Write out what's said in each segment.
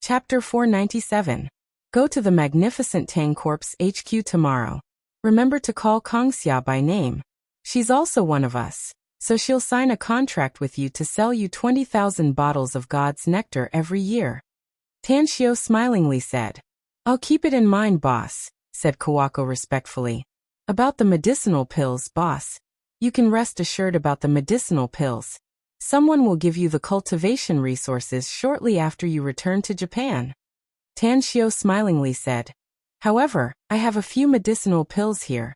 Chapter 497. Go to the magnificent Tang Corp's HQ tomorrow. Remember to call Kongxia by name. She's also one of us, so she'll sign a contract with you to sell you 20,000 bottles of God's nectar every year. Tan Xiao smilingly said. I'll keep it in mind, boss, said Kawako respectfully. About the medicinal pills, boss. You can rest assured about the medicinal pills. Someone will give you the cultivation resources shortly after you return to Japan. Tan Xiao smilingly said. However, I have a few medicinal pills here.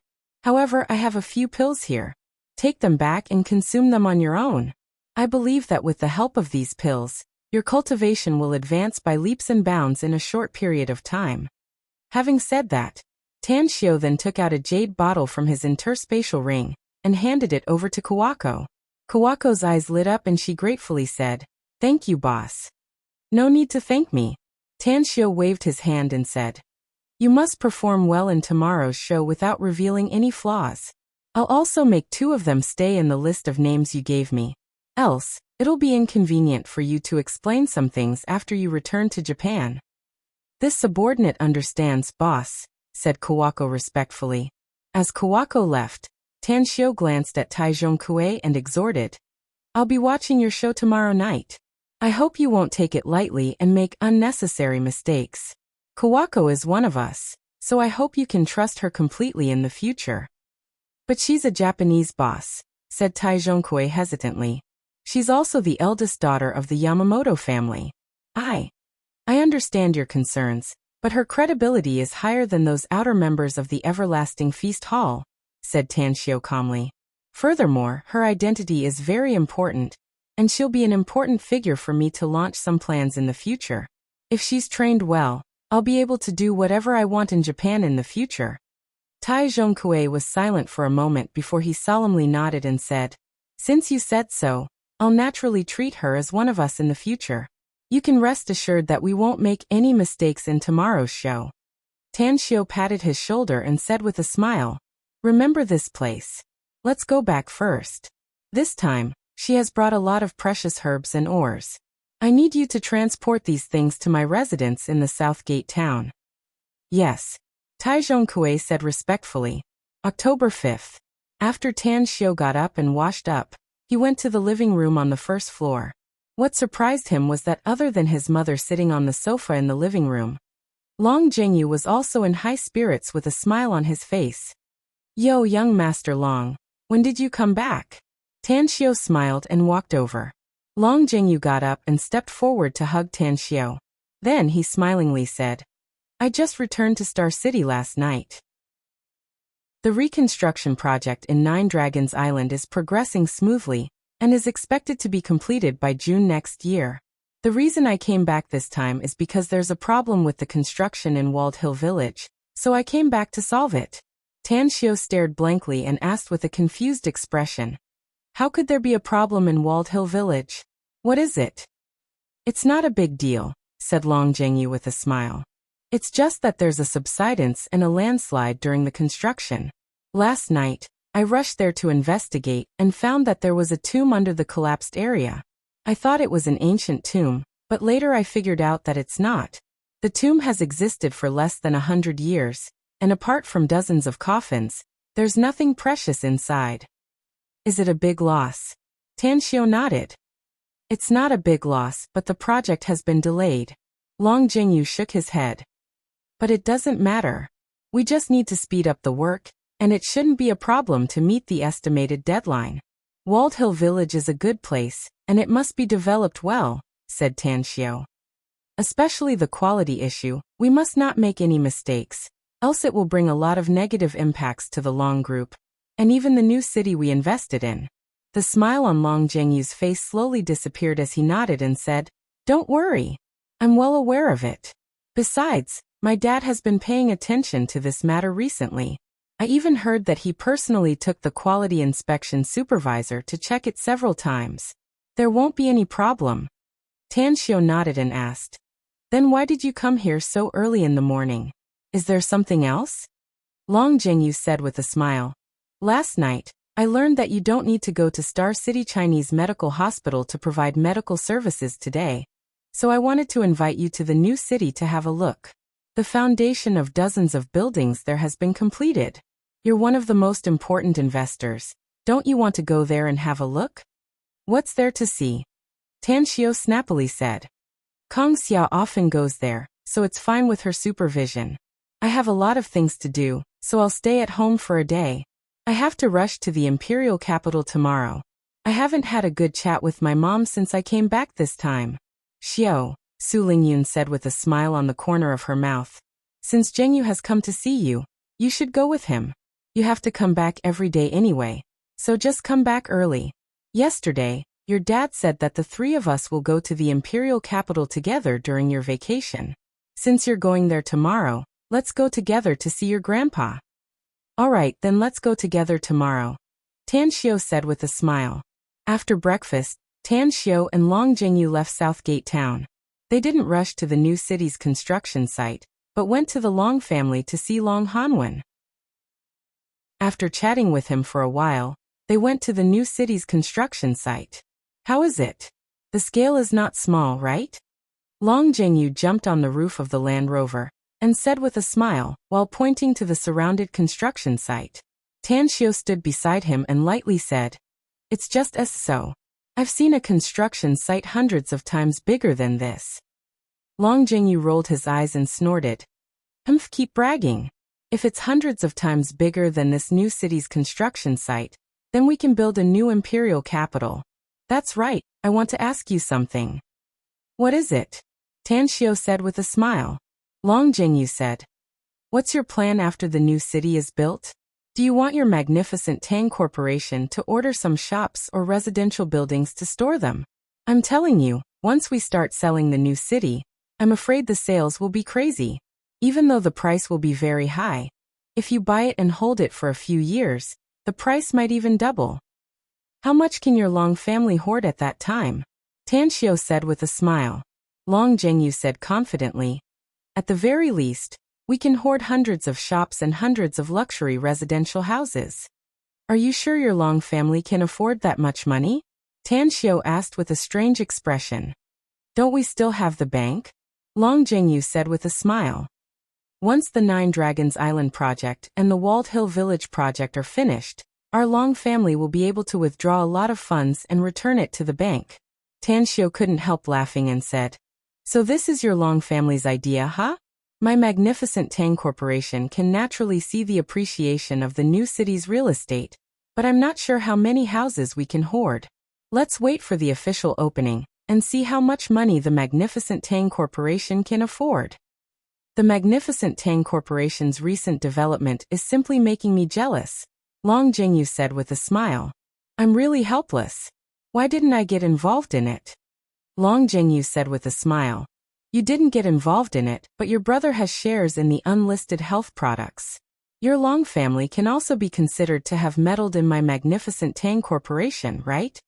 Take them back and consume them on your own. I believe that with the help of these pills, your cultivation will advance by leaps and bounds in a short period of time. Having said that, Tan Xiao then took out a jade bottle from his interspatial ring and handed it over to Kawako. Kawako's eyes lit up and she gratefully said, Thank you, boss. No need to thank me. Tan Xiao waved his hand and said, You must perform well in tomorrow's show without revealing any flaws. I'll also make 2 of them stay in the list of names you gave me. Else, it'll be inconvenient for you to explain some things after you return to Japan. This subordinate understands, boss, said Kawako respectfully. As Kawako left, Tan Xiao glanced at Taijon Kue and exhorted, I'll be watching your show tomorrow night. I hope you won't take it lightly and make unnecessary mistakes. Kawako is one of us, so I hope you can trust her completely in the future. But she's a Japanese boss, said Taijon Kue hesitantly. She's also the eldest daughter of the Yamamoto family. I understand your concerns, but her credibility is higher than those outer members of the Everlasting Feast Hall, said Tan Xiao calmly. Furthermore, her identity is very important, and she'll be an important figure for me to launch some plans in the future. If she's trained well, I'll be able to do whatever I want in Japan in the future. Taijon Kue was silent for a moment before he solemnly nodded and said, Since you said so, I'll naturally treat her as one of us in the future. You can rest assured that we won't make any mistakes in tomorrow's show. Tan Xiao patted his shoulder and said with a smile, Remember this place. Let's go back first. This time, she has brought a lot of precious herbs and ores. I need you to transport these things to my residence in the South Gate town. Yes. Taijon Kue said respectfully. October 5th. After Tan Xiao got up and washed up, he went to the living room on the first floor. What surprised him was that other than his mother sitting on the sofa in the living room, Long Jingyu was also in high spirits with a smile on his face. Yo, young Master Long, when did you come back? Tan Xiao smiled and walked over. Long Jingyu got up and stepped forward to hug Tan Xiao. Then he smilingly said, I just returned to Star City last night. The reconstruction project in Nine Dragons Island is progressing smoothly and is expected to be completed by June next year. The reason I came back this time is because there's a problem with the construction in Walled Hill Village, so I came back to solve it. Tan Xiao stared blankly and asked with a confused expression, How could there be a problem in Walled Hill Village? What is it? It's not a big deal, said Long Jingyu with a smile. It's just that there's a subsidence and a landslide during the construction. Last night, I rushed there to investigate and found that there was a tomb under the collapsed area. I thought it was an ancient tomb, but later I figured out that it's not. The tomb has existed for less than 100 years, and apart from dozens of coffins, there's nothing precious inside. Is it a big loss? Tan Xiao nodded. It's not a big loss, but the project has been delayed. Long Jingyu shook his head. But it doesn't matter. We just need to speed up the work, and it shouldn't be a problem to meet the estimated deadline. Walled Hill Village is a good place, and it must be developed well, said Tan Xiao. Especially the quality issue, we must not make any mistakes, else it will bring a lot of negative impacts to the Long Group, and even the new city we invested in. The smile on Long Jingyu's face slowly disappeared as he nodded and said, Don't worry. I'm well aware of it. Besides, my dad has been paying attention to this matter recently. I even heard that he personally took the quality inspection supervisor to check it several times. There won't be any problem. Tan Xiao nodded and asked, Then why did you come here so early in the morning? Is there something else? Long Jingyu said with a smile, Last night, I learned that you don't need to go to Star City Chinese Medical Hospital to provide medical services today. so I wanted to invite you to the new city to have a look. The foundation of dozens of buildings there has been completed. You're one of the most important investors. Don't you want to go there and have a look? What's there to see? Tan Xiao snappily said. Kong Xia often goes there, so it's fine with her supervision. I have a lot of things to do, so I'll stay at home for a day. I have to rush to the imperial capital tomorrow. I haven't had a good chat with my mom since I came back this time. Xiao, Su Lingyun said with a smile on the corner of her mouth. Since Zhengyu has come to see you, you should go with him. You have to come back every day anyway, so just come back early. Yesterday, your dad said that the three of us will go to the imperial capital together during your vacation. Since you're going there tomorrow, let's go together to see your grandpa. All right, then let's go together tomorrow, Tan Xiao said with a smile. After breakfast, Tan Xiao and Long Jingyu left Southgate Town. They didn't rush to the new city's construction site, but went to the Long family to see Long Hanwen. After chatting with him for a while, they went to the new city's construction site. How is it? The scale is not small, right? Long Jingyu jumped on the roof of the Land Rover and said with a smile, while pointing to the surrounded construction site. Tan Xiao stood beside him and lightly said, "It's just as so. I've seen a construction site hundreds of times bigger than this." Long Jingyu rolled his eyes and snorted. Keep bragging. If it's hundreds of times bigger than this new city's construction site, then we can build a new imperial capital. That's right, I want to ask you something. What is it? Tan Xiao said with a smile. Long Jingyu said, "What's your plan after the new city is built? Do you want your magnificent Tang Corporation to order some shops or residential buildings to store them? I'm telling you, once we start selling the new city, I'm afraid the sales will be crazy. Even though the price will be very high, if you buy it and hold it for a few years, the price might even double." How much can your Long family hoard at that time? Tan Xiao said with a smile. Long Jingyu said confidently, "At the very least, we can hoard hundreds of shops and hundreds of luxury residential houses." Are you sure your Long family can afford that much money? Tan Xiao asked with a strange expression. Don't we still have the bank? Long Jingyu said with a smile. Once the Nine Dragons Island project and the Walled Hill Village project are finished, our Long family will be able to withdraw a lot of funds and return it to the bank. Tan Xiao couldn't help laughing and said, "So this is your Long family's idea, huh? My magnificent Tang Corporation can naturally see the appreciation of the new city's real estate, but I'm not sure how many houses we can hoard. Let's wait for the official opening and see how much money the magnificent Tang Corporation can afford." The magnificent Tang Corporation's recent development is simply making me jealous, Long Jingyu said with a smile. I'm really helpless. Why didn't I get involved in it? Long Jingyu said with a smile. You didn't get involved in it, but your brother has shares in the unlisted health products. Your Long family can also be considered to have meddled in my magnificent Tang Corporation, right?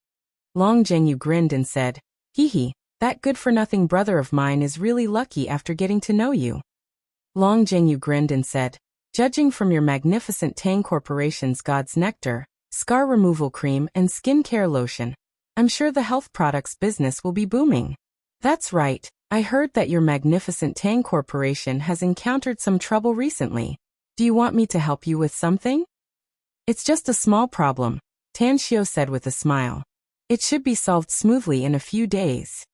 Long Jingyu grinned and said, "Hee hee, that good-for-nothing brother of mine is really lucky after getting to know you." Long Jingyu grinned and said, "Judging from your magnificent Tang Corporation's God's Nectar, scar removal cream and skincare lotion, I'm sure the health products business will be booming." That's right, I heard that your magnificent Tang Corporation has encountered some trouble recently. Do you want me to help you with something? It's just a small problem, Tan Xiao said with a smile. It should be solved smoothly in a few days.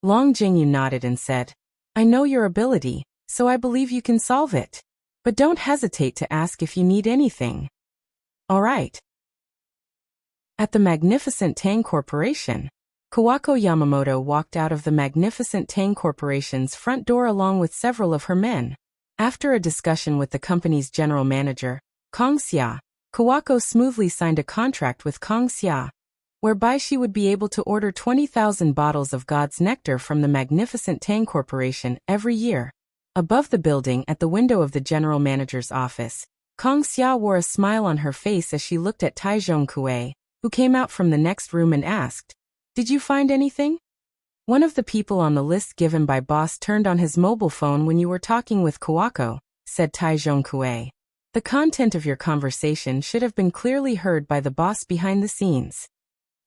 Long Jingyu nodded and said, I know your ability, so I believe you can solve it. But don't hesitate to ask if you need anything. All right. At the magnificent Tang Corporation, Kawako Yamamoto walked out of the magnificent Tang Corporation's front door along with several of her men. After a discussion with the company's general manager, Kong Xia, Kawako smoothly signed a contract with Kong Xia, whereby she would be able to order 20,000 bottles of God's Nectar from the magnificent Tang Corporation every year. Above the building at the window of the general manager's office, Kong Xia wore a smile on her face as she looked at Taizhong Kue, who came out from the next room and asked, Did you find anything? One of the people on the list given by boss turned on his mobile phone when you were talking with Kawako, said Taizhong Kue. The content of your conversation should have been clearly heard by the boss behind the scenes.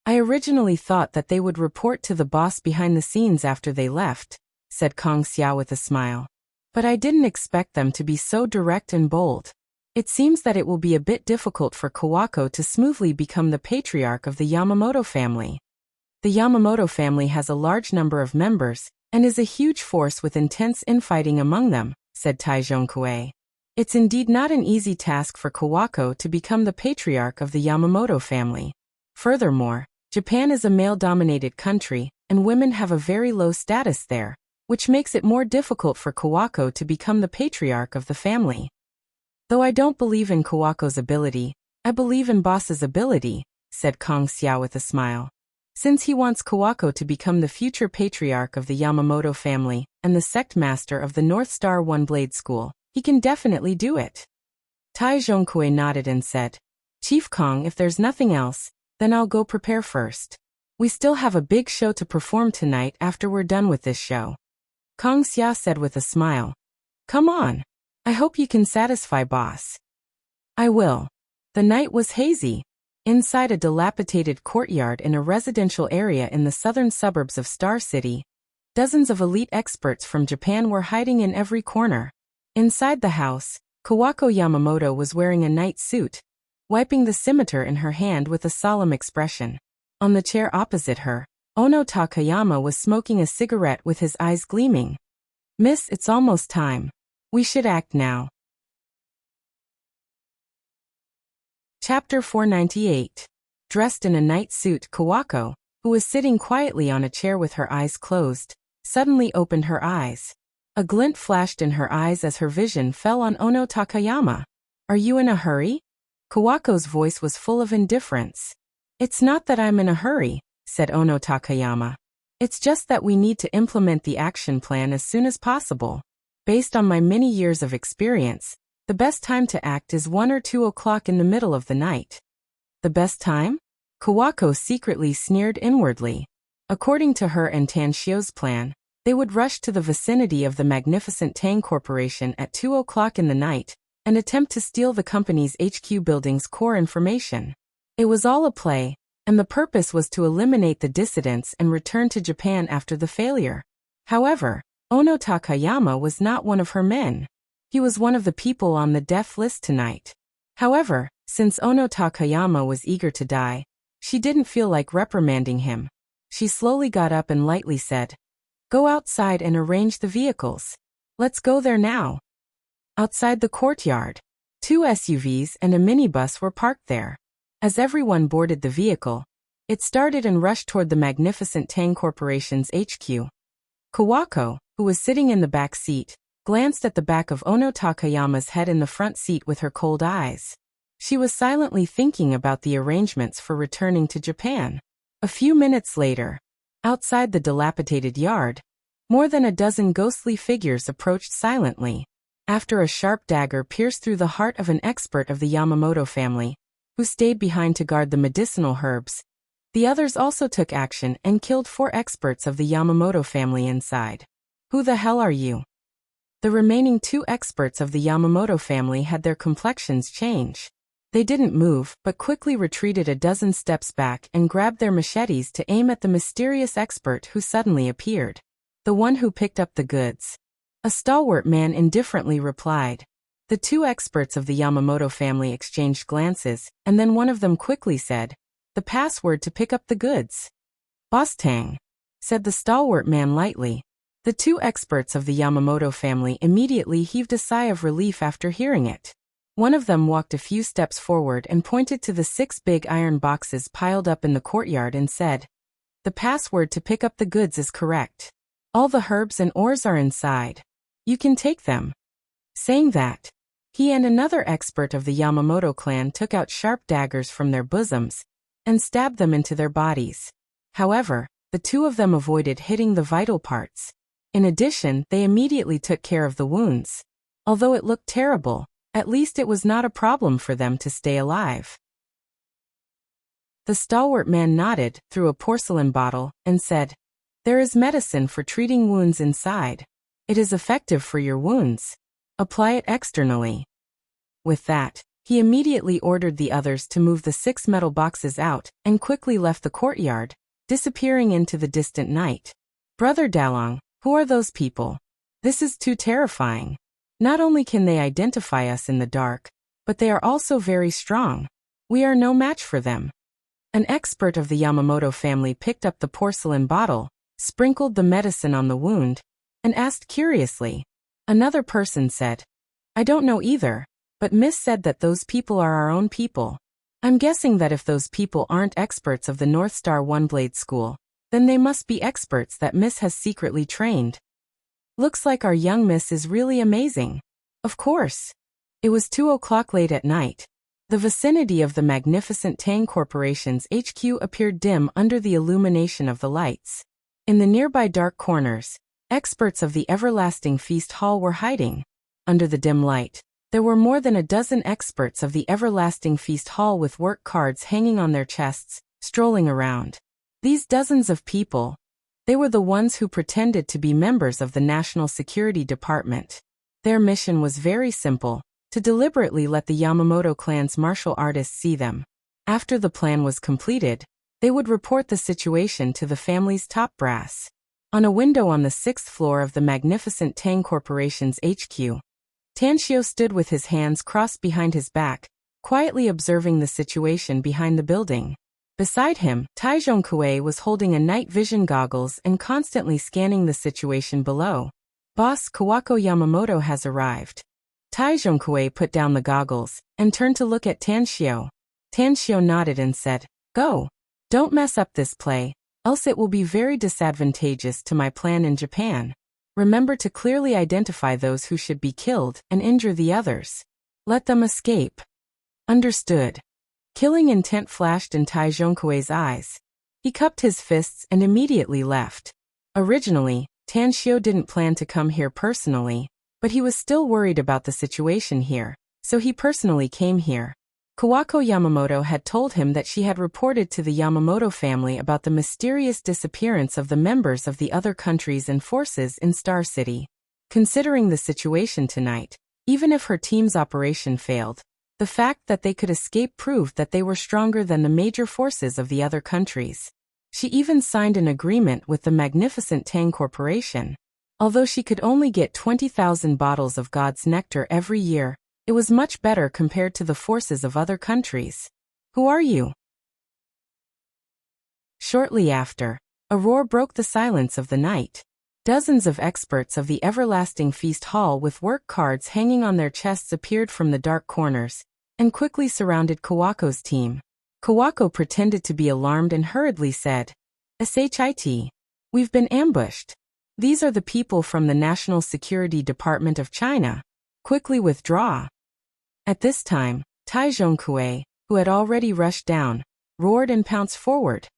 I originally thought that they would report to the boss behind the scenes after they left, said Kang Xia with a smile. But I didn't expect them to be so direct and bold. It seems that it will be a bit difficult for Kawako to smoothly become the patriarch of the Yamamoto family. The Yamamoto family has a large number of members, and is a huge force with intense infighting among them, said Tai Zhongkue. It's indeed not an easy task for Kawako to become the patriarch of the Yamamoto family. Furthermore, Japan is a male-dominated country, and women have a very low status there, which makes it more difficult for Kawako to become the patriarch of the family. Though I don't believe in Kawako's ability, I believe in Boss's ability, said Kang Xia with a smile. Since he wants Kawako to become the future patriarch of the Yamamoto family and the sect master of the North Star One Blade School, he can definitely do it. Tai Zhongkue nodded and said, Chief Kang, if there's nothing else, then I'll go prepare first. We still have a big show to perform tonight after we're done with this show. Kang Xia said with a smile. Come on. I hope you can satisfy boss. I will. The night was hazy. Inside a dilapidated courtyard in a residential area in the southern suburbs of Star City, dozens of elite experts from Japan were hiding in every corner. Inside the house, Kawako Yamamoto was wearing a night suit, wiping the scimitar in her hand with a solemn expression. On the chair opposite her, Ono Takayama was smoking a cigarette with his eyes gleaming. Miss, it's almost time. We should act now. Chapter 498. Dressed in a night suit, Kawako, who was sitting quietly on a chair with her eyes closed, suddenly opened her eyes. A glint flashed in her eyes as her vision fell on Ono Takayama. Are you in a hurry? Kawako's voice was full of indifference. It's not that I'm in a hurry, said Ono Takayama. It's just that we need to implement the action plan as soon as possible. Based on my many years of experience, the best time to act is 1 or 2 o'clock in the middle of the night. The best time? Kawako secretly sneered inwardly. According to her and Tanshio's plan, they would rush to the vicinity of the magnificent Tang Corporation at 2 o'clock in the night and attempt to steal the company's HQ building's core information. It was all a play, and the purpose was to eliminate the dissidents and return to Japan after the failure. However, Ono Takayama was not one of her men. He was one of the people on the death list tonight. However, since Ono Takayama was eager to die, she didn't feel like reprimanding him. She slowly got up and lightly said, Go outside and arrange the vehicles. Let's go there now. Outside the courtyard, 2 SUVs and a minibus were parked there. As everyone boarded the vehicle, it started and rushed toward the magnificent Tang Corporation's HQ. Kawako, who was sitting in the back seat, glanced at the back of Ono Takayama's head in the front seat with her cold eyes. She was silently thinking about the arrangements for returning to Japan. A few minutes later, outside the dilapidated yard, more than a dozen ghostly figures approached silently. After a sharp dagger pierced through the heart of an expert of the Yamamoto family, who stayed behind to guard the medicinal herbs, the others also took action and killed 4 experts of the Yamamoto family inside. Who the hell are you? The remaining 2 experts of the Yamamoto family had their complexions change. They didn't move, but quickly retreated a dozen steps back and grabbed their machetes to aim at the mysterious expert who suddenly appeared. The one who picked up the goods. A stalwart man indifferently replied. The 2 experts of the Yamamoto family exchanged glances, and then one of them quickly said, The password to pick up the goods. Boss Tang, said the stalwart man lightly. The 2 experts of the Yamamoto family immediately heaved a sigh of relief after hearing it. One of them walked a few steps forward and pointed to the 6 big iron boxes piled up in the courtyard and said, The password to pick up the goods is correct. All the herbs and ores are inside. You can take them. Saying that, he and another expert of the Yamamoto clan took out sharp daggers from their bosoms and stabbed them into their bodies. However, the 2 of them avoided hitting the vital parts. In addition, they immediately took care of the wounds. Although it looked terrible, at least it was not a problem for them to stay alive. The stalwart man nodded through a porcelain bottle and said, There is medicine for treating wounds inside. It is effective for your wounds. Apply it externally. With that, He immediately ordered the others to move the 6 metal boxes out and quickly left the courtyard, disappearing into the distant night. Brother Dalong, who are those people? This is too terrifying. Not only can they identify us in the dark, but they are also very strong. We are no match for them. An expert of the Yamamoto family picked up the porcelain bottle, sprinkled the medicine on the wound, and asked curiously. Another person said, I don't know either, but Miss said that those people are our own people. I'm guessing that if those people aren't experts of the North Star One Blade School, then they must be experts that Miss has secretly trained. Looks like our young Miss is really amazing. Of course. It was 2 o'clock late at night. The vicinity of the magnificent Tang Corporation's HQ appeared dim under the illumination of the lights. In the nearby dark corners, experts of the Everlasting Feast Hall were hiding. Under the dim light, there were more than a dozen experts of the Everlasting Feast Hall with work cards hanging on their chests, strolling around. These dozens of people, they were the ones who pretended to be members of the National Security Department. Their mission was very simple, to deliberately let the Yamamoto clan's martial artists see them. After the plan was completed, they would report the situation to the family's top brass. On a window on the 6th floor of the magnificent Tang Corporation's HQ, Tanshio stood with his hands crossed behind his back, quietly observing the situation behind the building. Beside him, Taizhongkue was holding a night vision goggles and constantly scanning the situation below. Boss Kawako Yamamoto has arrived. Taizhongkue put down the goggles and turned to look at Tanshio. Tanshio nodded and said, Go. Don't mess up this play, else it will be very disadvantageous to my plan in Japan. Remember to clearly identify those who should be killed and injure the others. Let them escape. Understood. Killing intent flashed in Taizhongkue's eyes. He cupped his fists and immediately left. Originally, Tanshio didn't plan to come here personally, but he was still worried about the situation here, so he personally came here. Kawako Yamamoto had told him that she had reported to the Yamamoto family about the mysterious disappearance of the members of the other countries and forces in Star City. Considering the situation tonight, even if her team's operation failed, the fact that they could escape proved that they were stronger than the major forces of the other countries. She even signed an agreement with the magnificent Tang Corporation. Although she could only get 20,000 bottles of God's nectar every year, it was much better compared to the forces of other countries. Who are you? Shortly after, a roar broke the silence of the night. Dozens of experts of the Everlasting Feast Hall with work cards hanging on their chests appeared from the dark corners and quickly surrounded Kawako's team. Kawako pretended to be alarmed and hurriedly said, "Shit. We've been ambushed. These are the people from the National Security Department of China. Quickly withdraw." At this time, Taizhongkue, who had already rushed down, roared and pounced forward.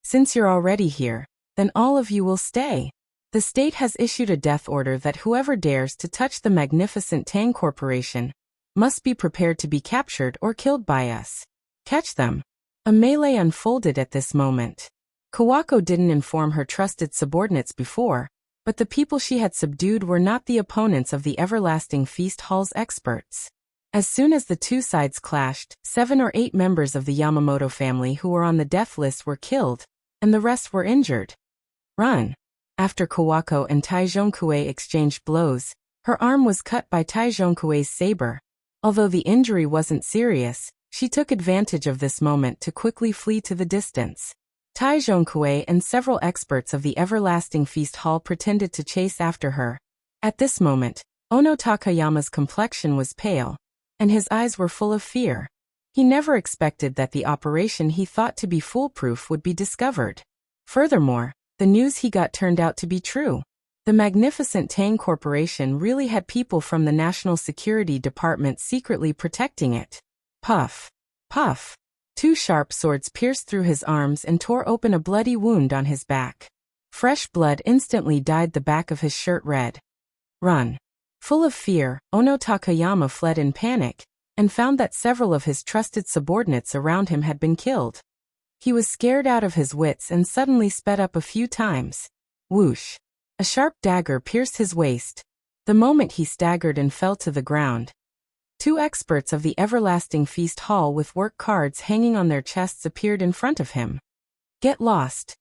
"Since you're already here, then all of you will stay. The state has issued a death order that whoever dares to touch the magnificent Tang Corporation must be prepared to be captured or killed by us. Catch them." A melee unfolded at this moment. Kawako didn't inform her trusted subordinates before, but the people she had subdued were not the opponents of the Everlasting Feast Hall's experts. As soon as the two sides clashed, 7 or 8 members of the Yamamoto family who were on the death list were killed, and the rest were injured. Run. After Kawako and Taizhongkue exchanged blows, her arm was cut by Taizhongkue's saber. Although the injury wasn't serious, she took advantage of this moment to quickly flee to the distance. Taizhongkue and several experts of the Everlasting Feast Hall pretended to chase after her. At this moment, Ono Takayama's complexion was pale, and his eyes were full of fear. He never expected that the operation he thought to be foolproof would be discovered. Furthermore, the news he got turned out to be true. The magnificent Tang Corporation really had people from the National Security Department secretly protecting it. Puff. Puff. 2 sharp swords pierced through his arms and tore open a bloody wound on his back. Fresh blood instantly dyed the back of his shirt red. Run. Full of fear, Ono Takayama fled in panic, and found that several of his trusted subordinates around him had been killed. He was scared out of his wits and suddenly sped up a few times. Whoosh. A sharp dagger pierced his waist. The moment he staggered and fell to the ground, Two experts of the Everlasting Feast Hall with work cards hanging on their chests appeared in front of him. Get lost.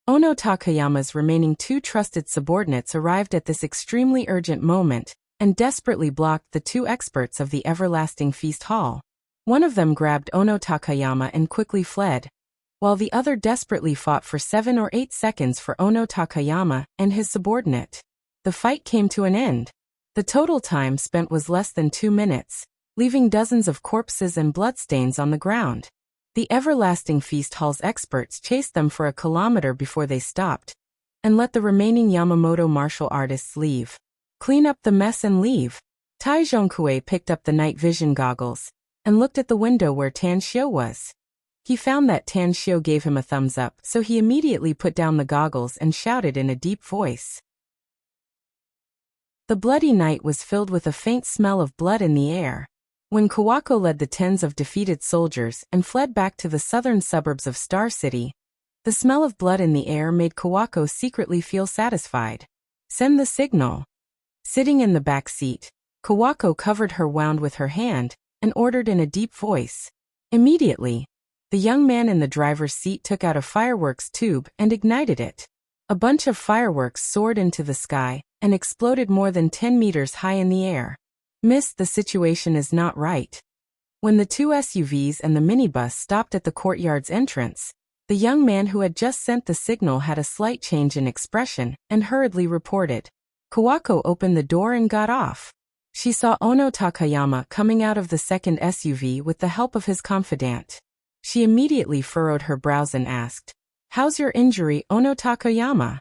Ono Takayama's remaining two trusted subordinates arrived at this extremely urgent moment and desperately blocked the two experts of the Everlasting Feast Hall. One of them grabbed Ono Takayama and quickly fled, while the other desperately fought for 7 or 8 seconds for Ono Takayama and his subordinate. The fight came to an end. The total time spent was less than 2 minutes, leaving dozens of corpses and bloodstains on the ground. The Everlasting Feast Hall's experts chased them for a kilometer before they stopped, and let the remaining Yamamoto martial artists leave. Clean up the mess and leave. Tai Zhonkue picked up the night vision goggles and looked at the window where Tan Xiu was. He found that Tan Xiu gave him a thumbs up, so he immediately put down the goggles and shouted in a deep voice. The bloody night was filled with a faint smell of blood in the air. When Kawako led the tens of defeated soldiers and fled back to the southern suburbs of Star City, the smell of blood in the air made Kawako secretly feel satisfied. Send the signal. Sitting in the back seat, Kawako covered her wound with her hand and ordered in a deep voice. Immediately, the young man in the driver's seat took out a fireworks tube and ignited it. A bunch of fireworks soared into the sky and exploded more than 10 meters high in the air. Miss, the situation is not right. When the two SUVs and the minibus stopped at the courtyard's entrance, the young man who had just sent the signal had a slight change in expression and hurriedly reported. Kawako opened the door and got off. She saw Ono Takayama coming out of the second SUV with the help of his confidant. She immediately furrowed her brows and asked, "How's your injury, Ono Takayama?"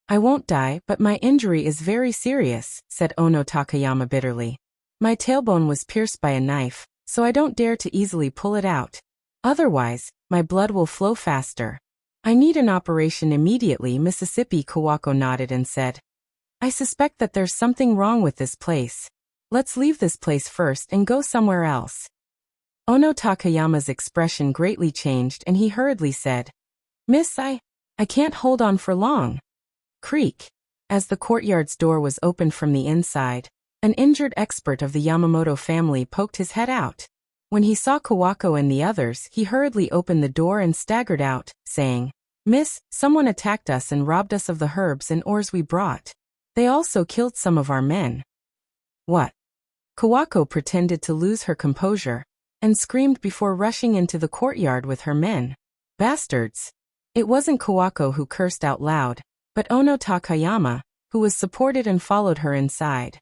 "I won't die, but my injury is very serious," said Ono Takayama bitterly. "My tailbone was pierced by a knife, so I don't dare to easily pull it out. Otherwise, my blood will flow faster. I need an operation immediately." Mississippi. Kawako nodded and said, "I suspect that there's something wrong with this place. Let's leave this place first and go somewhere else." Ono Takayama's expression greatly changed and he hurriedly said, "Miss, I can't hold on for long." Creak. As the courtyard's door was opened from the inside, an injured expert of the Yamamoto family poked his head out. When he saw Kawako and the others, he hurriedly opened the door and staggered out, saying, "Miss, someone attacked us and robbed us of the herbs and ores we brought. They also killed some of our men." "What?" Kawako pretended to lose her composure and screamed before rushing into the courtyard with her men. "Bastards!" It wasn't Kawako who cursed out loud, but Ono Takayama, who was supported and followed her inside.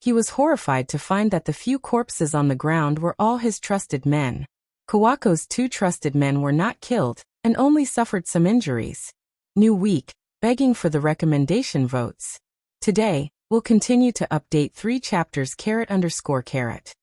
He was horrified to find that the few corpses on the ground were all his trusted men. Kawako's two trusted men were not killed and only suffered some injuries. New week, begging for the recommendation votes. Today, we'll continue to update 3 chapters. _.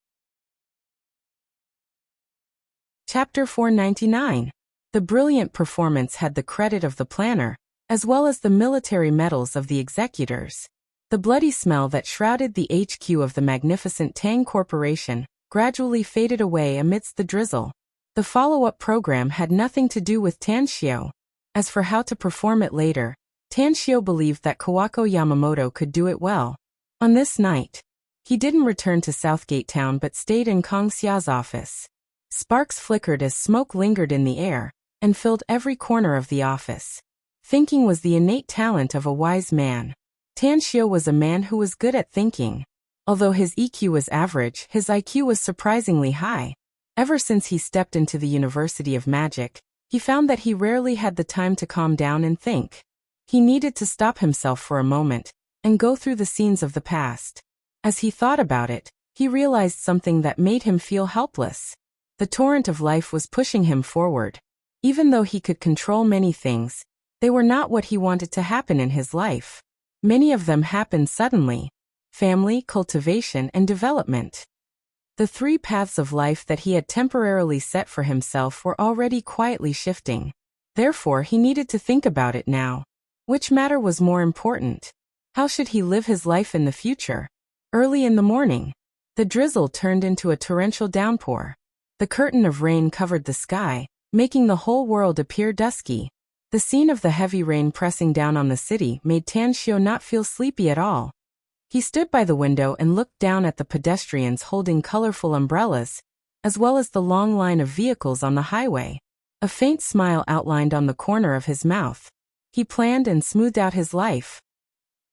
Chapter 499. The brilliant performance had the credit of the planner, as well as the military medals of the executors. The bloody smell that shrouded the HQ of the magnificent Tang Corporation gradually faded away amidst the drizzle. The follow-up program had nothing to do with Tan Xiu. As for how to perform it later, Tan Xiu believed that Kawako Yamamoto could do it well. On this night, he didn't return to Southgate Town but stayed in Kong Xia's office. Sparks flickered as smoke lingered in the air and filled every corner of the office. Thinking was the innate talent of a wise man. Tan Xiu was a man who was good at thinking. Although his EQ was average, his IQ was surprisingly high. Ever since he stepped into the University of Magic, he found that he rarely had the time to calm down and think. He needed to stop himself for a moment and go through the scenes of the past. As he thought about it, he realized something that made him feel helpless. The torrent of life was pushing him forward. Even though he could control many things, they were not what he wanted to happen in his life. Many of them happened suddenly. Family, cultivation, and development. The 3 paths of life that he had temporarily set for himself were already quietly shifting. Therefore, he needed to think about it now. Which matter was more important? How should he live his life in the future? Early in the morning, the drizzle turned into a torrential downpour. The curtain of rain covered the sky, making the whole world appear dusky. The scene of the heavy rain pressing down on the city made Tan Xiu not feel sleepy at all. He stood by the window and looked down at the pedestrians holding colorful umbrellas, as well as the long line of vehicles on the highway. A faint smile outlined on the corner of his mouth. He planned and smoothed out his life.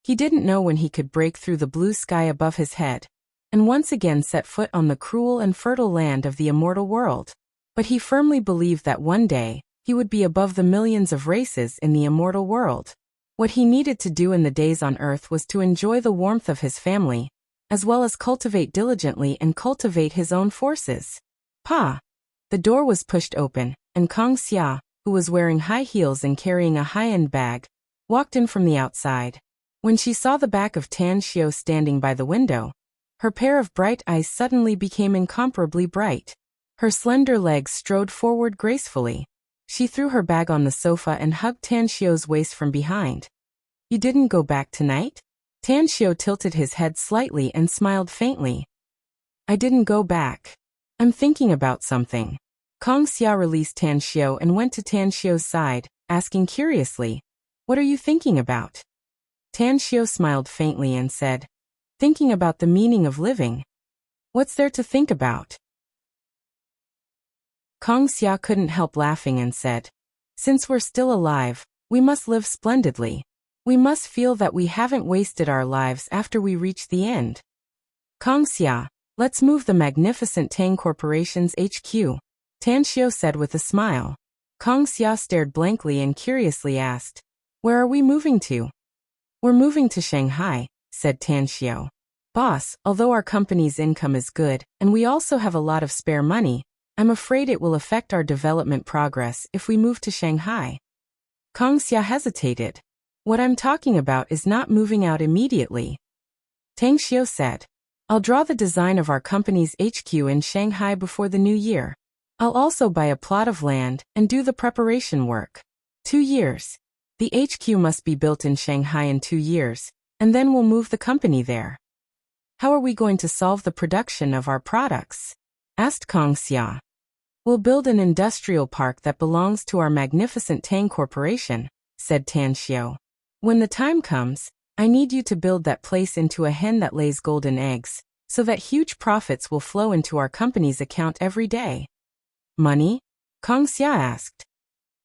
He didn't know when he could break through the blue sky above his head, and once again set foot on the cruel and fertile land of the immortal world. But he firmly believed that one day, he would be above the millions of races in the immortal world. What he needed to do in the days on Earth was to enjoy the warmth of his family, as well as cultivate diligently and cultivate his own forces. Pa! The door was pushed open, and Kong Xia, who was wearing high heels and carrying a high-end bag, walked in from the outside. When she saw the back of Tan Xiao standing by the window, her pair of bright eyes suddenly became incomparably bright. Her slender legs strode forward gracefully. She threw her bag on the sofa and hugged Tan Xiao's waist from behind. You didn't go back tonight? Tan Xiao tilted his head slightly and smiled faintly. I didn't go back. I'm thinking about something. Kong Xia released Tan Xiao and went to Tan Xiao's side, asking curiously, What are you thinking about? Tan Xiao smiled faintly and said, Thinking about the meaning of living. What's there to think about? Kong Xia couldn't help laughing and said, Since we're still alive, we must live splendidly. We must feel that we haven't wasted our lives after we reach the end. Kong Xia, let's move the magnificent Tang Corporation's HQ, Tan Xiao said with a smile. Kong Xia stared blankly and curiously asked, Where are we moving to? We're moving to Shanghai, said Tan Xiao. Boss, although our company's income is good, and we also have a lot of spare money, I'm afraid it will affect our development progress if we move to Shanghai. Kong Xia hesitated. What I'm talking about is not moving out immediately. Tang Xiao said, I'll draw the design of our company's HQ in Shanghai before the new year. I'll also buy a plot of land and do the preparation work. 2 years. The HQ must be built in Shanghai in 2 years, and then we'll move the company there. How are we going to solve the production of our products? Asked Kong Xia. We'll build an industrial park that belongs to our magnificent Tang Corporation, said Tan Xiao. When the time comes, I need you to build that place into a hen that lays golden eggs, so that huge profits will flow into our company's account every day. Money? Kong Xia asked.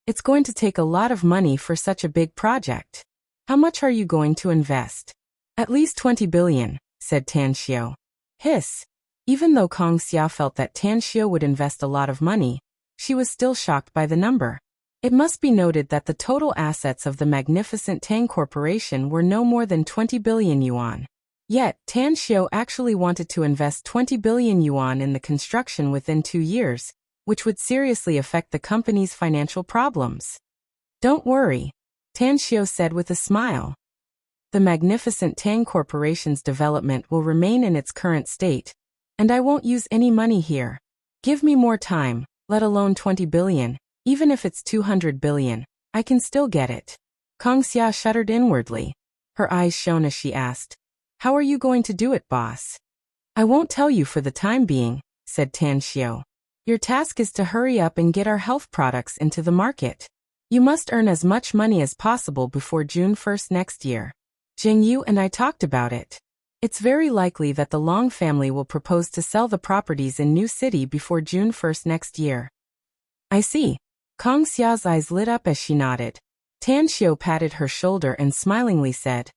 It's going to take a lot of money for such a big project. How much are you going to invest? At least 20 billion, said Tan Xiao. Hiss. Even though Kong Xia felt that Tan Xiao would invest a lot of money, she was still shocked by the number. It must be noted that the total assets of the magnificent Tang Corporation were no more than 20 billion yuan. Yet, Tan Xiao actually wanted to invest 20 billion yuan in the construction within 2 years, which would seriously affect the company's financial problems. Don't worry, Tan Xiao said with a smile. The magnificent Tang Corporation's development will remain in its current state, and I won't use any money here. Give me more time, let alone 20 billion, even if it's 200 billion, I can still get it. Kong Xia shuddered inwardly. Her eyes shone as she asked, How are you going to do it, boss? I won't tell you for the time being, said Tan Xiao. Your task is to hurry up and get our health products into the market. You must earn as much money as possible before June 1st next year. Jing Yu and I talked about it. It's very likely that the Long family will propose to sell the properties in New City before June 1st next year. I see. Kong Xia's eyes lit up as she nodded. Tan Xiao patted her shoulder and smilingly said,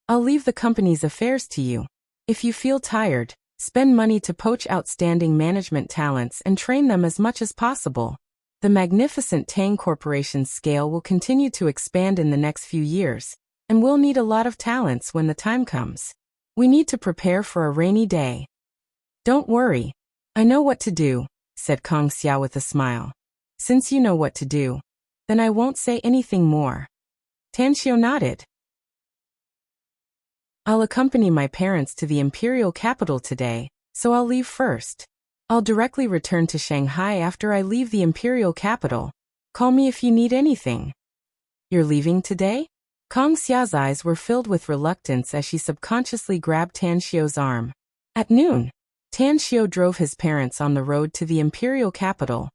I'll leave the company's affairs to you. If you feel tired, spend money to poach outstanding management talents and train them as much as possible. The magnificent Tang Corporation's scale will continue to expand in the next few years, and we'll need a lot of talents when the time comes. We need to prepare for a rainy day. Don't worry. I know what to do, said Kong Xia with a smile. Since you know what to do, then I won't say anything more. Tan Xiao nodded. I'll accompany my parents to the imperial capital today, so I'll leave first. I'll directly return to Shanghai after I leave the imperial capital. Call me if you need anything. You're leaving today? Kong Xia's eyes were filled with reluctance as she subconsciously grabbed Tan Xiao's arm. At noon, Tan Xiao drove his parents on the road to the imperial capital.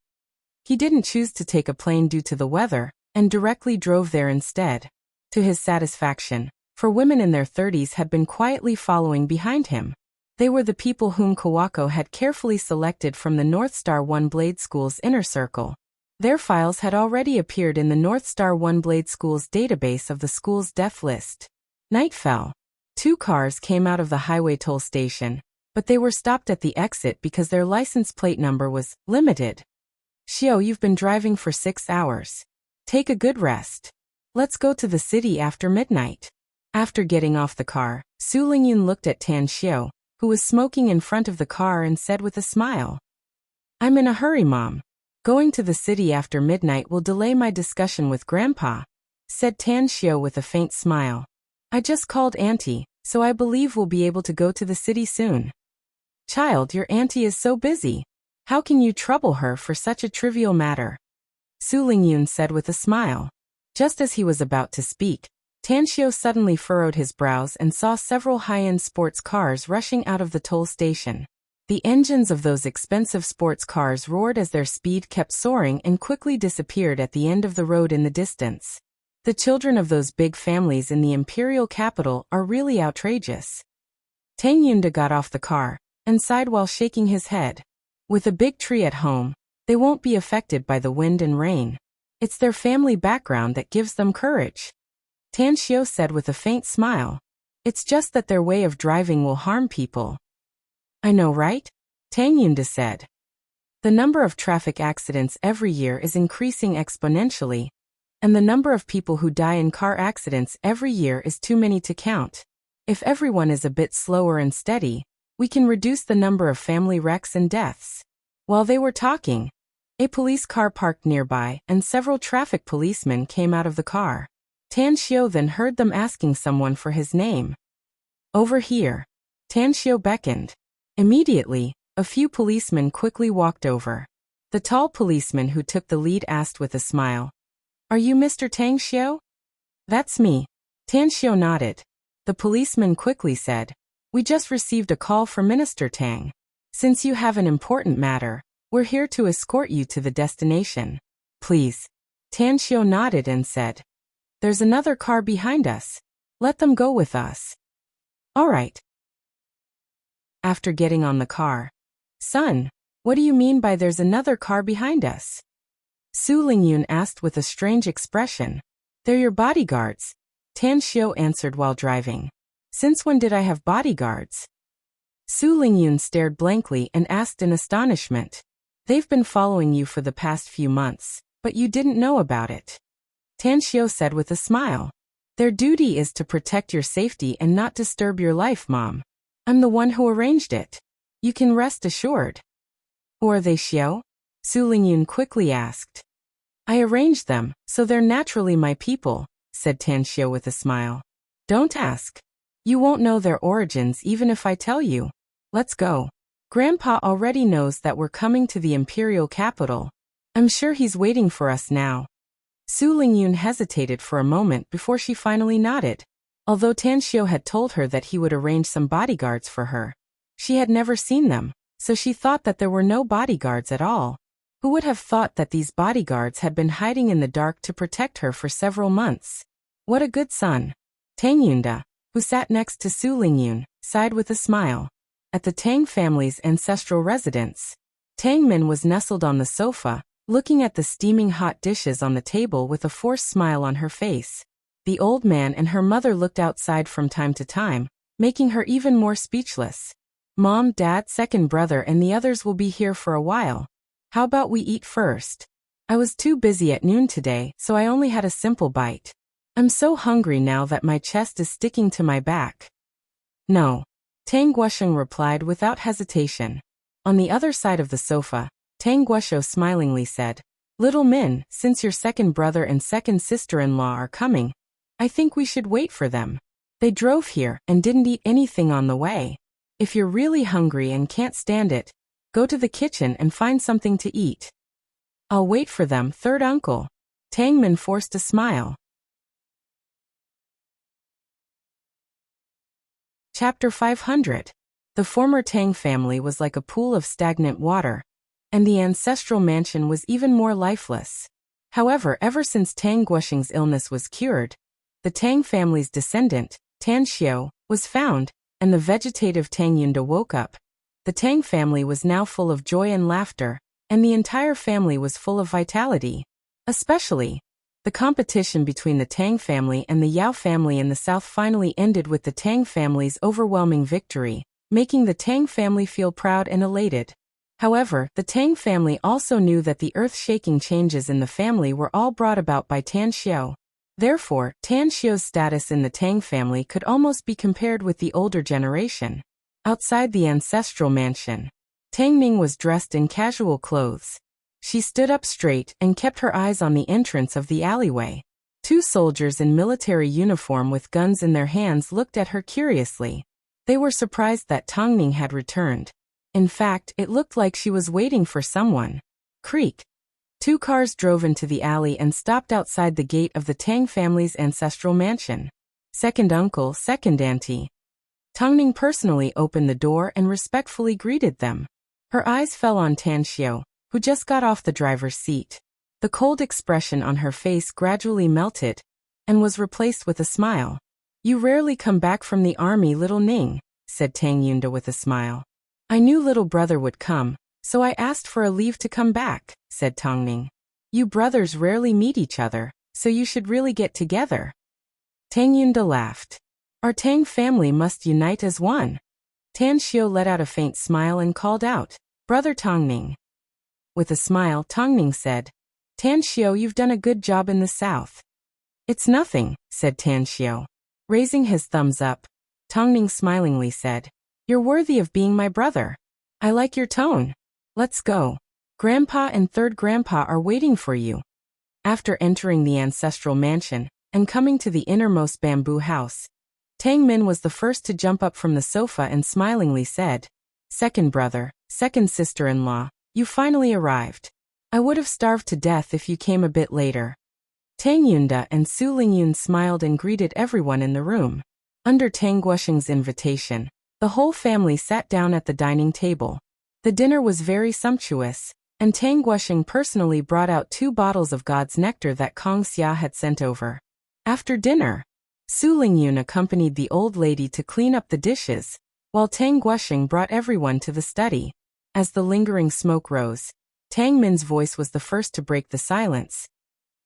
He didn't choose to take a plane due to the weather, and directly drove there instead. To his satisfaction, for women in their 30s had been quietly following behind him. They were the people whom Kawako had carefully selected from the North Star One Blade School's inner circle. Their files had already appeared in the North Star One Blade School's database of the school's death list. Night fell. 2 cars came out of the highway toll station, but they were stopped at the exit because their license plate number was limited. Xiao, you've been driving for 6 hours. Take a good rest. Let's go to the city after midnight. After getting off the car, Su Lingyun looked at Tan Xiao, who was smoking in front of the car, and said with a smile, I'm in a hurry, Mom. Going to the city after midnight will delay my discussion with Grandpa, said Tan Xiao with a faint smile. I just called Auntie, so I believe we'll be able to go to the city soon. Child, your auntie is so busy. How can you trouble her for such a trivial matter? Su Lingyun said with a smile. Just as he was about to speak, Tan Xiao suddenly furrowed his brows and saw several high-end sports cars rushing out of the toll station. The engines of those expensive sports cars roared as their speed kept soaring and quickly disappeared at the end of the road in the distance. The children of those big families in the imperial capital are really outrageous. Tang Yunda got off the car and sighed while shaking his head. With a big tree at home, they won't be affected by the wind and rain. It's their family background that gives them courage. Tan Xiao said with a faint smile. It's just that their way of driving will harm people. I know, right? Tang Yunda said. The number of traffic accidents every year is increasing exponentially, and the number of people who die in car accidents every year is too many to count. If everyone is a bit slower and steady, we can reduce the number of family wrecks and deaths. While they were talking, a police car parked nearby and several traffic policemen came out of the car. Tan Xiao then heard them asking someone for his name. Over here. Tan Xiao beckoned. Immediately, a few policemen quickly walked over. The tall policeman who took the lead asked with a smile, Are you Mr. Tang Xiao? That's me. Tan Xiao nodded. The policeman quickly said, We just received a call from Minister Tang. Since you have an important matter, we're here to escort you to the destination. Please. Tan Xiao nodded and said, There's another car behind us. Let them go with us. All right. After getting on the car, Son, what do you mean by there's another car behind us? Su Lingyun asked with a strange expression. They're your bodyguards, Tan Xiao answered while driving. Since when did I have bodyguards? Su Lingyun stared blankly and asked in astonishment. They've been following you for the past few months, but you didn't know about it. Tan Xiao said with a smile. Their duty is to protect your safety and not disturb your life, Mom. I'm the one who arranged it. You can rest assured. Who are they, Xiao? Su Lingyun quickly asked. I arranged them, so they're naturally my people, said Tan Xiao with a smile. Don't ask. You won't know their origins even if I tell you. Let's go. Grandpa already knows that we're coming to the imperial capital. I'm sure he's waiting for us now. Su Lingyun hesitated for a moment before she finally nodded. Although Tan Xiao had told her that he would arrange some bodyguards for her, she had never seen them, so she thought that there were no bodyguards at all. Who would have thought that these bodyguards had been hiding in the dark to protect her for several months? What a good son. Tang Yunda, who sat next to Su Lingyun, sighed with a smile. At the Tang family's ancestral residence, Tang Min was nestled on the sofa, looking at the steaming hot dishes on the table with a forced smile on her face. The old man and her mother looked outside from time to time, making her even more speechless. Mom, Dad, second brother and the others will be here for a while. How about we eat first? I was too busy at noon today, so I only had a simple bite. I'm so hungry now that my chest is sticking to my back. No. Tang Guosheng replied without hesitation. On the other side of the sofa, Tang Guosho smilingly said, Little Min, since your second brother and second sister-in-law are coming, I think we should wait for them. They drove here and didn't eat anything on the way. If you're really hungry and can't stand it, go to the kitchen and find something to eat. I'll wait for them, third uncle. Tang Min forced a smile. Chapter 500. The former Tang family was like a pool of stagnant water, and the ancestral mansion was even more lifeless. However, ever since Tang Guosheng's illness was cured, the Tang family's descendant, Tan Xiao, was found, and the vegetative Tang Yunda woke up. The Tang family was now full of joy and laughter, and the entire family was full of vitality. Especially, the competition between the Tang family and the Yao family in the south finally ended with the Tang family's overwhelming victory, making the Tang family feel proud and elated. However, the Tang family also knew that the earth-shaking changes in the family were all brought about by Tan Xiao. Therefore, Tan Xiao's status in the Tang family could almost be compared with the older generation. Outside the ancestral mansion, Tang Ning was dressed in casual clothes. She stood up straight and kept her eyes on the entrance of the alleyway. Two soldiers in military uniform with guns in their hands looked at her curiously. They were surprised that Tang Ning had returned. In fact, it looked like she was waiting for someone. Creak. Two cars drove into the alley and stopped outside the gate of the Tang family's ancestral mansion. Second uncle, second auntie. Tang Ning personally opened the door and respectfully greeted them. Her eyes fell on Tan Xiao, who just got off the driver's seat. The cold expression on her face gradually melted and was replaced with a smile. "You rarely come back from the army, little Ning," said Tang Yunda with a smile. "I knew little brother would come, so I asked for a leave to come back," said Tang Ning. "You brothers rarely meet each other, so you should really get together." Tang Yunda laughed. "Our Tang family must unite as one." Tan Xiao let out a faint smile and called out, "Brother Tang Ning." With a smile, Tang Ning said, "Tan Xiao, you've done a good job in the south." "It's nothing," said Tan Xiao. Raising his thumbs up, Tang Ning smilingly said, "You're worthy of being my brother. I like your tone. Let's go. Grandpa and third grandpa are waiting for you." After entering the ancestral mansion and coming to the innermost bamboo house, Tang Min was the first to jump up from the sofa and smilingly said, "Second brother, second sister-in-law, you finally arrived. I would have starved to death if you came a bit later." Tang Yunda and Su Lingyun smiled and greeted everyone in the room. Under Tang Guosheng's invitation, the whole family sat down at the dining table. The dinner was very sumptuous, and Tang Guosheng personally brought out 2 bottles of God's nectar that Kong Xia had sent over. After dinner, Su Lingyun accompanied the old lady to clean up the dishes, while Tang Guosheng brought everyone to the study. As the lingering smoke rose, Tang Min's voice was the first to break the silence.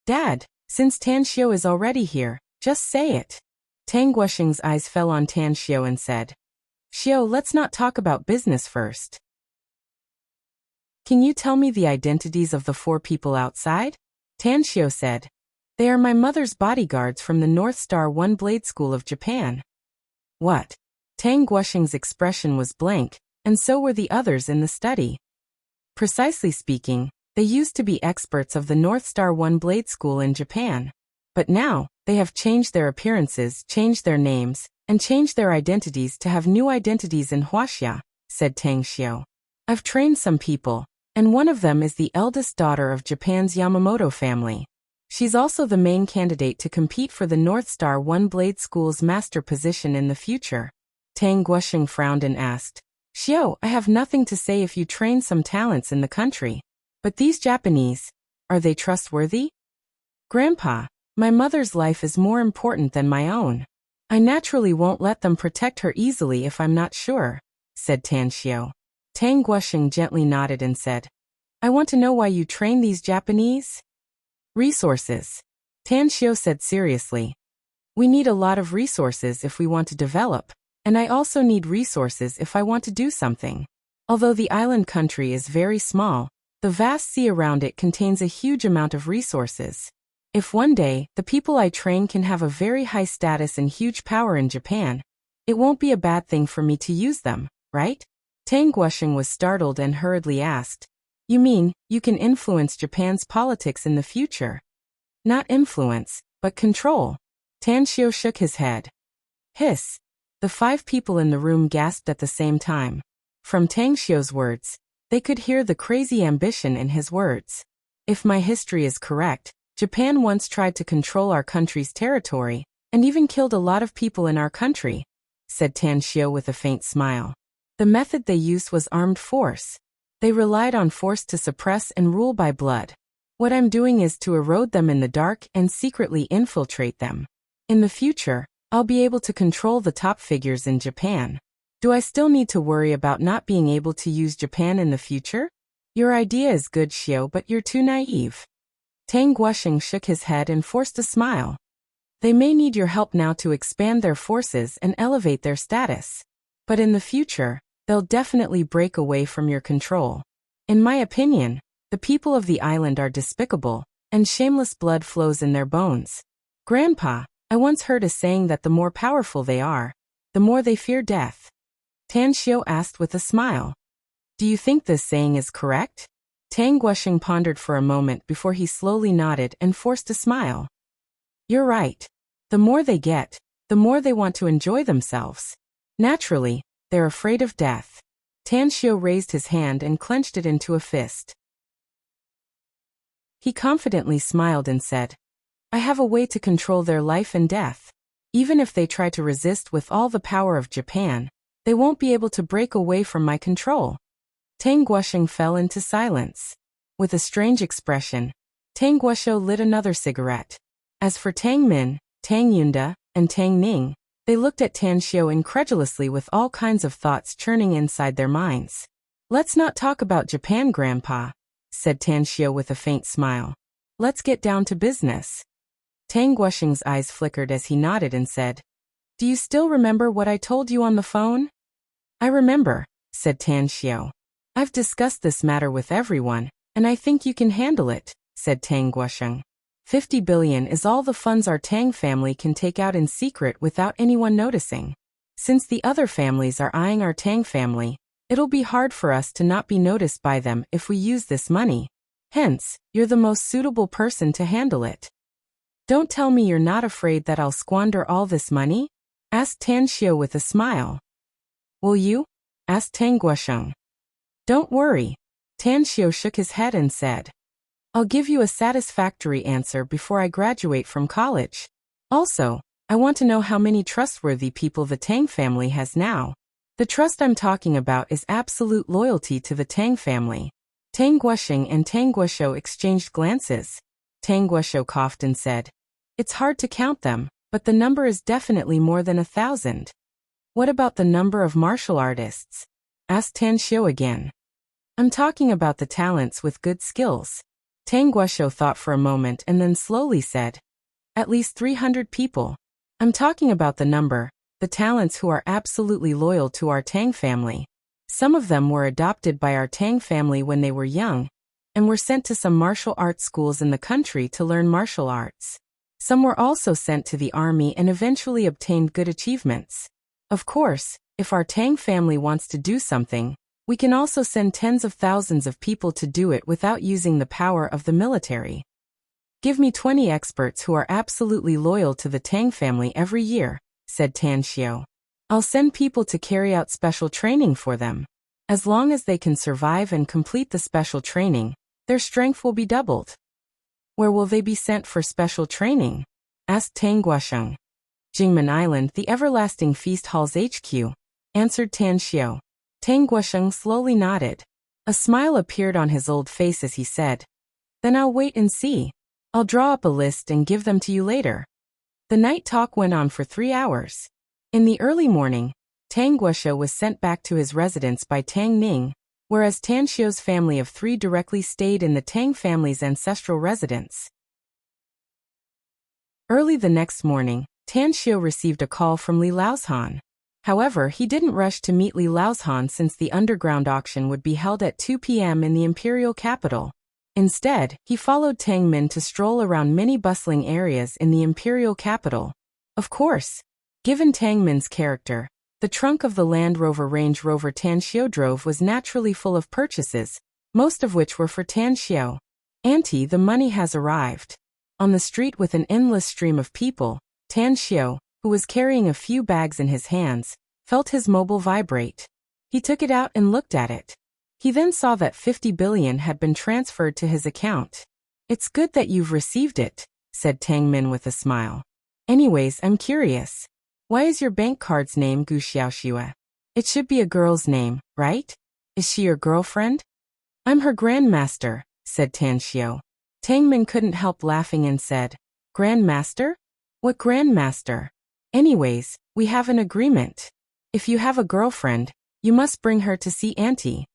"Dad, since Tan Xiao is already here, just say it." Tang Guosheng's eyes fell on Tan Xiao and said, "Xiao, let's not talk about business first. Can you tell me the identities of the 4 people outside?" Tan Xiao said, "They are my mother's bodyguards from the North Star One Blade School of Japan." "What?" Tang Guosheng's expression was blank, and so were the others in the study. Precisely speaking, they used to be experts of the North Star One Blade School in Japan. But now, they have changed their appearances, changed their names, and changed their identities to have new identities in Wuxia, said Tang Xiao. "I've trained some people, and one of them is the eldest daughter of Japan's Yamamoto family. She's also the main candidate to compete for the North Star One Blade School's master position in the future." Tang Guosheng frowned and asked, "Xiao, I have nothing to say if you train some talents in the country. But these Japanese, are they trustworthy?" "Grandpa, my mother's life is more important than my own. I naturally won't let them protect her easily if I'm not sure," said Tan Xiao. Tang Guosheng gently nodded and said, "I want to know why you train these Japanese." "Resources," Tan Xiao said seriously. "We need a lot of resources if we want to develop, and I also need resources if I want to do something. Although the island country is very small, the vast sea around it contains a huge amount of resources. If one day, the people I train can have a very high status and huge power in Japan, it won't be a bad thing for me to use them, right?" Tang Guosheng was startled and hurriedly asked, "You mean, you can influence Japan's politics in the future?" "Not influence, but control." Tan Xiao shook his head. "Hiss." The 5 people in the room gasped at the same time. From Tang Xiao's words, they could hear the crazy ambition in his words. "If my history is correct, Japan once tried to control our country's territory, and even killed a lot of people in our country," said Tan Xiao with a faint smile. "The method they used was armed force. They relied on force to suppress and rule by blood. What I'm doing is to erode them in the dark and secretly infiltrate them. In the future, I'll be able to control the top figures in Japan. Do I still need to worry about not being able to use Japan in the future? Your idea is good, Xiao, but you're too naive. Tang Guosheng shook his head and forced a smile. They may need your help now to expand their forces and elevate their status. But in the future, they'll definitely break away from your control. In my opinion, the people of the island are despicable, and shameless blood flows in their bones. Grandpa, I once heard a saying that the more powerful they are, the more they fear death. Tan Xiao asked with a smile. Do you think this saying is correct? Tang Guosheng pondered for a moment before he slowly nodded and forced a smile. You're right. The more they get, the more they want to enjoy themselves. Naturally, they're afraid of death. Tan Xiao raised his hand and clenched it into a fist. He confidently smiled and said, I have a way to control their life and death. Even if they try to resist with all the power of Japan, they won't be able to break away from my control. Tang Guosheng fell into silence. With a strange expression, Tang Guoshou lit another cigarette. As for Tang Min, Tang Yunda, and Tang Ning, they looked at Tan Xiao incredulously with all kinds of thoughts churning inside their minds. Let's not talk about Japan, Grandpa, said Tan Xiao with a faint smile. Let's get down to business. Tang Guosheng's eyes flickered as he nodded and said, Do you still remember what I told you on the phone? I remember, said Tan Xiao. I've discussed this matter with everyone, and I think you can handle it, said Tang Guosheng. 50 billion is all the funds our Tang family can take out in secret without anyone noticing. Since the other families are eyeing our Tang family, it'll be hard for us to not be noticed by them if we use this money. Hence, you're the most suitable person to handle it. Don't tell me you're not afraid that I'll squander all this money? Asked Tan Xiao with a smile. Will you? Asked Tang Guosheng. Don't worry. Tan Xiao shook his head and said, I'll give you a satisfactory answer before I graduate from college. Also, I want to know how many trustworthy people the Tang family has now. The trust I'm talking about is absolute loyalty to the Tang family. Tang Guosheng and Tang Guoshou exchanged glances. Tang Guoshou coughed and said, It's hard to count them, but the number is definitely more than 1,000. What about the number of martial artists? Asked Tan Xiao again. I'm talking about the talents with good skills. Tang Guoshou thought for a moment and then slowly said, At least 300 people. I'm talking about the number, the talents who are absolutely loyal to our Tang family. Some of them were adopted by our Tang family when they were young, and were sent to some martial arts schools in the country to learn martial arts. Some were also sent to the army and eventually obtained good achievements. Of course, if our Tang family wants to do something, we can also send tens of thousands of people to do it without using the power of the military. Give me 20 experts who are absolutely loyal to the Tang family every year, said Tan Xiao. I'll send people to carry out special training for them. As long as they can survive and complete the special training, their strength will be doubled. Where will they be sent for special training? Asked Tang Guosheng. Jingmen Island, the Everlasting Feast Hall's HQ, answered Tan Xiao. Tang Guosheng slowly nodded. A smile appeared on his old face as he said, Then I'll wait and see. I'll draw up a list and give them to you later. The night talk went on for 3 hours. In the early morning, Tang Guoshou was sent back to his residence by Tang Ning, whereas Tan Xiao's family of 3 directly stayed in the Tang family's ancestral residence. Early the next morning, Tan Xiao received a call from Li Laozhan. However, he didn't rush to meet Li Laozhan since the underground auction would be held at 2 p.m. in the imperial capital. Instead, he followed Tang Min to stroll around many bustling areas in the imperial capital. Of course, given Tang Min's character, the trunk of the Land Rover Range Rover Tan Xiao drove was naturally full of purchases, most of which were for Tan Xiao. Auntie, the money has arrived. On the street with an endless stream of people, Tan Xiao, who was carrying a few bags in his hands, felt his mobile vibrate. He took it out and looked at it. He then saw that 50 billion had been transferred to his account. It's good that you've received it, said Tang Min with a smile. Anyways, I'm curious. Why is your bank card's name Gu Xiaoxue? It should be a girl's name, right? Is she your girlfriend? I'm her grandmaster, said Tan Xiao. Tang Min couldn't help laughing and said, Grandmaster? What grandmaster? Anyways, we have an agreement. If you have a girlfriend, you must bring her to see Auntie.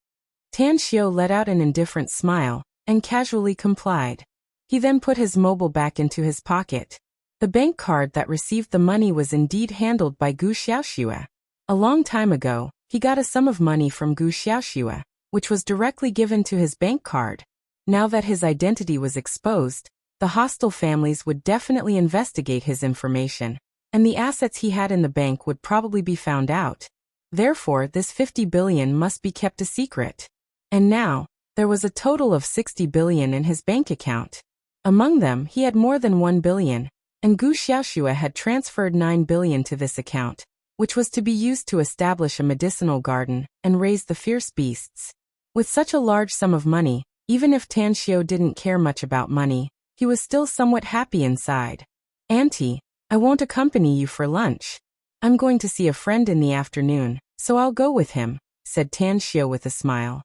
Tan Xiu let out an indifferent smile and casually complied. He then put his mobile back into his pocket. The bank card that received the money was indeed handled by Gu Xiaoxue. A long time ago, he got a sum of money from Gu Xiaoxue, which was directly given to his bank card. Now that his identity was exposed, the hostile families would definitely investigate his information, and the assets he had in the bank would probably be found out. Therefore, this 50 billion must be kept a secret. And now, there was a total of 60 billion in his bank account. Among them, he had more than 1 billion, and Gu Xiaoxue had transferred 9 billion to this account, which was to be used to establish a medicinal garden and raise the fierce beasts. With such a large sum of money, even if Tan Xiu didn't care much about money, he was still somewhat happy inside. Auntie, I won't accompany you for lunch. I'm going to see a friend in the afternoon, so I'll go with him, said Tan Xiu with a smile.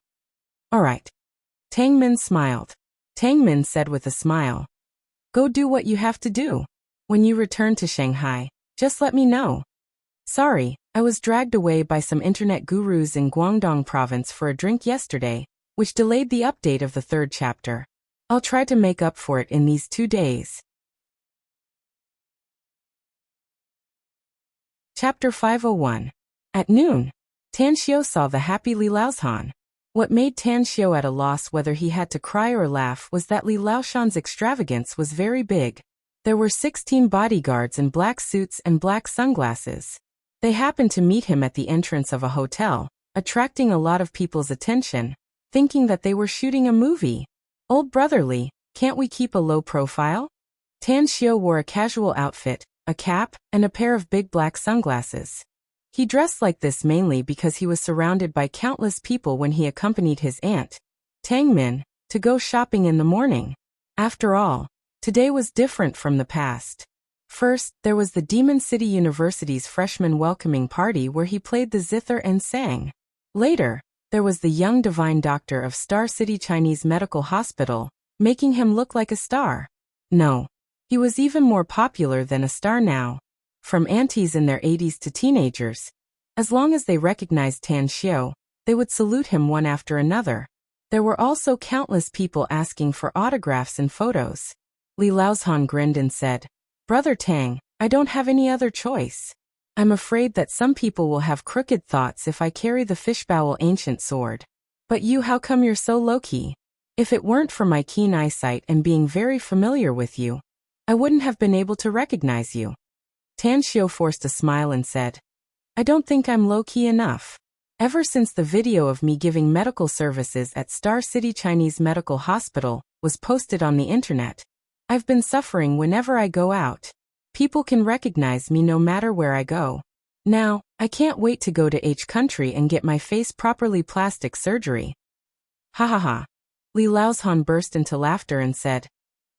All right. Tang Min smiled. Tang Min said with a smile, go do what you have to do. When you return to Shanghai, just let me know. Sorry, I was dragged away by some internet gurus in Guangdong province for a drink yesterday, which delayed the update of the 3rd chapter. I'll try to make up for it in these 2 days. Chapter 501. At noon, Tan Xiu saw the happy Li Laoshan. What made Tan Xiu at a loss whether he had to cry or laugh was that Li Laoshan's extravagance was very big. There were 16 bodyguards in black suits and black sunglasses. They happened to meet him at the entrance of a hotel, attracting a lot of people's attention, thinking that they were shooting a movie. Old brotherly, can't we keep a low profile? Tan Xiu wore a casual outfit, a cap, and a pair of big black sunglasses. He dressed like this mainly because he was surrounded by countless people when he accompanied his aunt, Tang Min, to go shopping in the morning. After all, today was different from the past. First, there was the Demon City University's freshman welcoming party where he played the zither and sang. Later, there was the young divine doctor of Star City Chinese Medical Hospital, making him look like a star. No, he was even more popular than a star now. From aunties in their 80s to teenagers, as long as they recognized Tan Xiu, they would salute him one after another. There were also countless people asking for autographs and photos. Li Laoshan grinned and said, Brother Tang, I don't have any other choice. I'm afraid that some people will have crooked thoughts if I carry the fishbowl ancient sword. But you, how come you're so low-key? If it weren't for my keen eyesight and being very familiar with you, I wouldn't have been able to recognize you. Tan Xiu forced a smile and said, I don't think I'm low-key enough. Ever since the video of me giving medical services at Star City Chinese Medical Hospital was posted on the internet, I've been suffering whenever I go out. People can recognize me no matter where I go. Now, I can't wait to go to H country and get my face properly plastic surgery. Ha ha ha. Li Laoshan burst into laughter and said,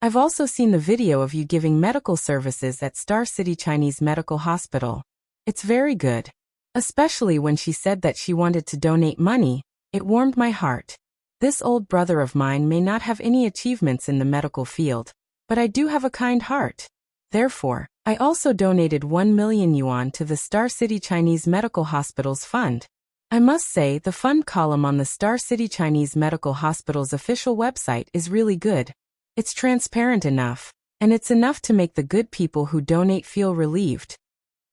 I've also seen the video of you giving medical services at Star City Chinese Medical Hospital. It's very good. Especially when she said that she wanted to donate money, it warmed my heart. This old brother of mine may not have any achievements in the medical field, but I do have a kind heart. Therefore, I also donated 1 million yuan to the Star City Chinese Medical Hospital's fund. I must say the fund column on the Star City Chinese Medical Hospital's official website is really good. It's transparent enough, and it's enough to make the good people who donate feel relieved.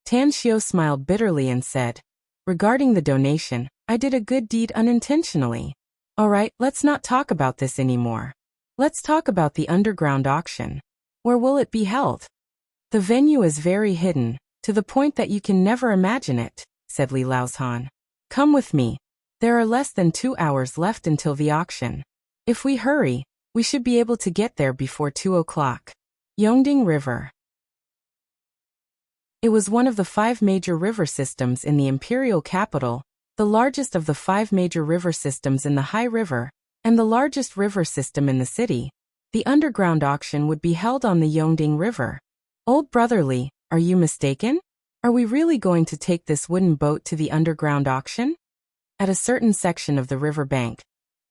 Tan Xiu smiled bitterly and said, regarding the donation, I did a good deed unintentionally. All right, let's not talk about this anymore. Let's talk about the underground auction. Where will it be held? The venue is very hidden, to the point that you can never imagine it, said Li Laoshan. Come with me. There are less than 2 hours left until the auction. If we hurry, we should be able to get there before 2 o'clock. Yongding River. It was one of the 5 major river systems in the imperial capital, the largest of the 5 major river systems in the High River, and the largest river system in the city. The underground auction would be held on the Yongding River. Old brotherly, are you mistaken? Are we really going to take this wooden boat to the underground auction? At a certain section of the river bank,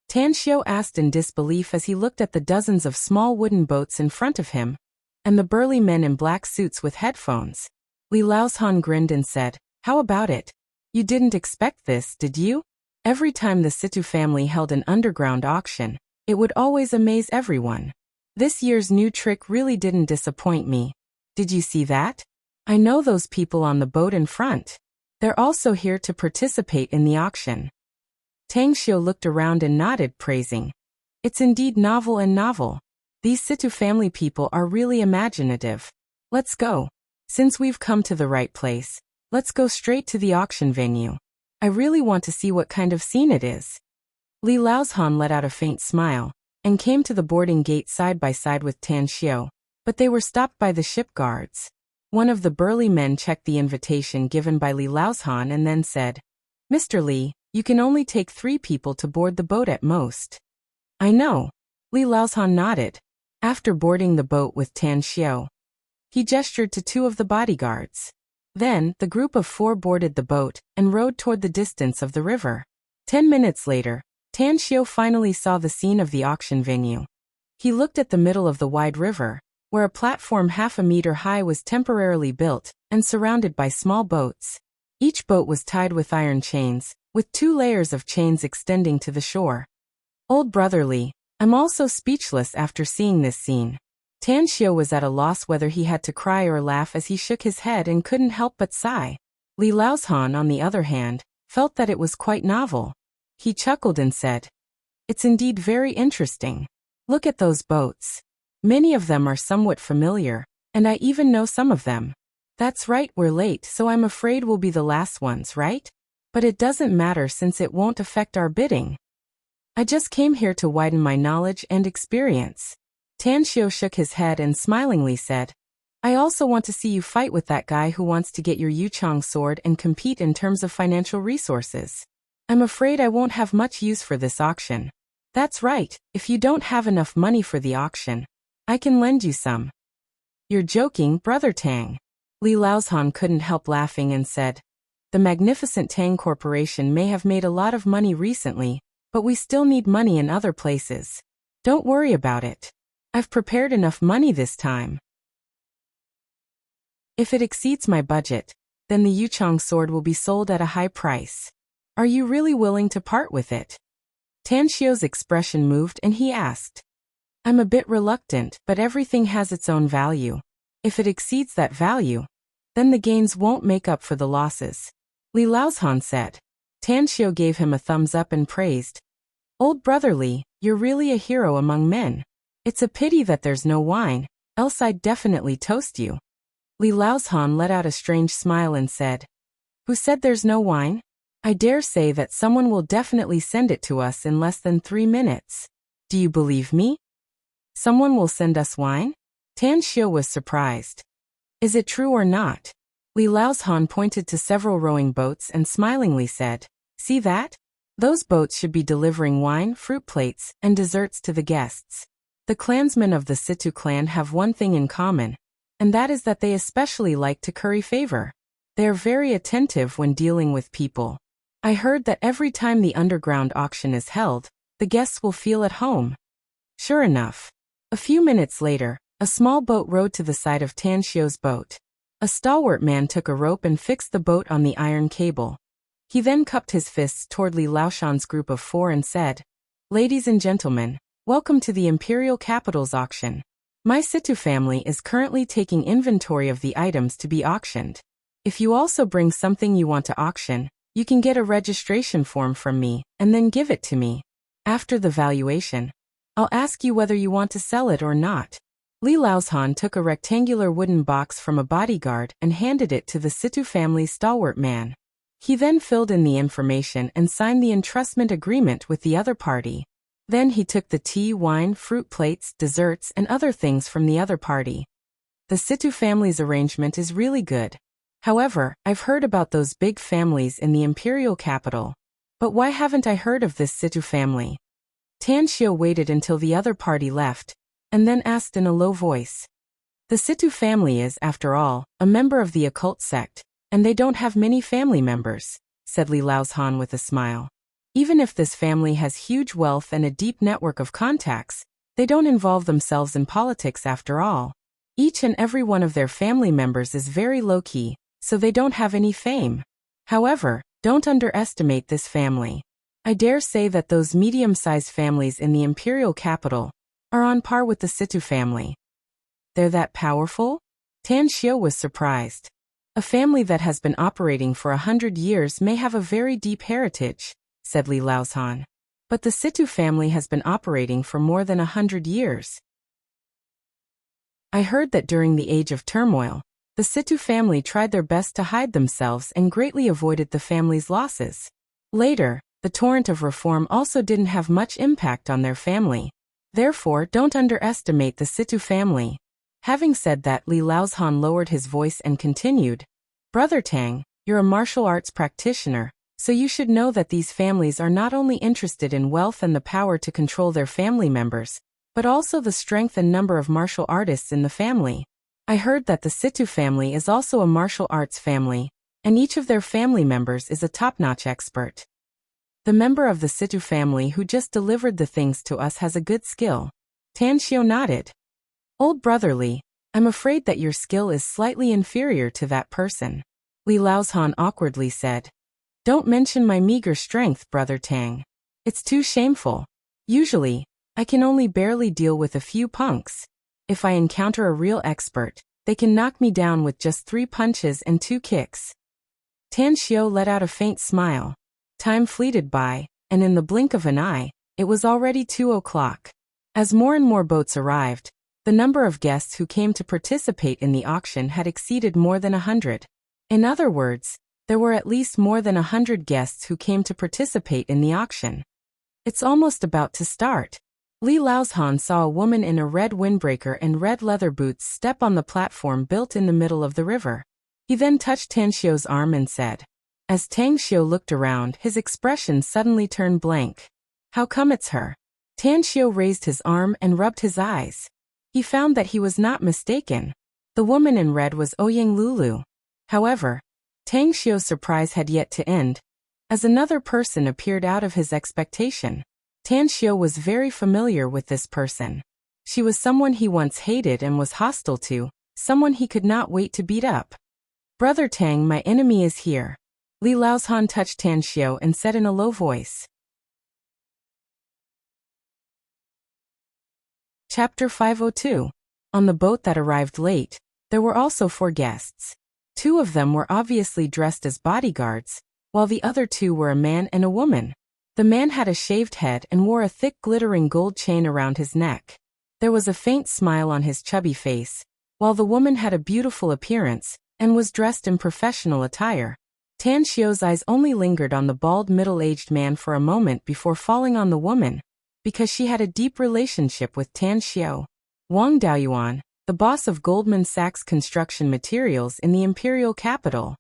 Tan Xiu asked in disbelief as he looked at the dozens of small wooden boats in front of him, and the burly men in black suits with headphones. Li Laozhan grinned and said, "How about it? You didn't expect this, did you?" Every time the Situ family held an underground auction, it would always amaze everyone. This year's new trick really didn't disappoint me. Did you see that? I know those people on the boat in front. They're also here to participate in the auction. Tang Xiu looked around and nodded, praising. It's indeed novel and novel. These Situ family people are really imaginative. Let's go. Since we've come to the right place, let's go straight to the auction venue. I really want to see what kind of scene it is. Li Laozhan let out a faint smile, and came to the boarding gate side by side with Tan Xiu, but they were stopped by the ship guards. One of the burly men checked the invitation given by Li Laozhan and then said, "Mr. Li, you can only take 3 people to board the boat at most." "I know." Li Laozhan nodded. After boarding the boat with Tan Xiu, he gestured to 2 of the bodyguards. Then, the group of 4 boarded the boat and rowed toward the distance of the river. 10 minutes later, Tan Xiu finally saw the scene of the auction venue. He looked at the middle of the wide river, where a platform half a meter high was temporarily built and surrounded by small boats. Each boat was tied with iron chains, with 2 layers of chains extending to the shore. Old Brother Li, I'm also speechless after seeing this scene. Tan Xiu was at a loss whether he had to cry or laugh as he shook his head and couldn't help but sigh. Li Laozhan, on the other hand, felt that it was quite novel. He chuckled and said, "It's indeed very interesting. Look at those boats. Many of them are somewhat familiar, and I even know some of them. That's right, we're late, so I'm afraid we'll be the last ones, right? But it doesn't matter since it won't affect our bidding. I just came here to widen my knowledge and experience." Tan Xiu shook his head and smilingly said, "I also want to see you fight with that guy who wants to get your Yuchang sword and compete in terms of financial resources. I'm afraid I won't have much use for this auction." "That's right, if you don't have enough money for the auction, I can lend you some." "You're joking, Brother Tang." Li Laozhan couldn't help laughing and said, "The magnificent Tang Corporation may have made a lot of money recently, but we still need money in other places. Don't worry about it. I've prepared enough money this time. If it exceeds my budget, then the Yuchang sword will be sold at a high price. Are you really willing to part with it?" Tan Xiu's expression moved and he asked, "I'm a bit reluctant, but everything has its own value. If it exceeds that value, then the gains won't make up for the losses." Li Laozhan said. Tan Xiu gave him a thumbs up and praised, "Old Brother Li, you're really a hero among men. It's a pity that there's no wine, else I'd definitely toast you." Li Laozhan let out a strange smile and said, "Who said there's no wine? I dare say that someone will definitely send it to us in less than 3 minutes. Do you believe me? Someone will send us wine?" Tan Xiu was surprised. "Is it true or not?" Li Laozhan pointed to several rowing boats and smilingly said, "See that? Those boats should be delivering wine, fruit plates, and desserts to the guests." The clansmen of the Situ clan have one thing in common, and that is that they especially like to curry favor. They are very attentive when dealing with people. I heard that every time the underground auction is held, the guests will feel at home. Sure enough. A few minutes later, a small boat rowed to the side of Tan Xiu's boat. A stalwart man took a rope and fixed the boat on the iron cable. He then cupped his fists toward Li Laozhan's group of 4 and said, "Ladies and gentlemen, welcome to the Imperial Capital's auction. My Situ family is currently taking inventory of the items to be auctioned. If you also bring something you want to auction, you can get a registration form from me and then give it to me. After the valuation, I'll ask you whether you want to sell it or not." Li Laozhan took a rectangular wooden box from a bodyguard and handed it to the Situ family's stalwart man. He then filled in the information and signed the entrustment agreement with the other party. Then he took the tea, wine, fruit plates, desserts, and other things from the other party. The Situ family's arrangement is really good. However, I've heard about those big families in the imperial capital. But why haven't I heard of this Situ family? Tan Xiu waited until the other party left, and then asked in a low voice. The Situ family is, after all, a member of the occult sect, and they don't have many family members, said Li Laozhan with a smile. Even if this family has huge wealth and a deep network of contacts, they don't involve themselves in politics after all. Each and every one of their family members is very low-key, so they don't have any fame. However, don't underestimate this family. I dare say that those medium-sized families in the imperial capital are on par with the Situ family. They're that powerful? Tan Xiu was surprised. A family that has been operating for 100 years may have a very deep heritage, said Li Laozhan. But the Situ family has been operating for more than 100 years. I heard that during the age of turmoil, the Situ family tried their best to hide themselves and greatly avoided the family's losses. Later, the torrent of reform also didn't have much impact on their family. Therefore, don't underestimate the Situ family. Having said that, Li Laozhan lowered his voice and continued, Brother Tang, you're a martial arts practitioner, so you should know that these families are not only interested in wealth and the power to control their family members, but also the strength and number of martial artists in the family. I heard that the Situ family is also a martial arts family, and each of their family members is a top-notch expert. The member of the Situ family who just delivered the things to us has a good skill. Tan Xiu nodded. Old brother Li, I'm afraid that your skill is slightly inferior to that person. Li Laozhan awkwardly said. Don't mention my meager strength, brother Tang. It's too shameful. Usually, I can only barely deal with a few punks. If I encounter a real expert, they can knock me down with just 3 punches and 2 kicks. Tan Xiu let out a faint smile. Time fleeted by, and in the blink of an eye, it was already 2 o'clock. As more and more boats arrived, the number of guests who came to participate in the auction had exceeded more than 100. In other words, there were at least more than 100 guests who came to participate in the auction. It's almost about to start. Li Laozhan saw a woman in a red windbreaker and red leather boots step on the platform built in the middle of the river. He then touched Tan Xiu's arm and said. As Tang Xiu looked around, his expression suddenly turned blank. How come it's her? Tan Xiu raised his arm and rubbed his eyes. He found that he was not mistaken. The woman in red was Ouyang Lulu. However, Tang Xiu's surprise had yet to end, as another person appeared out of his expectation. Tan Xiu was very familiar with this person. She was someone he once hated and was hostile to, someone he could not wait to beat up. Brother Tang, my enemy is here. Li Laozhan touched Tan Xiu and said in a low voice. Chapter 502. On the boat that arrived late, there were also 4 guests. 2 of them were obviously dressed as bodyguards, while the other 2 were a man and a woman. The man had a shaved head and wore a thick glittering gold chain around his neck. There was a faint smile on his chubby face, while the woman had a beautiful appearance and was dressed in professional attire. Tan Xiu's eyes only lingered on the bald middle-aged man for a moment before falling on the woman, because she had a deep relationship with Tan Xiu. Wang Daoyuan, the boss of Goldman Sachs Construction Materials in the imperial capital.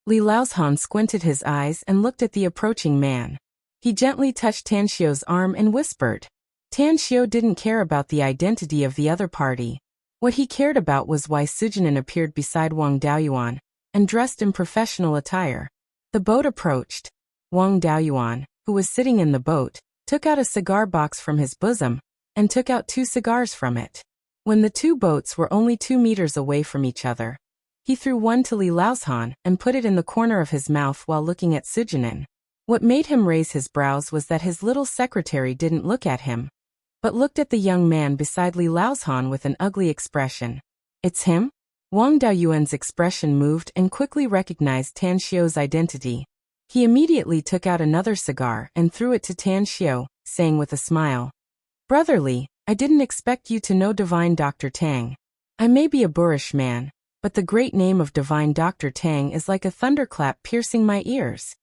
Li Laozhan squinted his eyes and looked at the approaching man. He gently touched Tan Xiu's arm and whispered. Tan Xiu didn't care about the identity of the other party. What he cared about was why Sujinan appeared beside Wang Daoyuan, and dressed in professional attire. The boat approached. Wang Daoyuan, who was sitting in the boat, took out a cigar box from his bosom, and took out 2 cigars from it. When the 2 boats were only 2 meters away from each other, he threw one to Li Laozhan and put it in the corner of his mouth while looking at Sujinan. What made him raise his brows was that his little secretary didn't look at him, but looked at the young man beside Li Laozhan with an ugly expression. It's him? Wang Daoyuan's expression moved and quickly recognized Tan Xiu's identity. He immediately took out another cigar and threw it to Tan Xiu, saying with a smile, Brother Li, I didn't expect you to know Divine Dr. Tang. I may be a boorish man, but the great name of Divine Dr. Tang is like a thunderclap piercing my ears.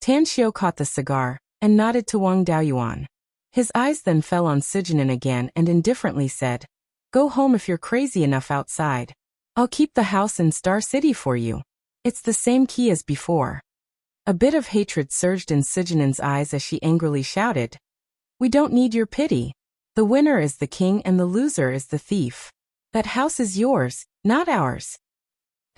Tan Xiu caught the cigar and nodded to Wang Daoyuan. His eyes then fell on Sujinan again and indifferently said, Go home if you're crazy enough outside. I'll keep the house in Star City for you. It's the same key as before. A bit of hatred surged in Sujinan's eyes as she angrily shouted, We don't need your pity. The winner is the king and the loser is the thief. That house is yours, not ours.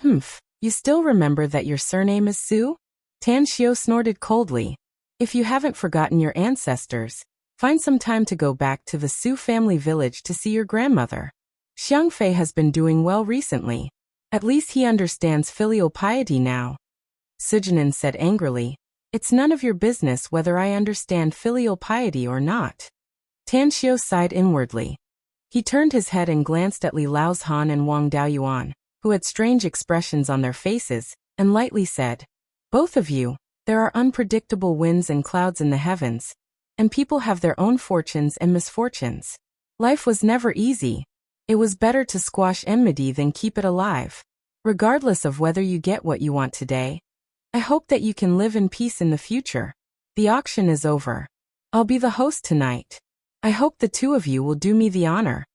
Humph, you still remember that your surname is Su? Tan Xiu snorted coldly. If you haven't forgotten your ancestors, find some time to go back to the Su family village to see your grandmother. Xiangfei has been doing well recently. At least he understands filial piety now. Sujinin said angrily, "It's none of your business whether I understand filial piety or not." Tan Xiao sighed inwardly. He turned his head and glanced at Li Laozhan and Wang Daoyuan, who had strange expressions on their faces, and lightly said, "Both of you, there are unpredictable winds and clouds in the heavens, and people have their own fortunes and misfortunes. Life was never easy. It was better to squash enmity than keep it alive. Regardless of whether you get what you want today, I hope that you can live in peace in the future. The auction is over. I'll be the host tonight. I hope the two of you will do me the honor."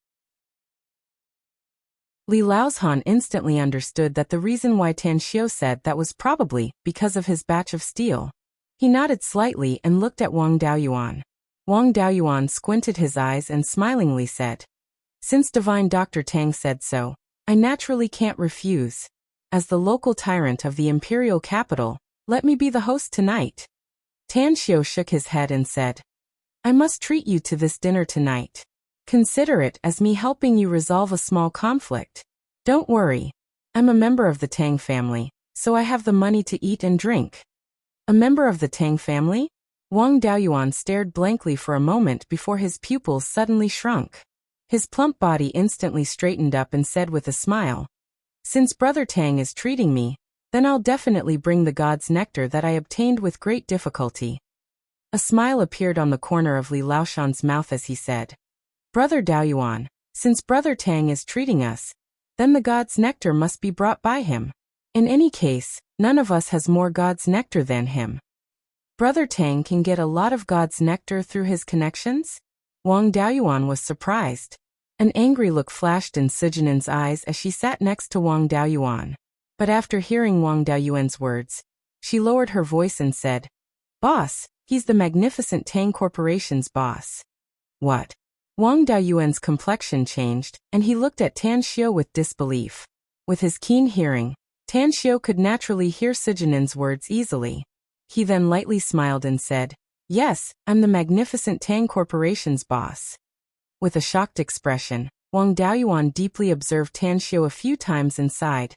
Li Laozhan instantly understood that the reason why Tan Xiao said that was probably because of his batch of steel. He nodded slightly and looked at Wang Daoyuan. Wang Daoyuan squinted his eyes and smilingly said, "Since Divine Dr. Tang said so, I naturally can't refuse. As the local tyrant of the imperial capital, let me be the host tonight." Tan Xiao shook his head and said, "I must treat you to this dinner tonight. Consider it as me helping you resolve a small conflict. Don't worry. I'm a member of the Tang family, so I have the money to eat and drink." "A member of the Tang family?" Wang Daoyuan stared blankly for a moment before his pupils suddenly shrunk. His plump body instantly straightened up and said with a smile, "Since Brother Tang is treating me, then I'll definitely bring the god's nectar that I obtained with great difficulty." A smile appeared on the corner of Li Laoshan's mouth as he said, "Brother Daoyuan, since Brother Tang is treating us, then the god's nectar must be brought by him. In any case, none of us has more god's nectar than him." "Brother Tang can get a lot of god's nectar through his connections?" Wang Daoyuan was surprised. An angry look flashed in Sujinin's eyes as she sat next to Wang Daoyuan. But after hearing Wang Daoyuan's words, she lowered her voice and said, "Boss, he's the magnificent Tang Corporation's boss." "What?" Wang Daoyuan's complexion changed, and he looked at Tan Xiao with disbelief. With his keen hearing, Tan Xiao could naturally hear Sujinin's words easily. He then lightly smiled and said, "Yes, I'm the magnificent Tang Corporation's boss." With a shocked expression, Wang Daoyuan deeply observed Tan Xiao a few times and sighed.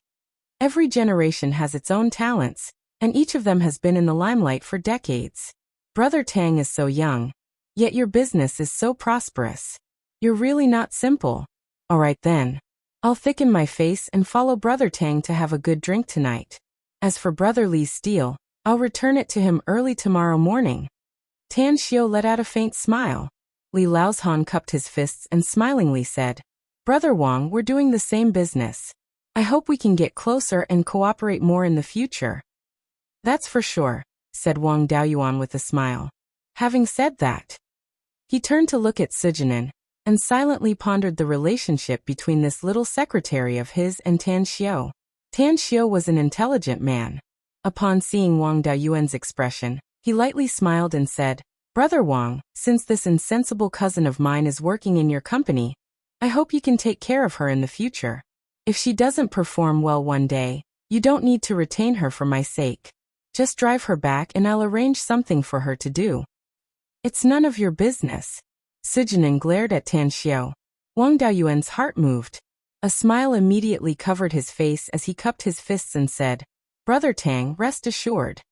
Every generation has its own talents, and each of them has been in the limelight for decades. Brother Tang is so young, yet your business is so prosperous. You're really not simple. All right then. I'll thicken my face and follow Brother Tang to have a good drink tonight. As for Brother Li's steel, I'll return it to him early tomorrow morning." Tan Xiao let out a faint smile. Li Laozhan cupped his fists and smilingly said, "Brother Wang, we're doing the same business. I hope we can get closer and cooperate more in the future." "That's for sure," said Wang Daoyuan with a smile. Having said that, he turned to look at Sujinin, and silently pondered the relationship between this little secretary of his and Tan Xiao. Tan Xiao was an intelligent man. Upon seeing Wang Daoyuan's expression, he lightly smiled and said, "Brother Wang, since this insensible cousin of mine is working in your company, I hope you can take care of her in the future. If she doesn't perform well one day, you don't need to retain her for my sake. Just drive her back and I'll arrange something for her to do." "It's none of your business." Sujinin glared at Tan Xiao. Wang Daoyuan's heart moved. A smile immediately covered his face as he cupped his fists and said, "Brother Tang, rest assured.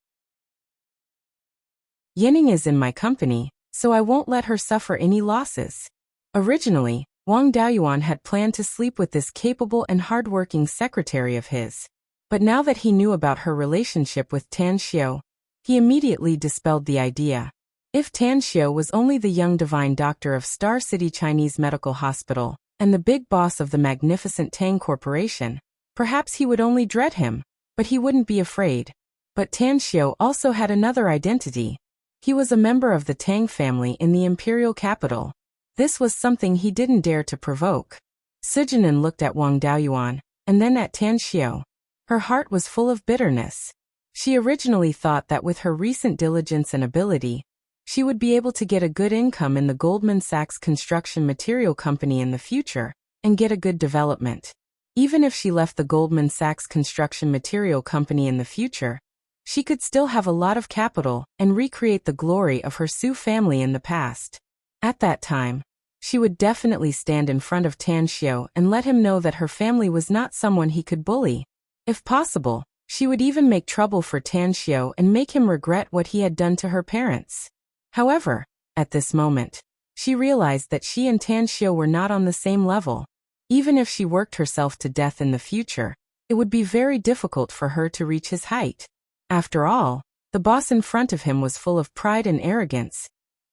Yining is in my company, so I won't let her suffer any losses." Originally, Wang Daoyuan had planned to sleep with this capable and hardworking secretary of his. But now that he knew about her relationship with Tan Xiao, he immediately dispelled the idea. If Tan Xiao was only the young divine doctor of Star City Chinese Medical Hospital and the big boss of the magnificent Tang Corporation, perhaps he would only dread him, but he wouldn't be afraid. But Tan Xiao also had another identity. He was a member of the Tang family in the imperial capital. This was something he didn't dare to provoke. Sujinin looked at Wang Daoyuan, and then at Tan Xiao. Her heart was full of bitterness. She originally thought that with her recent diligence and ability, she would be able to get a good income in the Goldman Sachs construction material company in the future, and get a good development. Even if she left the Goldman Sachs construction material company in the future, she could still have a lot of capital and recreate the glory of her Su family in the past. At that time, She would definitely stand in front of Tan Xiao and let him know that her family was not someone he could bully. If possible, she would even make trouble for Tan Xiao and make him regret what he had done to her parents. However, at this moment, she realized that she and Tan Xiao were not on the same level. Even if she worked herself to death in the future, it would be very difficult for her to reach his height. After all, the boss in front of him was full of pride and arrogance.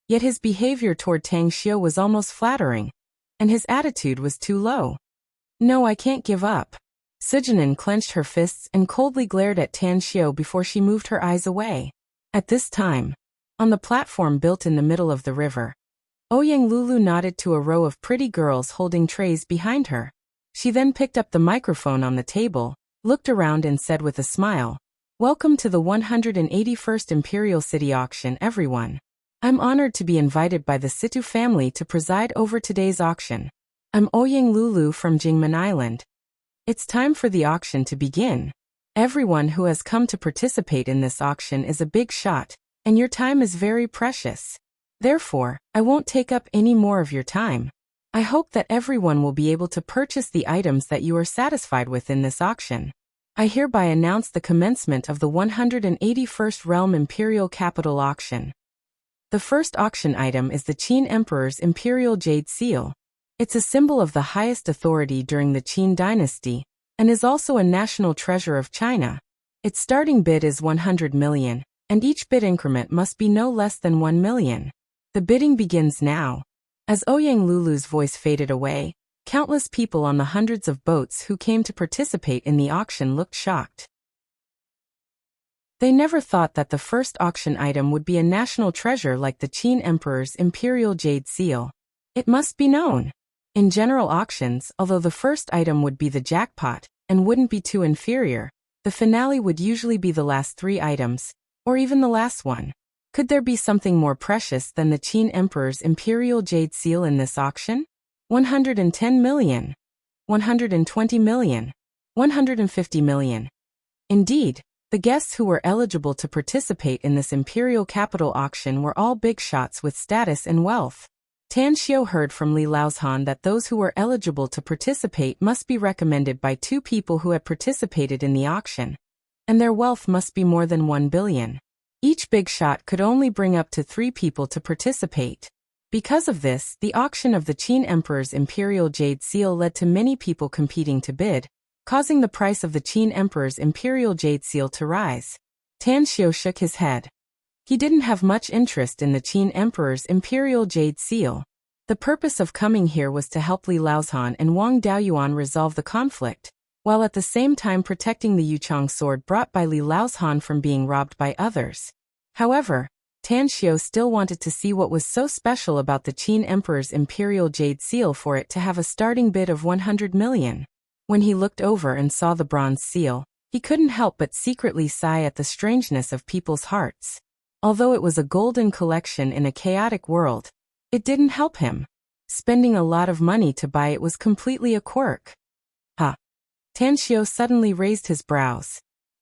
Yet his behavior toward Tang Xiao was almost flattering, and his attitude was too low. No, I can't give up. Sujunin clenched her fists and coldly glared at Tan Xiao before she moved her eyes away. At this time, on the platform built in the middle of the river, Ouyang Lulu nodded to a row of pretty girls holding trays behind her. She then picked up the microphone on the table, looked around and said with a smile, "Welcome to the 181st Imperial City Auction, everyone. I'm honored to be invited by the Situ family to preside over today's auction. I'm Ouyang Lulu from Jingmen Island. It's time for the auction to begin. Everyone who has come to participate in this auction is a big shot, and your time is very precious. Therefore, I won't take up any more of your time. I hope that everyone will be able to purchase the items that you are satisfied with in this auction. I hereby announce the commencement of the 181st Realm Imperial Capital Auction. The first auction item is the Qin Emperor's Imperial Jade Seal. It's a symbol of the highest authority during the Qin dynasty, and is also a national treasure of China. Its starting bid is 100 million, and each bid increment must be no less than 1 million. The bidding begins now. As Ouyang Lulu's voice faded away, countless people on the hundreds of boats who came to participate in the auction looked shocked. They never thought that the first auction item would be a national treasure like the Qin Emperor's Imperial Jade Seal. It must be known. In general auctions, although the first item would be the jackpot, and wouldn't be too inferior, the finale would usually be the last 3 items, or even the last one. Could there be something more precious than the Qin Emperor's Imperial Jade Seal in this auction? 110 million. 120 million. 150 million. Indeed, the guests who were eligible to participate in this Imperial Capital auction were all big shots with status and wealth. Tan Xiao heard from Li Laozhan that those who were eligible to participate must be recommended by 2 people who had participated in the auction, and their wealth must be more than 1 billion. Each big shot could only bring up to 3 people to participate. Because of this, the auction of the Qin Emperor's Imperial Jade Seal led to many people competing to bid, causing the price of the Qin Emperor's Imperial Jade Seal to rise. Tan Xiao shook his head. He didn't have much interest in the Qin Emperor's Imperial Jade Seal. The purpose of coming here was to help Li Laozhan and Wang Daoyuan resolve the conflict, while at the same time protecting the Yuchang sword brought by Li Laozhan from being robbed by others. However, Tan Xiao still wanted to see what was so special about the Qin Emperor's Imperial Jade Seal for it to have a starting bid of 100 million. When he looked over and saw the bronze seal, he couldn't help but secretly sigh at the strangeness of people's hearts. Although it was a golden collection in a chaotic world, it didn't help him. Spending a lot of money to buy it was completely a quirk. Tan Xiao suddenly raised his brows.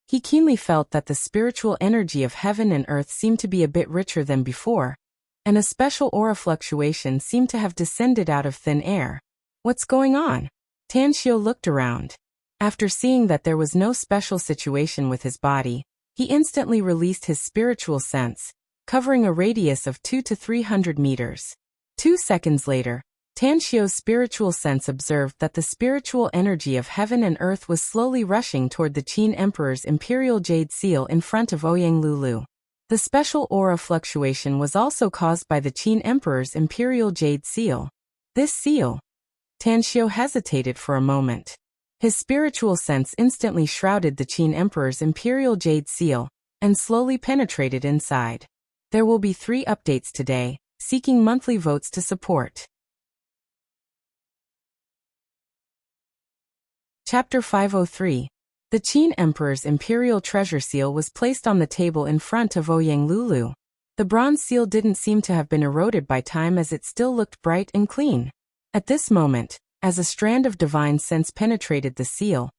He keenly felt that the spiritual energy of heaven and earth seemed to be a bit richer than before, and a special aura fluctuation seemed to have descended out of thin air. What's going on? Tan Xiao looked around. After seeing that there was no special situation with his body, he instantly released his spiritual sense, covering a radius of 200 to 300 meters. 2 seconds later, Tan Xiao's spiritual sense observed that the spiritual energy of heaven and earth was slowly rushing toward the Qin Emperor's Imperial Jade Seal in front of Ouyang Lulu. The special aura fluctuation was also caused by the Qin Emperor's Imperial Jade Seal. This seal? Tan Xiao hesitated for a moment. His spiritual sense instantly shrouded the Qin Emperor's Imperial Jade Seal, and slowly penetrated inside. There will be 3 updates today, seeking monthly votes to support. Chapter 503. The Qin Emperor's Imperial Treasure Seal was placed on the table in front of Ouyang Lulu. The bronze seal didn't seem to have been eroded by time as it still looked bright and clean. At this moment, as a strand of divine sense penetrated the seal,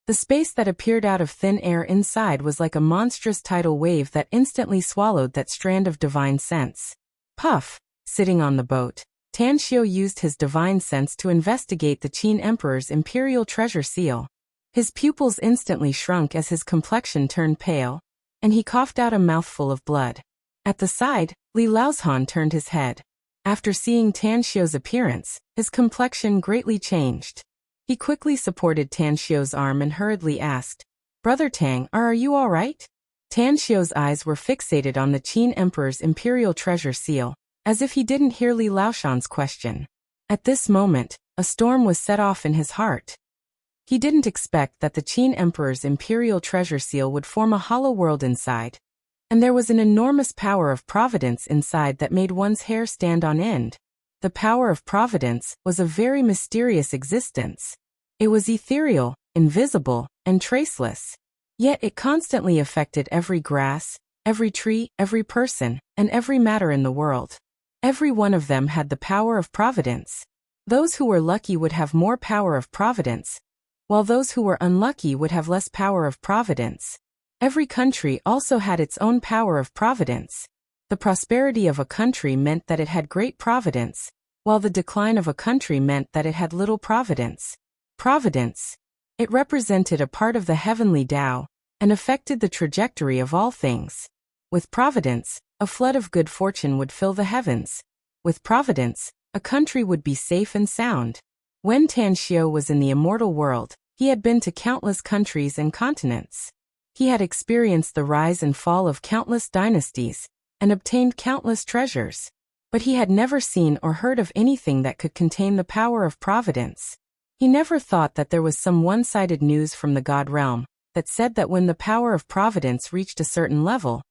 the space that appeared out of thin air inside was like a monstrous tidal wave that instantly swallowed that strand of divine sense. Puff! Sitting on the boat, Tan Xiu used his divine sense to investigate the Qin Emperor's imperial treasure seal. His pupils instantly shrunk as his complexion turned pale, and he coughed out a mouthful of blood. At the side, Li Laozhan turned his head. After seeing Tan Xiu's appearance, his complexion greatly changed. He quickly supported Tan Xiu's arm and hurriedly asked, "Brother Tang, are you all right?" Tan Xiu's eyes were fixated on the Qin Emperor's imperial treasure seal, as if he didn't hear Li Laozhan's question. At this moment, a storm was set off in his heart. He didn't expect that the Qin Emperor's imperial treasure seal would form a hollow world inside, and there was an enormous power of providence inside that made one's hair stand on end. The power of providence was a very mysterious existence. It was ethereal, invisible, and traceless. Yet it constantly affected every grass, every tree, every person, and every matter in the world. Every one of them had the power of providence. Those who were lucky would have more power of providence, while those who were unlucky would have less power of providence. Every country also had its own power of providence. The prosperity of a country meant that it had great providence, while the decline of a country meant that it had little providence. Providence. It represented a part of the heavenly Tao, and affected the trajectory of all things. With providence, a flood of good fortune would fill the heavens. With providence, a country would be safe and sound. When Tan Xiu was in the immortal world, he had been to countless countries and continents. He had experienced the rise and fall of countless dynasties, and obtained countless treasures. But he had never seen or heard of anything that could contain the power of providence. He never thought that there was some one-sided news from the God realm that said that when the power of providence reached a certain level,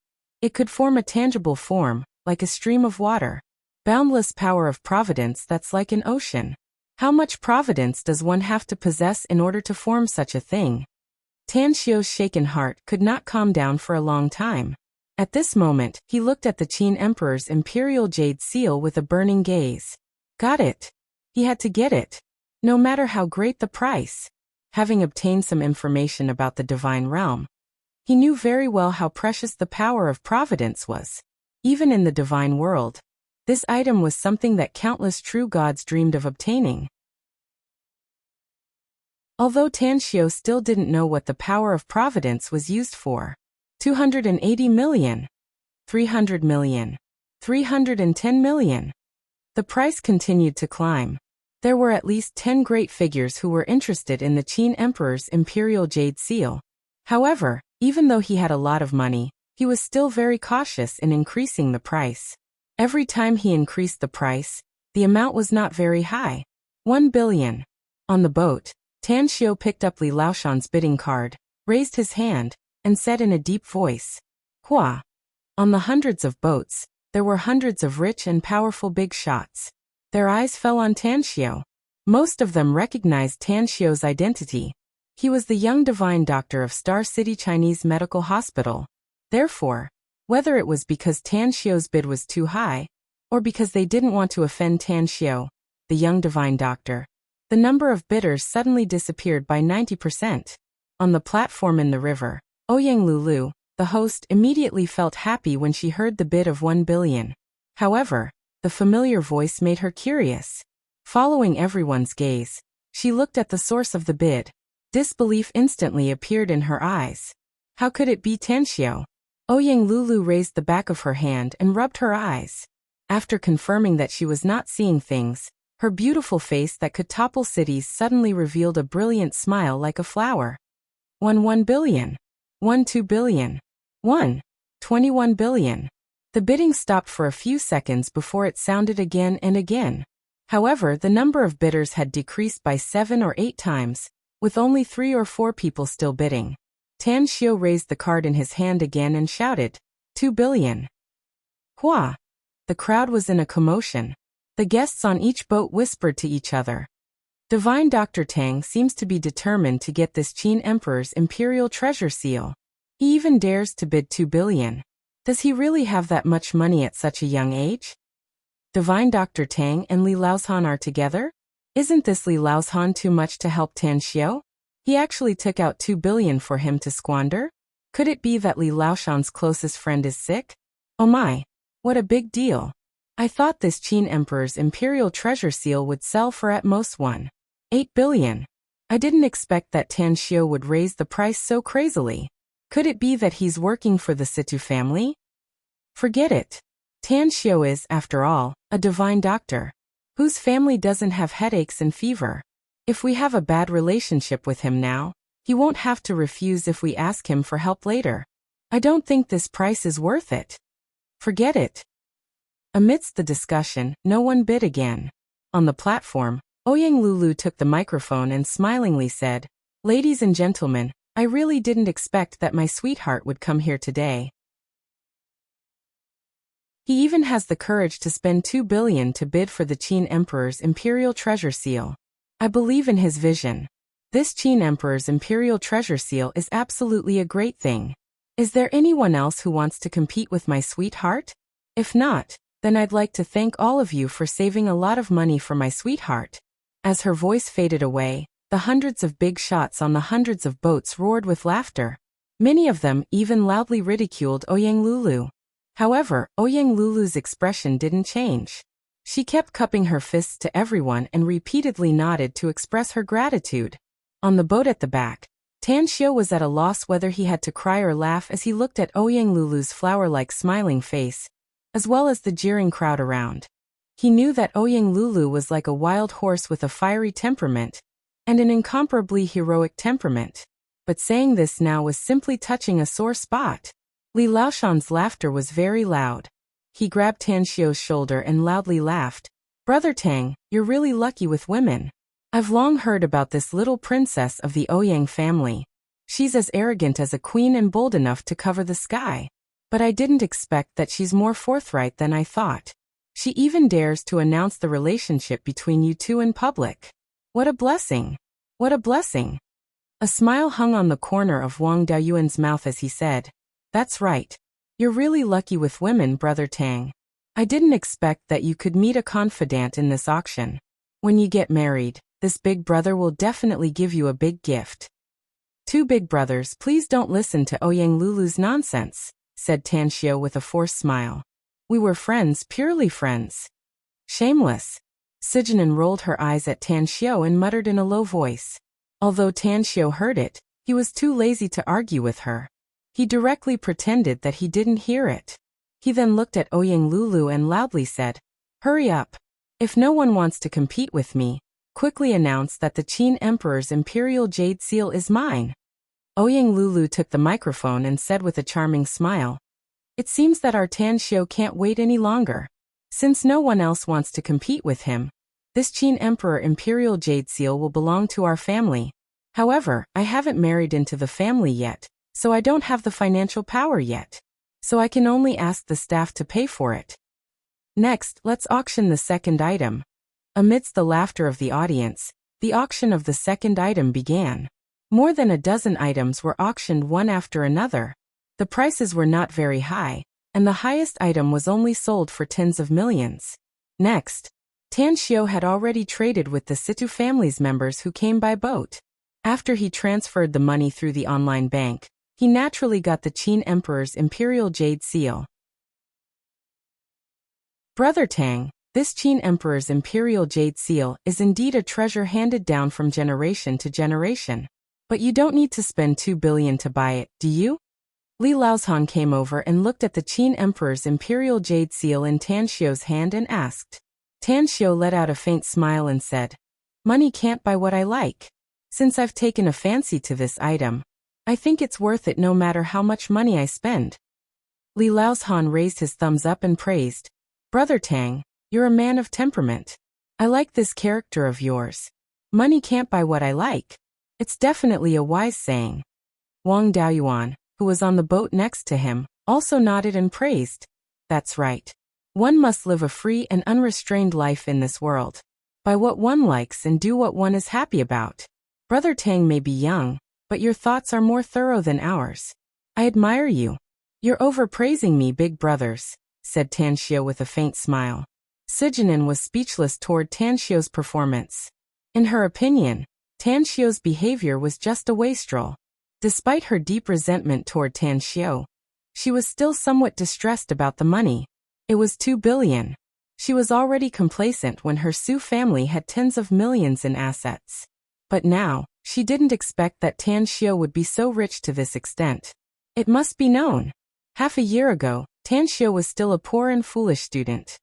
it could form a tangible form, like a stream of water. Boundless power of providence that's like an ocean. How much providence does one have to possess in order to form such a thing? Tan Xiu's shaken heart could not calm down for a long time. At this moment, he looked at the Qin Emperor's imperial jade seal with a burning gaze. Got it. He had to get it, no matter how great the price. Having obtained some information about the divine realm, he knew very well how precious the power of providence was. Even in the divine world, this item was something that countless true gods dreamed of obtaining. Although Tan Xiu still didn't know what the power of providence was used for. 280 million. 300 million. 310 million. The price continued to climb. There were at least 10 great figures who were interested in the Qin Emperor's imperial jade seal. However, even though he had a lot of money, he was still very cautious in increasing the price. Every time he increased the price, the amount was not very high. 1 billion. On the boat, Tan Xiu picked up Li Laozhan's bidding card, raised his hand, and said in a deep voice, "Hua." On the hundreds of boats, there were hundreds of rich and powerful big shots. Their eyes fell on Tan Xiu. Most of them recognized Tan Xiu's identity. He was the young divine doctor of Star City Chinese Medical Hospital. Therefore, whether it was because Tan Xiu's bid was too high, or because they didn't want to offend Tan Xiu, the young divine doctor, the number of bidders suddenly disappeared by 90%. On the platform in the river, Ouyang Lulu, the host, immediately felt happy when she heard the bid of 1 billion. However, the familiar voice made her curious. Following everyone's gaze, she looked at the source of the bid. Disbelief instantly appeared in her eyes. How could it be Tan Xiu? Ouyang Lulu raised the back of her hand and rubbed her eyes. After confirming that she was not seeing things, her beautiful face that could topple cities suddenly revealed a brilliant smile like a flower. 1 billion. 2 billion. 21 billion. The bidding stopped for a few seconds before it sounded again and again. However, the number of bidders had decreased by 7 or 8 times, with only 3 or 4 people still bidding. Tan Xiu raised the card in his hand again and shouted, 2 billion. Hua! The crowd was in a commotion. The guests on each boat whispered to each other. Divine Dr. Tang seems to be determined to get this Qin Emperor's imperial treasure seal. He even dares to bid 2 billion. Does he really have that much money at such a young age? Divine Dr. Tang and Li Laozhan are together? Isn't this Li Laozhan too much to help Tan Xiu? He actually took out 2 billion for him to squander? Could it be that Li Laozhan's closest friend is sick? Oh my, what a big deal. I thought this Qin Emperor's imperial treasure seal would sell for at most 1.8 billion. I didn't expect that Tan Xiu would raise the price so crazily. Could it be that he's working for the Situ family? Forget it. Tan Xiu is, after all, a divine doctor. Whose family doesn't have headaches and fever? If we have a bad relationship with him now, he won't have to refuse if we ask him for help later. I don't think this price is worth it. Forget it. Amidst the discussion, no one bid again. On the platform, Ouyang Lulu took the microphone and smilingly said, "Ladies and gentlemen, I really didn't expect that my sweetheart would come here today. He even has the courage to spend 2 billion to bid for the Qin Emperor's imperial treasure seal. I believe in his vision. This Qin Emperor's imperial treasure seal is absolutely a great thing. Is there anyone else who wants to compete with my sweetheart? If not, then I'd like to thank all of you for saving a lot of money for my sweetheart." As her voice faded away, the hundreds of big shots on the hundreds of boats roared with laughter. Many of them even loudly ridiculed Ouyang Lulu. However, Ouyang Lulu's expression didn't change. She kept cupping her fists to everyone and repeatedly nodded to express her gratitude. On the boat at the back, Tan Xiu was at a loss whether he had to cry or laugh as he looked at Ouyang Lulu's flower-like smiling face, as well as the jeering crowd around. He knew that Ouyang Lulu was like a wild horse with a fiery temperament, and an incomparably heroic temperament. But saying this now was simply touching a sore spot. Li Laoshan's laughter was very loud. He grabbed Tan Xiu's shoulder and loudly laughed. "Brother Tang, you're really lucky with women. I've long heard about this little princess of the Ouyang family. She's as arrogant as a queen and bold enough to cover the sky. But I didn't expect that she's more forthright than I thought. She even dares to announce the relationship between you two in public. What a blessing! What a blessing!" A smile hung on the corner of Wang Daoyuan's mouth as he said, "That's right. You're really lucky with women, Brother Tang. I didn't expect that you could meet a confidant in this auction. When you get married, this big brother will definitely give you a big gift." "Two big brothers, please don't listen to Ouyang Lulu's nonsense," said Tan Xiu with a forced smile. "We were friends, purely friends." "Shameless." Sijinin rolled her eyes at Tan Xiu and muttered in a low voice. Although Tan Xiu heard it, he was too lazy to argue with her. He directly pretended that he didn't hear it. He then looked at Ouyang Lulu and loudly said, "Hurry up. If no one wants to compete with me, quickly announce that the Qin Emperor's imperial jade seal is mine." Ouyang Lulu took the microphone and said with a charming smile, "It seems that our Tan Xiu can't wait any longer. Since no one else wants to compete with him, this Qin Emperor imperial jade seal will belong to our family. However, I haven't married into the family yet, so I don't have the financial power yet. So I can only ask the staff to pay for it. Next, let's auction the second item." Amidst the laughter of the audience, the auction of the second item began. More than a dozen items were auctioned one after another. The prices were not very high, and the highest item was only sold for tens of millions. Next, Tan Xiu had already traded with the Situ family's members who came by boat. After he transferred the money through the online bank, he naturally got the Qin Emperor's imperial jade seal. "Brother Tang, this Qin Emperor's imperial jade seal is indeed a treasure handed down from generation to generation. But you don't need to spend 2 billion to buy it, do you?" Li Laoshan came over and looked at the Qin Emperor's imperial jade seal in Tan Xiu's hand and asked. Tan Xiu let out a faint smile and said, "Money can't buy what I like. Since I've taken a fancy to this item, I think it's worth it no matter how much money I spend." Li Laoshan raised his thumbs up and praised, "Brother Tang, you're a man of temperament. I like this character of yours. Money can't buy what I like. It's definitely a wise saying." Wang Daoyuan, who was on the boat next to him, also nodded and praised. "That's right. One must live a free and unrestrained life in this world. Buy what one likes and do what one is happy about. Brother Tang may be young, but your thoughts are more thorough than ours. I admire you." "You're overpraising me, big brothers," said Tan Xiu with a faint smile. Sijinin was speechless toward Tan Xiu's performance. In her opinion, Tan Xiu's behavior was just a wastrel. Despite her deep resentment toward Tan Xiu, she was still somewhat distressed about the money. It was 2 billion. She was already complacent when her Su family had tens of millions in assets. But now, she didn't expect that Tan Xiu would be so rich to this extent. It must be known. Half a year ago, Tan Xiu was still a poor and foolish student.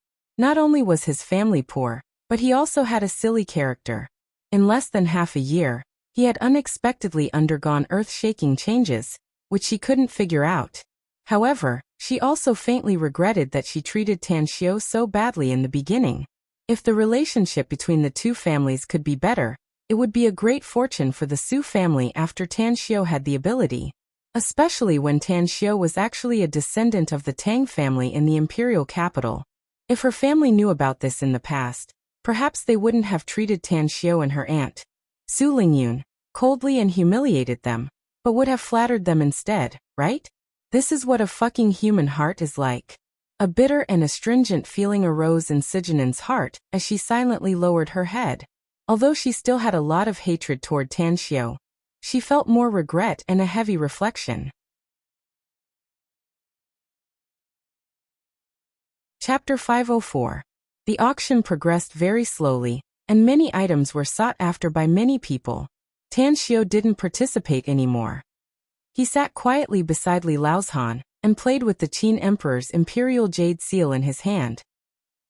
Not only was his family poor, but he also had a silly character. In less than half a year, he had unexpectedly undergone earth-shaking changes, which she couldn't figure out. However, she also faintly regretted that she treated Tan Xiu so badly in the beginning. If the relationship between the two families could be better, it would be a great fortune for the Su family after Tan Xiu had the ability. Especially when Tan Xiu was actually a descendant of the Tang family in the imperial capital. If her family knew about this in the past, perhaps they wouldn't have treated Tan Xiu and her aunt, Su Lingyun, coldly and humiliated them, but would have flattered them instead, right? This is what a fucking human heart is like. A bitter and astringent feeling arose in Sijinen's heart as she silently lowered her head. Although she still had a lot of hatred toward Tan Xiu, she felt more regret and a heavy reflection. Chapter 504. The auction progressed very slowly, and many items were sought after by many people. Tan Xiu didn't participate anymore. He sat quietly beside Li Laozhan and played with the Qin Emperor's imperial jade seal in his hand.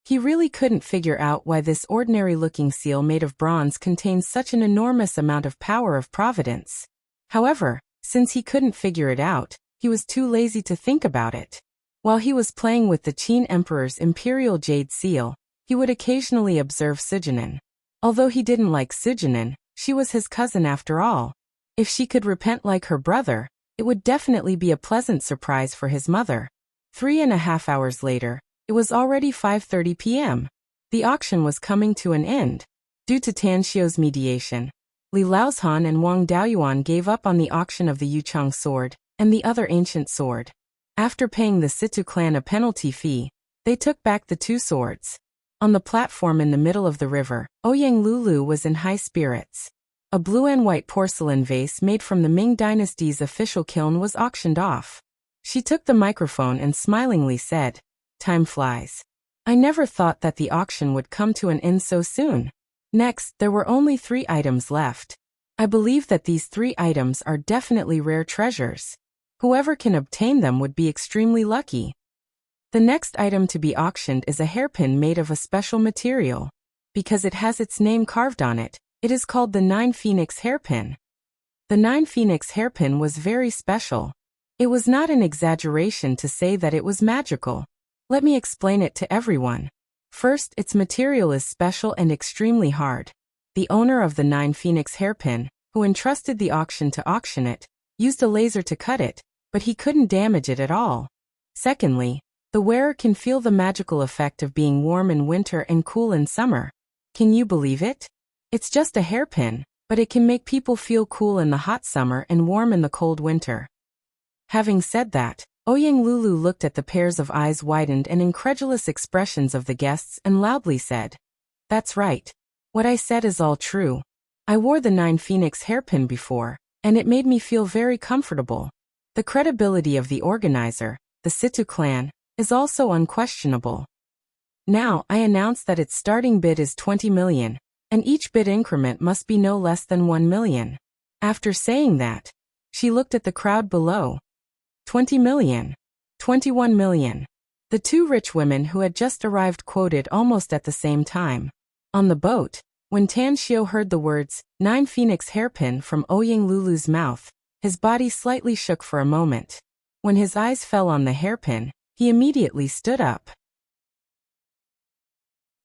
He really couldn't figure out why this ordinary-looking seal made of bronze contained such an enormous amount of power of providence. However, since he couldn't figure it out, he was too lazy to think about it. While he was playing with the Qin Emperor's imperial jade seal, he would occasionally observe Sijinen. Although he didn't like Sijinen, she was his cousin after all. If she could repent like her brother, it would definitely be a pleasant surprise for his mother. 3.5 hours later, it was already 5:30 p.m. The auction was coming to an end. Due to Tan Xiu's mediation, Li Laozhan and Wang Daoyuan gave up on the auction of the Yuchang sword and the other ancient sword. After paying the Situ clan a penalty fee, they took back the two swords. On the platform in the middle of the river, Ouyang Lulu was in high spirits. A blue and white porcelain vase made from the Ming Dynasty's official kiln was auctioned off. She took the microphone and smilingly said, "Time flies. I never thought that the auction would come to an end so soon." Next, there were only 3 items left. I believe that these 3 items are definitely rare treasures. Whoever can obtain them would be extremely lucky. The next item to be auctioned is a hairpin made of a special material. Because it has its name carved on it, it is called the 9 Phoenix hairpin. The 9 Phoenix hairpin was very special. It was not an exaggeration to say that it was magical. Let me explain it to everyone. First, its material is special and extremely hard. The owner of the 9 Phoenix hairpin, who entrusted the auction to auction it, used a laser to cut it, but he couldn't damage it at all. Secondly, the wearer can feel the magical effect of being warm in winter and cool in summer. Can you believe it? It's just a hairpin, but it can make people feel cool in the hot summer and warm in the cold winter. Having said that, Ouyang Lulu looked at the pairs of eyes widened and incredulous expressions of the guests and loudly said, "That's right. What I said is all true. I wore the 9 Phoenix hairpin before, and it made me feel very comfortable. The credibility of the organizer, the Situ clan, is also unquestionable. Now I announce that its starting bid is 20 million, and each bid increment must be no less than 1 million. After saying that, she looked at the crowd below. 20 million. 21 million. The 2 rich women who had just arrived quoted almost at the same time. On the boat, when Tan Xiu heard the words, 9 Phoenix hairpin from Ouyang Lulu's mouth, his body slightly shook for a moment. When his eyes fell on the hairpin, he immediately stood up.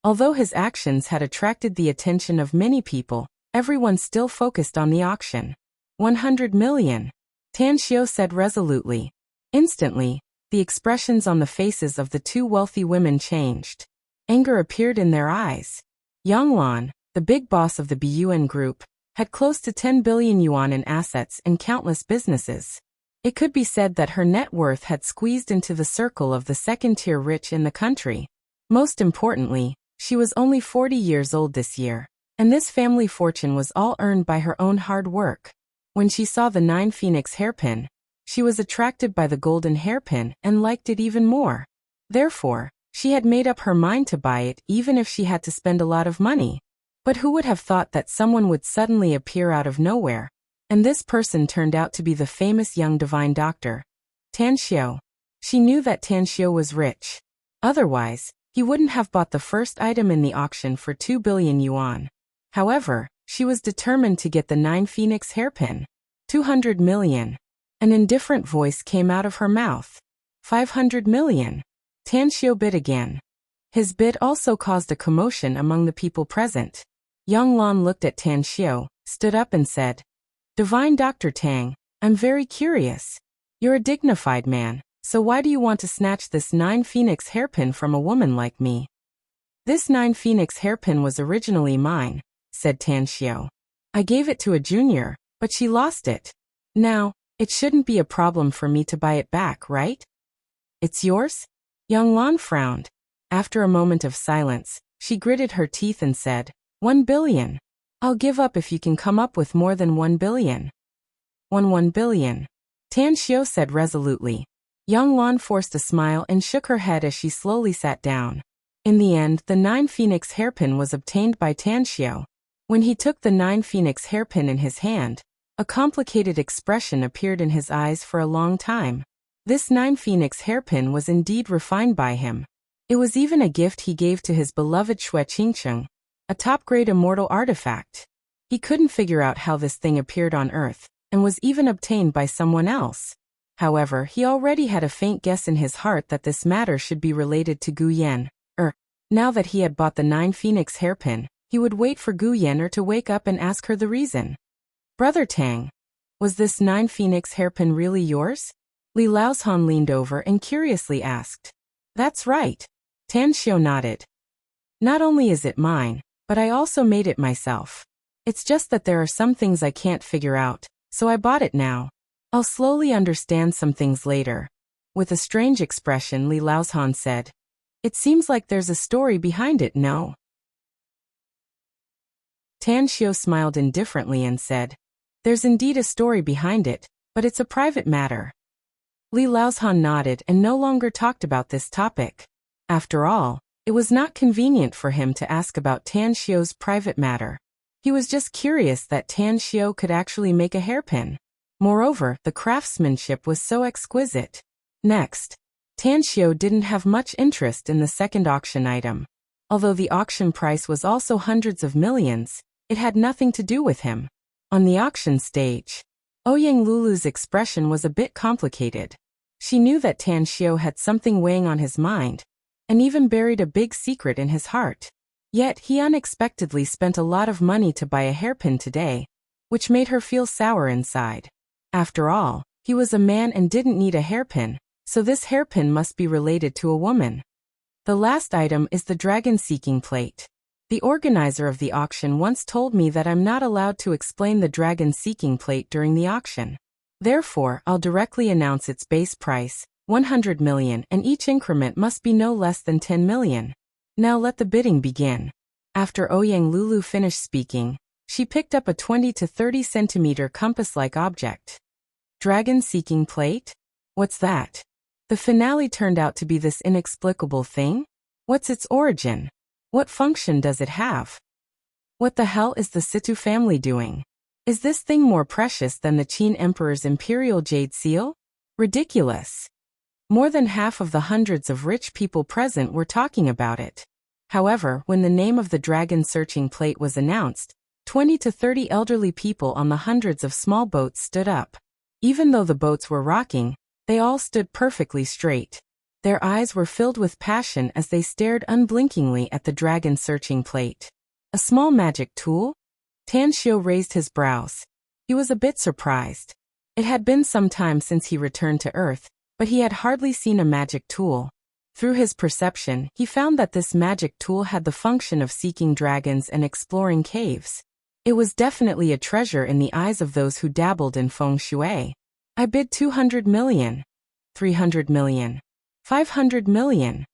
Although his actions had attracted the attention of many people, everyone still focused on the auction. 100 million. Tan Xiu said resolutely. Instantly, the expressions on the faces of the 2 wealthy women changed. Anger appeared in their eyes. Yang Lan, the big boss of the Buyuan group, had close to 10 billion yuan in assets and countless businesses. It could be said that her net worth had squeezed into the circle of the second-tier rich in the country. Most importantly, she was only 40 years old this year, and this family fortune was all earned by her own hard work. When she saw the 9 Phoenix hairpin, she was attracted by the golden hairpin and liked it even more. Therefore, She had made up her mind to buy it even if she had to spend a lot of money. But who would have thought that someone would suddenly appear out of nowhere? And this person turned out to be the famous young divine doctor, Tan Xiao. She knew that Tan Xiao was rich. Otherwise, he wouldn't have bought the first item in the auction for 2 billion yuan. However, she was determined to get the 9 phoenix hairpin. 200 million. An indifferent voice came out of her mouth. 500 million. Tan Xiao bid again. His bid also caused a commotion among the people present. Yang Lan looked at Tan Xiao, stood up and said, "Divine Dr. Tang, I'm very curious. You're a dignified man, so why do you want to snatch this 9 phoenix hairpin from a woman like me?" "This 9 phoenix hairpin was originally mine," said Tan Xiao. "I gave it to a junior, but she lost it. Now, it shouldn't be a problem for me to buy it back, right?" "It's yours?" Yang Lan frowned. After a moment of silence, she gritted her teeth and said, 1 billion. I'll give up if you can come up with more than 1 billion. 1 billion. Tan Xiao said resolutely. Yang Lan forced a smile and shook her head as she slowly sat down. In the end, the 9 phoenix hairpin was obtained by Tan Xiao. When he took the 9 phoenix hairpin in his hand, a complicated expression appeared in his eyes for a long time. This 9 phoenix hairpin was indeed refined by him. It was even a gift he gave to his beloved Xue Qingcheng, a top-grade immortal artifact. He couldn't figure out how this thing appeared on Earth, and was even obtained by someone else. However, he already had a faint guess in his heart that this matter should be related to Gu Yan. Now that he had bought the 9 phoenix hairpin, he would wait for Gu Yan to wake up and ask her the reason. "Brother Tang, was this 9 phoenix hairpin really yours?" Li Laozhan leaned over and curiously asked. "That's right." Tan Xiao nodded. "Not only is it mine, but I also made it myself. It's just that there are some things I can't figure out, so I bought it now. I'll slowly understand some things later." With a strange expression, Li Laozhan said, "It seems like there's a story behind it, no?" Tan Xiao smiled indifferently and said, "There's indeed a story behind it, but it's a private matter." Li Laozhan nodded and no longer talked about this topic. After all, it was not convenient for him to ask about Tan Xiao's private matter. He was just curious that Tan Xiao could actually make a hairpin. Moreover, the craftsmanship was so exquisite. Next, Tan Xiao didn't have much interest in the second auction item. Although the auction price was also hundreds of millions, it had nothing to do with him. On the auction stage, Ouyang Lulu's expression was a bit complicated. She knew that Tan Xiao had something weighing on his mind, and even buried a big secret in his heart. Yet he unexpectedly spent a lot of money to buy a hairpin today, which made her feel sour inside. After all, he was a man and didn't need a hairpin, so this hairpin must be related to a woman. The last item is the dragon-seeking plate. The organizer of the auction once told me that I'm not allowed to explain the dragon-seeking plate during the auction. Therefore, I'll directly announce its base price, 100 million, and each increment must be no less than 10 million. Now let the bidding begin. After Ouyang Lulu finished speaking, she picked up a 20 to 30 centimeter compass-like object. Dragon-seeking plate? What's that? The finale turned out to be this inexplicable thing? What's its origin? What function does it have? What the hell is the Situ family doing? Is this thing more precious than the Qin Emperor's imperial jade seal? Ridiculous. More than half of the hundreds of rich people present were talking about it. However, when the name of the dragon-searching plate was announced, 20 to 30 elderly people on the hundreds of small boats stood up. Even though the boats were rocking, they all stood perfectly straight. Their eyes were filled with passion as they stared unblinkingly at the dragon-searching plate. A small magic tool? Tan Xiao raised his brows. He was a bit surprised. It had been some time since he returned to Earth, but he had hardly seen a magic tool. Through his perception, he found that this magic tool had the function of seeking dragons and exploring caves. It was definitely a treasure in the eyes of those who dabbled in feng shui. I bid 200 million. 300 million. 500 million.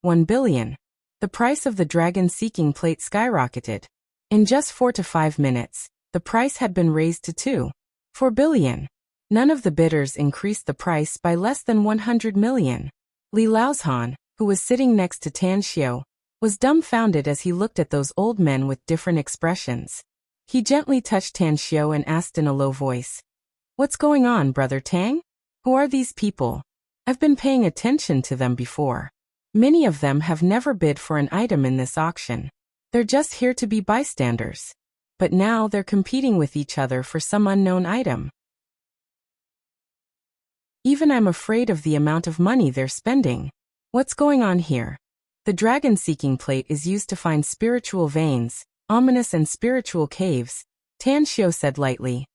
1 billion. The price of the dragon-seeking plate skyrocketed. In just 4 to 5 minutes, the price had been raised to 2.4 billion. None of the bidders increased the price by less than 100 million. Li Laozhan, who was sitting next to Tan Xiu, was dumbfounded as he looked at those old men with different expressions. He gently touched Tan Xiu and asked in a low voice, "What's going on, Brother Tang? Who are these people? I've been paying attention to them before. Many of them have never bid for an item in this auction. They're just here to be bystanders. But now they're competing with each other for some unknown item. Even I'm afraid of the amount of money they're spending. What's going on here?" The dragon-seeking plate is used to find spiritual veins, ominous and spiritual caves, Tan Xiu said lightly.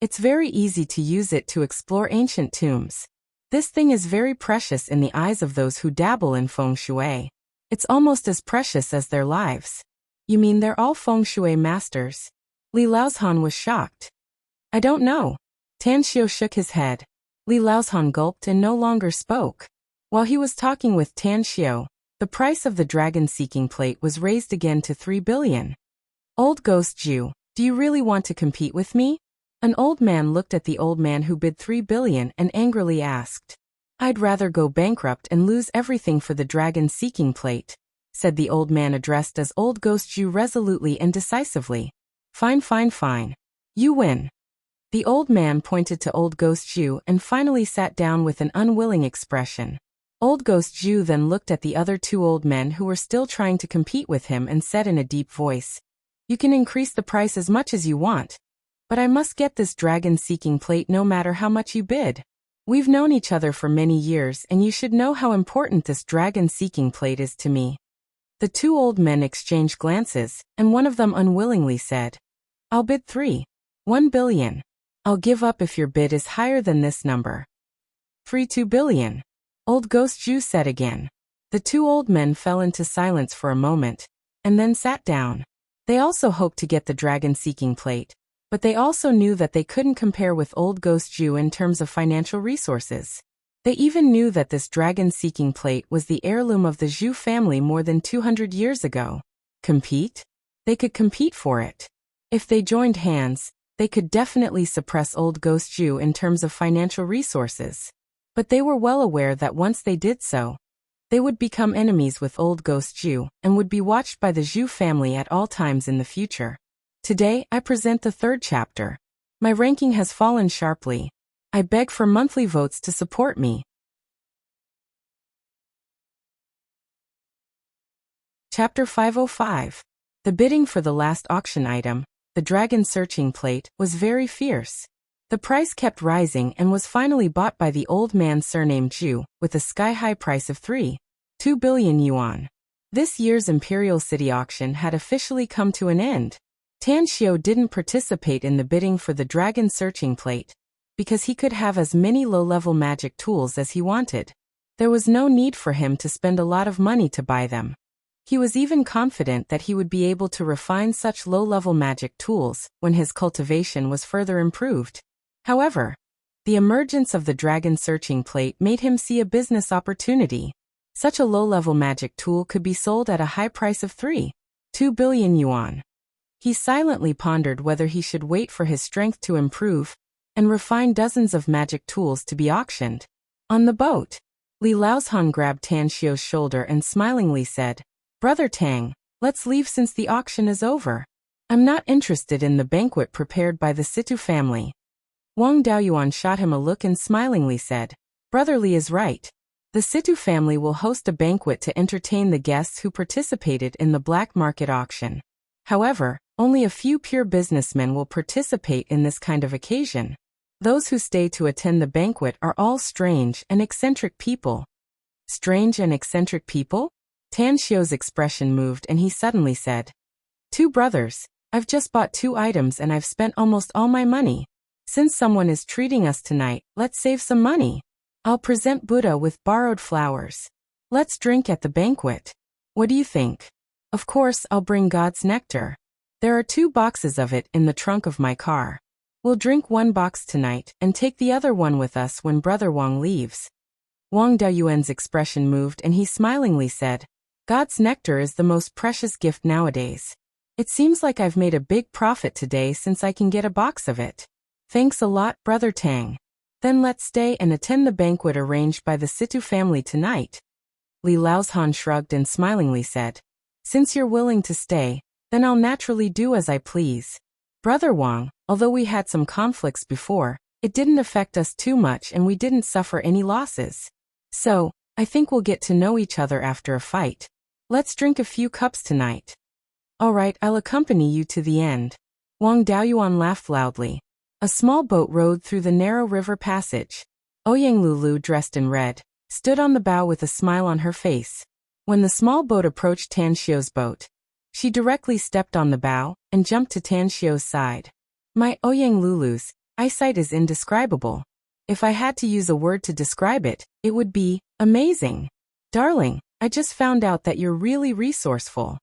It's very easy to use it to explore ancient tombs. This thing is very precious in the eyes of those who dabble in feng shui. It's almost as precious as their lives. You mean they're all feng shui masters? Li Laozhan was shocked. I don't know. Tan Xiu shook his head. Li Laozhan gulped and no longer spoke. While he was talking with Tan Xiu, the price of the dragon-seeking plate was raised again to 3 billion. Old Ghost Jew, do you really want to compete with me? An old man looked at the old man who bid 3 billion and angrily asked. I'd rather go bankrupt and lose everything for the dragon-seeking plate, said the old man addressed as Old Ghost Jew resolutely and decisively. Fine, fine, fine. You win. The old man pointed to Old Ghost Jew and finally sat down with an unwilling expression. Old Ghost Jew then looked at the other two old men who were still trying to compete with him and said in a deep voice, You can increase the price as much as you want, but I must get this dragon-seeking plate no matter how much you bid. We've known each other for many years and you should know how important this dragon-seeking plate is to me. The two old men exchanged glances, and one of them unwillingly said, I'll bid 1 billion. I'll give up if your bid is higher than this number. 2 billion. Old Ghost Jew said again. The two old men fell into silence for a moment, and then sat down. They also hoped to get the dragon-seeking plate, but they also knew that they couldn't compare with Old Ghost Jew in terms of financial resources. They even knew that this dragon-seeking plate was the heirloom of the Zhu family more than 200 years ago. Compete? They could compete for it. If they joined hands, they could definitely suppress Old Ghost Jew in terms of financial resources. But they were well aware that once they did so, they would become enemies with Old Ghost Jew and would be watched by the Zhu family at all times in the future. Today, I present the third chapter. My ranking has fallen sharply. I beg for monthly votes to support me. Chapter 505. The bidding for the last auction item, the dragon searching plate, was very fierce. The price kept rising and was finally bought by the old man surnamed Zhu, with a sky-high price of 2 billion yuan. This year's Imperial City auction had officially come to an end. Tan Xiu didn't participate in the bidding for the dragon searching plate, because he could have as many low-level magic tools as he wanted. There was no need for him to spend a lot of money to buy them. He was even confident that he would be able to refine such low-level magic tools when his cultivation was further improved. However, the emergence of the dragon searching plate made him see a business opportunity. Such a low-level magic tool could be sold at a high price of 2 billion yuan. He silently pondered whether he should wait for his strength to improve and refine dozens of magic tools to be auctioned. On the boat, Li Laozhan grabbed Tan Xiu's shoulder and smilingly said, Brother Tang, let's leave since the auction is over. I'm not interested in the banquet prepared by the Situ family. Wang Daoyuan shot him a look and smilingly said, Brother Li is right. The Situ family will host a banquet to entertain the guests who participated in the black market auction. However, only a few pure businessmen will participate in this kind of occasion. Those who stay to attend the banquet are all strange and eccentric people. Strange and eccentric people? Tan Xiu's expression moved and he suddenly said, 2 brothers, I've just bought 2 items and I've spent almost all my money. Since someone is treating us tonight, let's save some money. I'll present Buddha with borrowed flowers. Let's drink at the banquet. What do you think? Of course, I'll bring God's nectar. There are 2 boxes of it in the trunk of my car. We'll drink 1 box tonight and take the other one with us when Brother Wang leaves. Wang Daoyuan's expression moved and he smilingly said, God's nectar is the most precious gift nowadays. It seems like I've made a big profit today since I can get a box of it. Thanks a lot, Brother Tang. Then let's stay and attend the banquet arranged by the Situ family tonight. Li Laozhan shrugged and smilingly said. Since you're willing to stay, then I'll naturally do as I please. Brother Wang, although we had some conflicts before, it didn't affect us too much and we didn't suffer any losses. So, I think we'll get to know each other after a fight. Let's drink a few cups tonight. All right, I'll accompany you to the end. Wang Daoyuan laughed loudly. A small boat rode through the narrow river passage. Ouyang Lulu, dressed in red, stood on the bow with a smile on her face. When the small boat approached Tan Xiu's boat, she directly stepped on the bow and jumped to Tan Xiu's side. My Ouyang Lulu's eyesight is indescribable. If I had to use a word to describe it, it would be amazing. Darling, I just found out that you're really resourceful.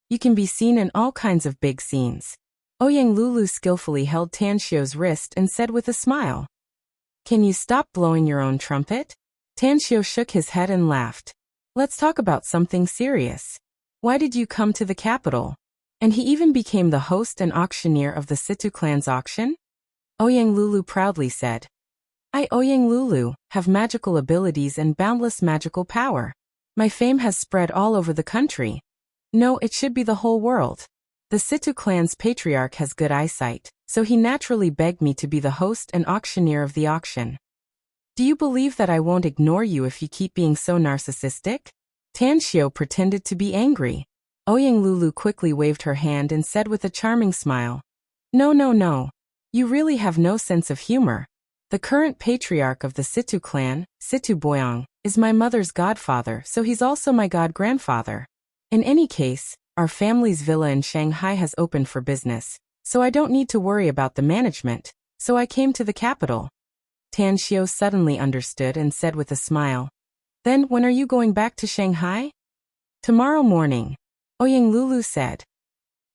You can be seen in all kinds of big scenes. Ouyang Lulu skillfully held Tan Xiu's wrist and said with a smile. Can you stop blowing your own trumpet? Tan Xiu shook his head and laughed. Let's talk about something serious. Why did you come to the capital? And he even became the host and auctioneer of the Situ clan's auction? Ouyang Lulu proudly said. I, Ouyang Lulu, have magical abilities and boundless magical power. My fame has spread all over the country. No, it should be the whole world. The Situ clan's patriarch has good eyesight, so he naturally begged me to be the host and auctioneer of the auction. Do you believe that I won't ignore you if you keep being so narcissistic? Tan Xiu pretended to be angry. Ouyang Lulu quickly waved her hand and said with a charming smile. No. You really have no sense of humor. The current patriarch of the Situ clan, Situ Boyang, is my mother's godfather, so he's also my god-grandfather. In any case, our family's villa in Shanghai has opened for business, so I don't need to worry about the management, so I came to the capital. Tan Xiu suddenly understood and said with a smile. Then, when are you going back to Shanghai? Tomorrow morning. Ouyang Lulu said.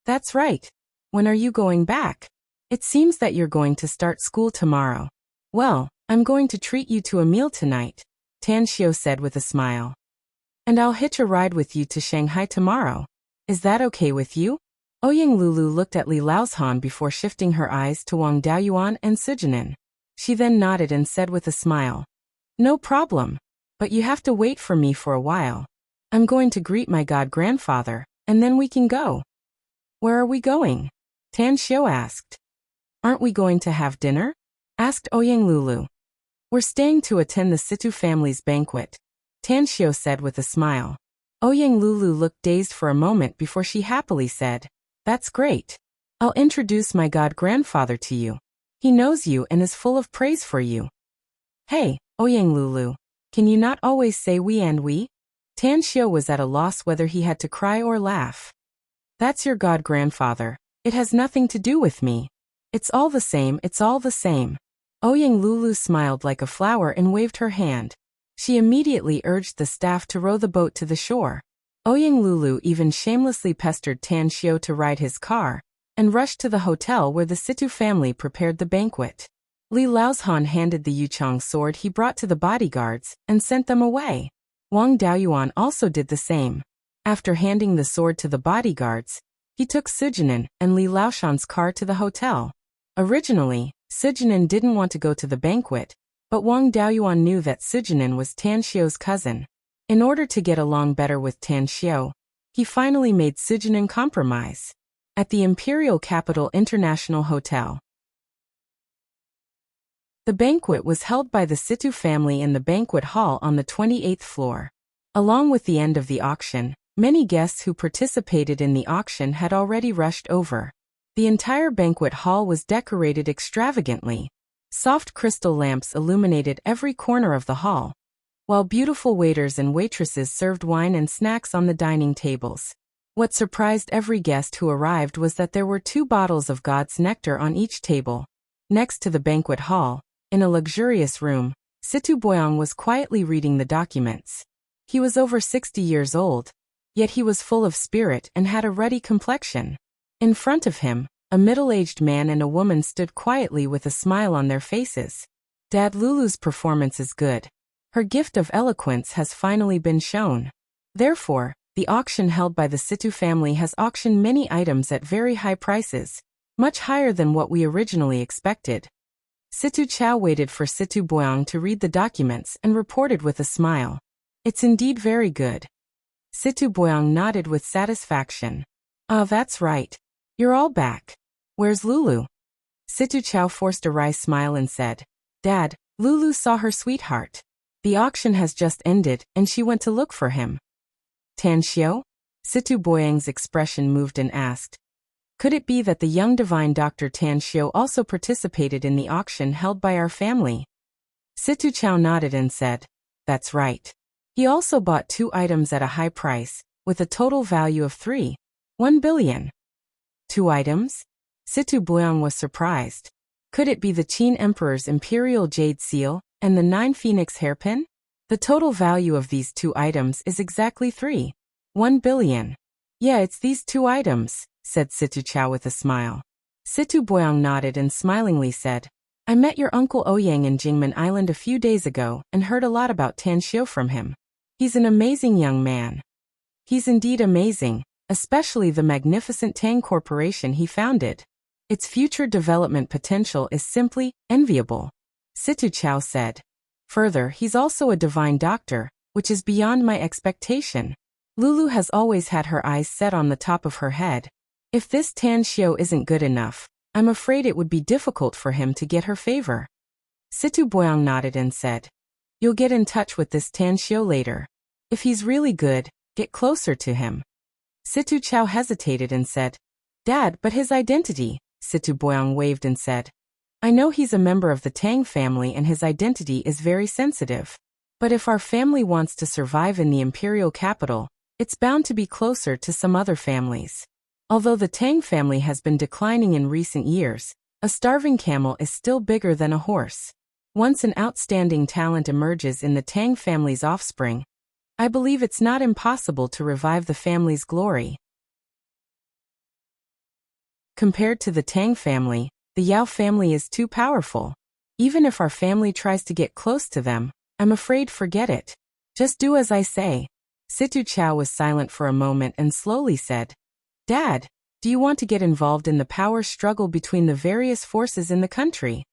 That's right. When are you going back? It seems that you're going to start school tomorrow. Well, I'm going to treat you to a meal tonight, Tan Xiu said with a smile. And I'll hitch a ride with you to Shanghai tomorrow. Is that okay with you? Ouyang Lulu looked at Li Laozhan before shifting her eyes to Wang Daoyuan and Sujinin. She then nodded and said with a smile. No problem. But you have to wait for me for a while. I'm going to greet my god-grandfather, and then we can go. Where are we going? Tan Xiu asked. Aren't we going to have dinner? Asked Ouyang Lulu. We're staying to attend the Situ family's banquet, Tan Xiu said with a smile. Ouyang Lulu looked dazed for a moment before she happily said, That's great. I'll introduce my god-grandfather to you. He knows you and is full of praise for you. Hey, Ouyang Lulu, can you not always say we and we? Tan Xiu was at a loss whether he had to cry or laugh. That's your god-grandfather. It has nothing to do with me. It's all the same, it's all the same. Ouyang Lulu smiled like a flower and waved her hand. She immediately urged the staff to row the boat to the shore. Ouyang Lulu even shamelessly pestered Tan Xiu to ride his car, and rushed to the hotel where the Situ family prepared the banquet. Li Laozhan handed the Yuchang sword he brought to the bodyguards, and sent them away. Wang Daoyuan also did the same. After handing the sword to the bodyguards, he took Sujinin and Li Laoshan's car to the hotel. Originally, Sujinin didn't want to go to the banquet, but Wang Daoyuan knew that Sujinin was Tan Xiu's cousin. In order to get along better with Tan Xiu, he finally made Sujinin compromise. At the Imperial Capital International Hotel. The banquet was held by the Situ family in the banquet hall on the 28th floor. Along with the end of the auction, many guests who participated in the auction had already rushed over. The entire banquet hall was decorated extravagantly. Soft crystal lamps illuminated every corner of the hall, while beautiful waiters and waitresses served wine and snacks on the dining tables. What surprised every guest who arrived was that there were 2 bottles of God's nectar on each table. Next to the banquet hall, in a luxurious room, Situ Boyang was quietly reading the documents. He was over 60 years old, yet he was full of spirit and had a ruddy complexion. In front of him, a middle-aged man and a woman stood quietly with a smile on their faces. Dad Lulu's performance is good. Her gift of eloquence has finally been shown. Therefore, the auction held by the Situ family has auctioned many items at very high prices, much higher than what we originally expected. Situ Chow waited for Situ Boyang to read the documents and reported with a smile. It's indeed very good. Situ Boyang nodded with satisfaction. Ah, that's right. You're all back. Where's Lulu? Situ Chow forced a wry smile and said, Dad, Lulu saw her sweetheart. The auction has just ended and she went to look for him. Tan Xiao? Situ Boyang's expression moved and asked. Could it be that the young divine Dr. Tan Xiao also participated in the auction held by our family? Situ Chow nodded and said, That's right. He also bought 2 items at a high price, with a total value of 1 billion. 2 items? Situ Boyang was surprised. Could it be the Qin Emperor's Imperial Jade Seal and the 9 Phoenix hairpin? The total value of these 2 items is exactly 1 billion. Yeah, it's these 2 items, said Situ Chow with a smile. Situ Boyang nodded and smilingly said, I met your uncle Ouyang in Jingmen Island a few days ago and heard a lot about Tan Xiao from him. He's an amazing young man. He's indeed amazing, especially the magnificent Tang Corporation he founded. Its future development potential is simply enviable, Situ Chow said. Further, he's also a divine doctor, which is beyond my expectation. Lulu has always had her eyes set on the top of her head. If this Tan Xiao isn't good enough, I'm afraid it would be difficult for him to get her favor. Situ Boyang nodded and said, You'll get in touch with this Tan Xiao later. If he's really good, get closer to him. Situ Chow hesitated and said, Dad, but his identity. Situ Boyang waved and said, I know he's a member of the Tang family and his identity is very sensitive. But if our family wants to survive in the imperial capital, it's bound to be closer to some other families. Although the Tang family has been declining in recent years, a starving camel is still bigger than a horse. Once an outstanding talent emerges in the Tang family's offspring, I believe it's not impossible to revive the family's glory. Compared to the Tang family, the Yao family is too powerful. Even if our family tries to get close to them, I'm afraid forget it. Just do as I say. Situ Chow was silent for a moment and slowly said, Dad, do you want to get involved in the power struggle between the various forces in the country?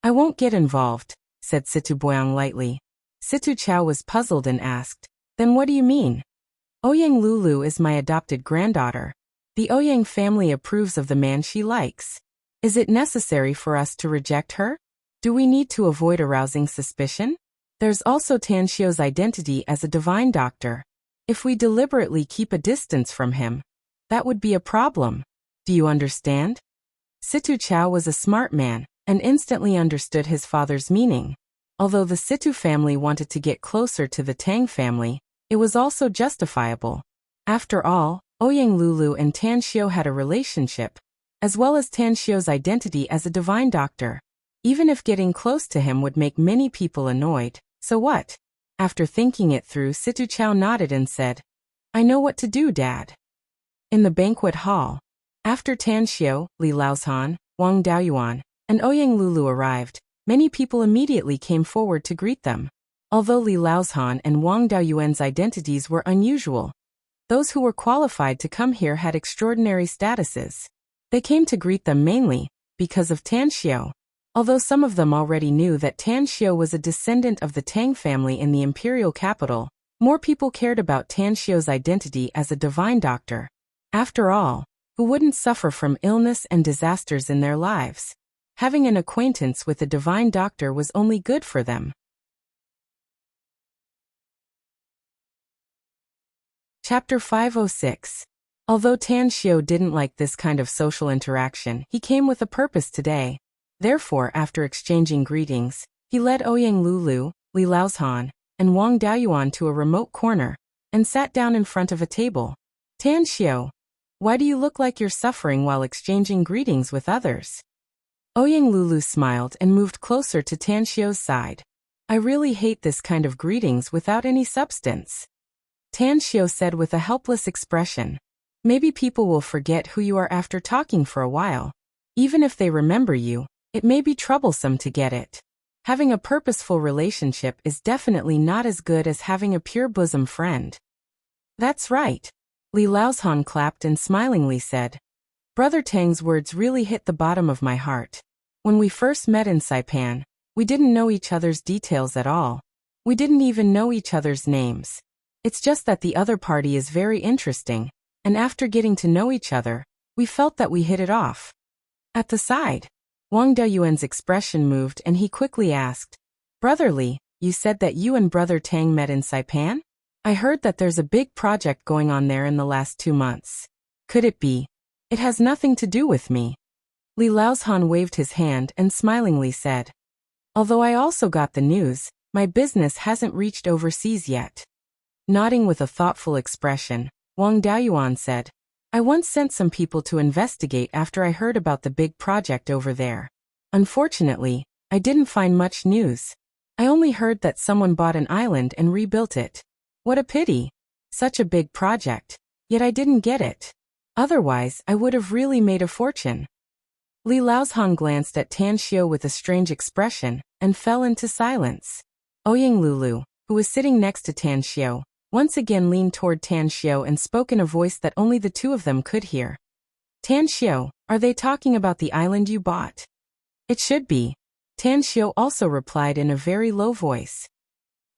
I won't get involved, said Situ Boyang lightly. Situ Chow was puzzled and asked, Then what do you mean? Ouyang Lulu is my adopted granddaughter. The Ouyang family approves of the man she likes. Is it necessary for us to reject her? Do we need to avoid arousing suspicion? There's also Tan Xiao's identity as a divine doctor. If we deliberately keep a distance from him, that would be a problem. Do you understand? Situ Chow was a smart man and instantly understood his father's meaning. Although the Situ family wanted to get closer to the Tang family, it was also justifiable. After all, Ouyang Lulu and Tan Xiao had a relationship, as well as Tan Xiao's identity as a divine doctor. Even if getting close to him would make many people annoyed, so what? After thinking it through, Situ Chow nodded and said, I know what to do, Dad. In the banquet hall, after Tan Xiao, Li Laozhan, Wang Daoyuan, and Ouyang Lulu arrived, many people immediately came forward to greet them. Although Li Laozhan and Wang Daoyuan's identities were unusual, those who were qualified to come here had extraordinary statuses. They came to greet them mainly because of Tan Xiao. Although some of them already knew that Tan Xiao was a descendant of the Tang family in the imperial capital, more people cared about Tan Xiao's identity as a divine doctor. After all, who wouldn't suffer from illness and disasters in their lives? Having an acquaintance with a divine doctor was only good for them. Chapter 506. Although Tan Xiao didn't like this kind of social interaction, he came with a purpose today. Therefore, after exchanging greetings, he led Ouyang Lulu, Li Laozhan, and Wang Daoyuan to a remote corner and sat down in front of a table. Tan Xiao, why do you look like you're suffering while exchanging greetings with others? Ouyang Lulu smiled and moved closer to Tan Xiao's side. I really hate this kind of greetings without any substance. Tan Xiao said with a helpless expression. Maybe people will forget who you are after talking for a while. Even if they remember you, it may be troublesome to get it. Having a purposeful relationship is definitely not as good as having a pure bosom friend. That's right. Li Laozhan clapped and smilingly said, Brother Tang's words really hit the bottom of my heart. When we first met in Saipan, we didn't know each other's details at all. We didn't even know each other's names. It's just that the other party is very interesting, and after getting to know each other, we felt that we hit it off. At the side, Wang Dayuan's expression moved and he quickly asked, Brother Li, you said that you and Brother Tang met in Saipan? I heard that there's a big project going on there in the last 2 months. Could it be? It has nothing to do with me. Li Laozhan waved his hand and smilingly said, Although I also got the news, my business hasn't reached overseas yet. Nodding with a thoughtful expression, Wang Dayuan said, I once sent some people to investigate after I heard about the big project over there. Unfortunately, I didn't find much news. I only heard that someone bought an island and rebuilt it. What a pity. Such a big project. Yet I didn't get it. Otherwise, I would have really made a fortune. Li Laozhan glanced at Tan Xiao with a strange expression and fell into silence. Ouyang Lulu, who was sitting next to Tan Xiao, once again leaned toward Tan Xiao and spoke in a voice that only the two of them could hear. Tan Xiao, are they talking about the island you bought? It should be. Tan Xiao also replied in a very low voice.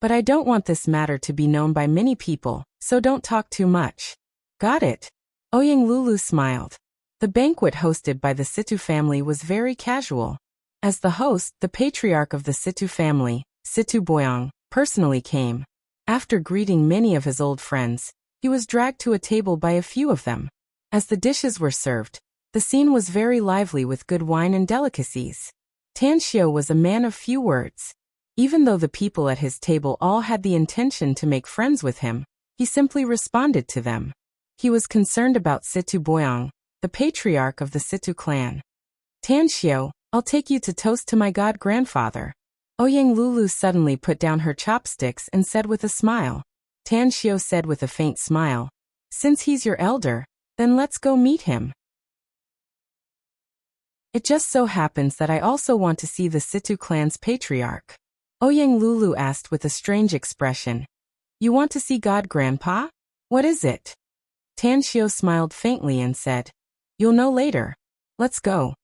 But I don't want this matter to be known by many people, so don't talk too much. Got it. Ouyang Lulu smiled. The banquet hosted by the Situ family was very casual. As the host, the patriarch of the Situ family, Situ Boyang, personally came. After greeting many of his old friends, he was dragged to a table by a few of them. As the dishes were served, the scene was very lively with good wine and delicacies. Tan Xiao was a man of few words. Even though the people at his table all had the intention to make friends with him, he simply responded to them. He was concerned about Situ Boyang, the patriarch of the Situ clan. Tan Xiao, I'll take you to toast to my god-grandfather. Ouyang Lulu suddenly put down her chopsticks and said with a smile. Tan Xiao said with a faint smile, Since he's your elder, then let's go meet him. It just so happens that I also want to see the Situ clan's patriarch. Ouyang Lulu asked with a strange expression. You want to see God-grandpa? What is it? Tan Xiao smiled faintly and said, You'll know later. Let's go.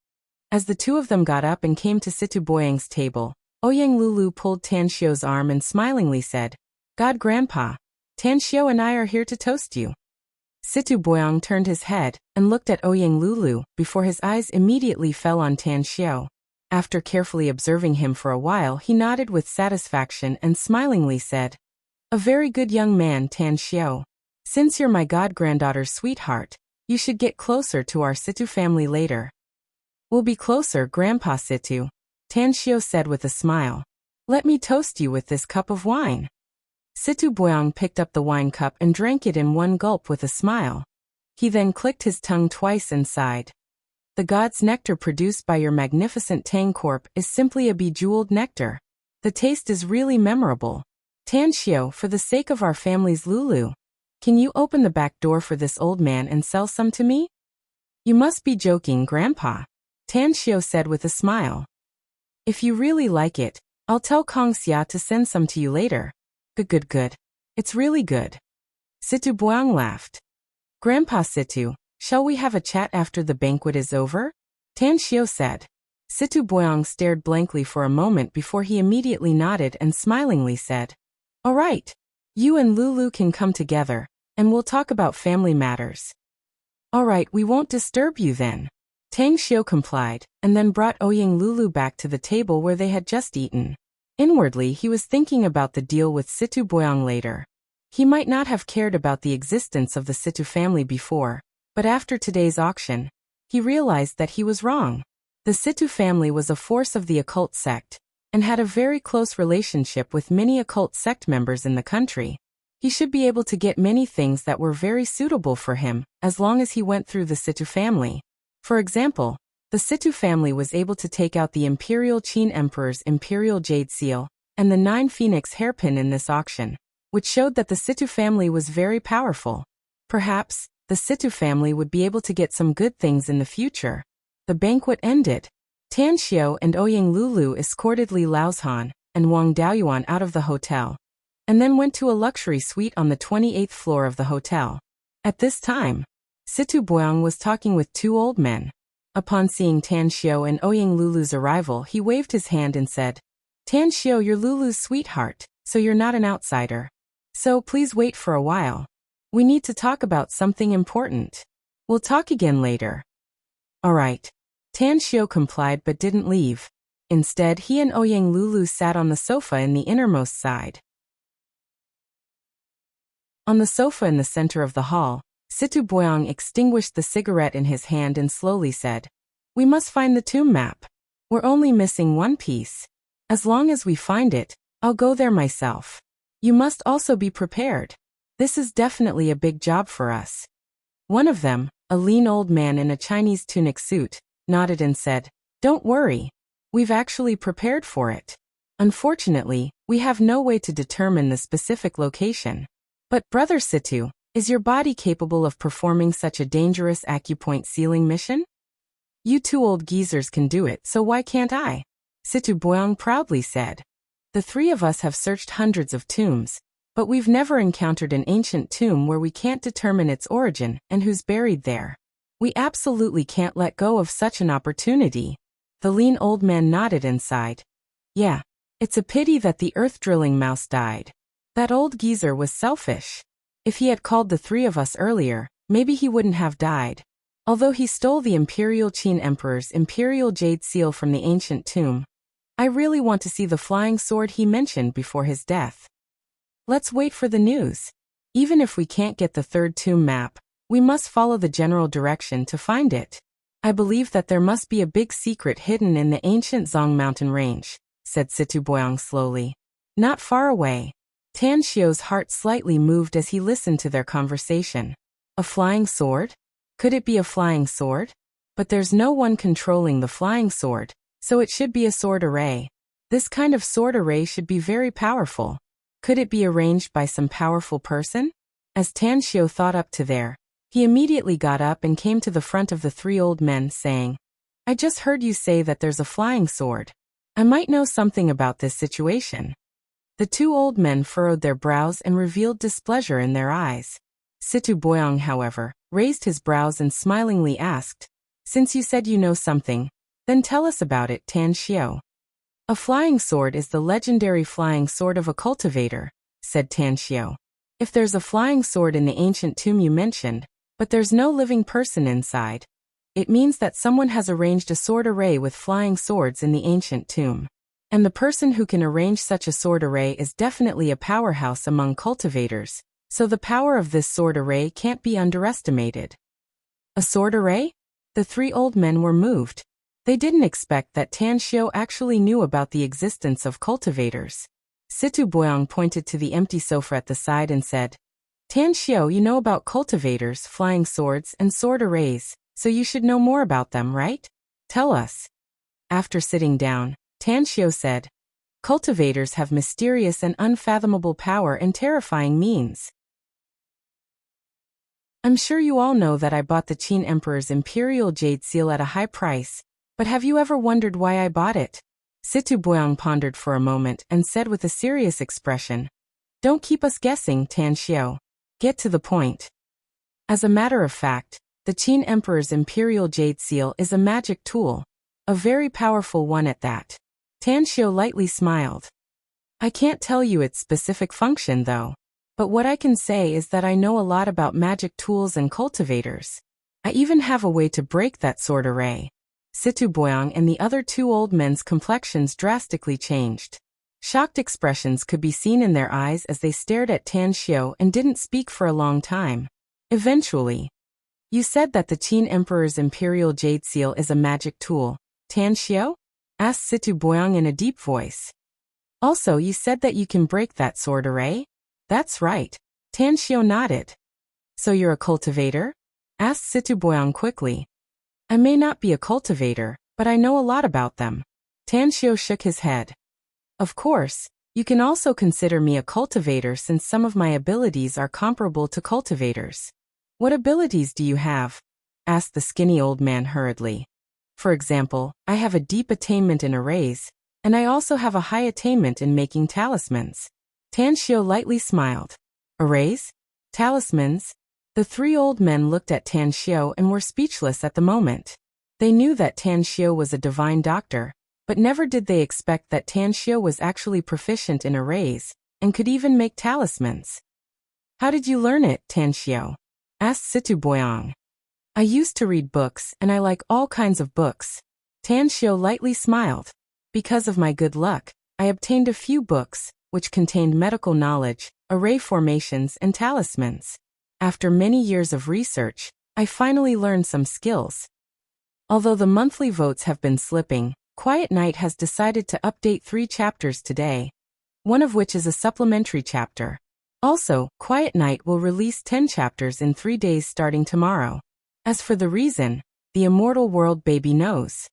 As the two of them got up and came to Situ Boyang's table, Ouyang Lulu pulled Tan Xiao's arm and smilingly said, God-grandpa, Tan Xiao and I are here to toast you. Situ Boyang turned his head and looked at Ouyang Lulu before his eyes immediately fell on Tan Xiao. After carefully observing him for a while, he nodded with satisfaction and smilingly said, A very good young man, Tan Xiao. Since you're my god-granddaughter's sweetheart, you should get closer to our Situ family later. We'll be closer, Grandpa Situ, Tan Xiao said with a smile. Let me toast you with this cup of wine. Situ Boyang picked up the wine cup and drank it in one gulp with a smile. He then clicked his tongue twice and sighed. The god's nectar produced by your magnificent Tang Corp is simply a bejeweled nectar. The taste is really memorable. Tan Xiao, for the sake of our family's Lulu, can you open the back door for this old man and sell some to me? You must be joking, Grandpa, Tan Xiao said with a smile. If you really like it, I'll tell Kong Xia to send some to you later. Good. It's really good. Situ Boyang laughed. Grandpa Situ, shall we have a chat after the banquet is over? Tan Xiao said. Situ Boyang stared blankly for a moment before he immediately nodded and smilingly said, All right. You and Lulu can come together, and we'll talk about family matters. All right, we won't disturb you then. Tang Xiao complied, and then brought Ouyang Lulu back to the table where they had just eaten. Inwardly, he was thinking about the deal with Situ Boyang later. He might not have cared about the existence of the Situ family before, but after today's auction, he realized that he was wrong. The Situ family was a force of the occult sect, and had a very close relationship with many occult sect members in the country. He should be able to get many things that were very suitable for him, as long as he went through the Situ family. For example, the Situ family was able to take out the Imperial Qin Emperor's Imperial Jade Seal and the 9 Phoenix hairpin in this auction, which showed that the Situ family was very powerful. Perhaps, the Situ family would be able to get some good things in the future. The banquet ended. Tan Xiao and Ouyang Lulu escorted Li Laozhan and Wang Daoyuan out of the hotel, and then went to a luxury suite on the 28th floor of the hotel. At this time, Situ Boyang was talking with 2 old men. Upon seeing Tan Xiao and Ouyang Lulu's arrival, he waved his hand and said, Tan Xiao, you're Lulu's sweetheart, so you're not an outsider. So please wait for a while. We need to talk about something important. We'll talk again later. Alright. Tan Xiao complied but didn't leave. Instead, he and Ouyang Lulu sat on the sofa in the innermost side. On the sofa in the center of the hall, Situ Boyang extinguished the cigarette in his hand and slowly said, We must find the tomb map. We're only missing one piece. As long as we find it, I'll go there myself. You must also be prepared. This is definitely a big job for us. One of them, a lean old man in a Chinese tunic suit, nodded and said, Don't worry. We've actually prepared for it. Unfortunately, we have no way to determine the specific location. But Brother Situ, is your body capable of performing such a dangerous acupoint sealing mission? You two old geezers can do it, so why can't I? Situ Boyang proudly said. The three of us have searched hundreds of tombs, but we've never encountered an ancient tomb where we can't determine its origin and who's buried there. We absolutely can't let go of such an opportunity. The lean old man nodded and sighed. Yeah, it's a pity that the earth-drilling mouse died. That old geezer was selfish. If he had called the three of us earlier, maybe he wouldn't have died. Although he stole the Imperial Qin Emperor's Imperial Jade Seal from the ancient tomb, I really want to see the flying sword he mentioned before his death. Let's wait for the news. Even if we can't get the third tomb map, we must follow the general direction to find it. I believe that there must be a big secret hidden in the ancient Zong mountain range, said Situ Boyang slowly. Not far away. Tan Xiao's heart slightly moved as he listened to their conversation. A flying sword? Could it be a flying sword? But there's no one controlling the flying sword, so it should be a sword array. This kind of sword array should be very powerful. Could it be arranged by some powerful person? As Tan Xiao thought up to there, he immediately got up and came to the front of the three old men, saying, I just heard you say that there's a flying sword. I might know something about this situation. The two old men furrowed their brows and revealed displeasure in their eyes. Situ Boyang, however, raised his brows and smilingly asked, Since you said you know something, then tell us about it, Tan Xiao. A flying sword is the legendary flying sword of a cultivator, said Tan Xiao. If there's a flying sword in the ancient tomb you mentioned, but there's no living person inside, it means that someone has arranged a sword array with flying swords in the ancient tomb. And the person who can arrange such a sword array is definitely a powerhouse among cultivators, so the power of this sword array can't be underestimated. A sword array? The three old men were moved. They didn't expect that Tan Xiao actually knew about the existence of cultivators. Situ Boyang pointed to the empty sofa at the side and said, Tan Xiao, you know about cultivators, flying swords, and sword arrays, so you should know more about them, right? Tell us. After sitting down, Tan Xiao said, Cultivators have mysterious and unfathomable power and terrifying means. I'm sure you all know that I bought the Qin Emperor's Imperial Jade Seal at a high price, but have you ever wondered why I bought it? Situ Boyang pondered for a moment and said with a serious expression, Don't keep us guessing, Tan Xiao. Get to the point. As a matter of fact, the Qin Emperor's Imperial Jade Seal is a magic tool, a very powerful one at that. Tan Xiao lightly smiled. I can't tell you its specific function though, but what I can say is that I know a lot about magic tools and cultivators. I even have a way to break that sword array. Situ Boyang and the other two old men's complexions drastically changed. Shocked expressions could be seen in their eyes as they stared at Tan Xiao and didn't speak for a long time. Eventually, You said that the Qin Emperor's Imperial Jade Seal is a magic tool, Tan Xiao? Asked Situ Boyang in a deep voice. Also, you said that you can break that sword array? That's right. Tan Xiao nodded. So you're a cultivator? Asked Situ Boyang quickly. I may not be a cultivator, but I know a lot about them. Tan Xiao shook his head. Of course, you can also consider me a cultivator since some of my abilities are comparable to cultivators. What abilities do you have? Asked the skinny old man hurriedly. For example, I have a deep attainment in arrays, and I also have a high attainment in making talismans. Tan Xiao lightly smiled. Arrays? Talismans? The three old men looked at Tan Xiao and were speechless at the moment. They knew that Tan Xiu was a divine doctor, but never did they expect that Tan Xiu was actually proficient in arrays, and could even make talismans. How did you learn it, Tan Xiu? Asked Situ Boyang. I used to read books, and I like all kinds of books. Tan Xiu lightly smiled. Because of my good luck, I obtained a few books, which contained medical knowledge, array formations, and talismans. After many years of research, I finally learned some skills. Although the monthly votes have been slipping, Quiet Night has decided to update 3 chapters today, one of which is a supplementary chapter. Also, Quiet Night will release 10 chapters in 3 days starting tomorrow. As for the reason, the Immortal World baby knows.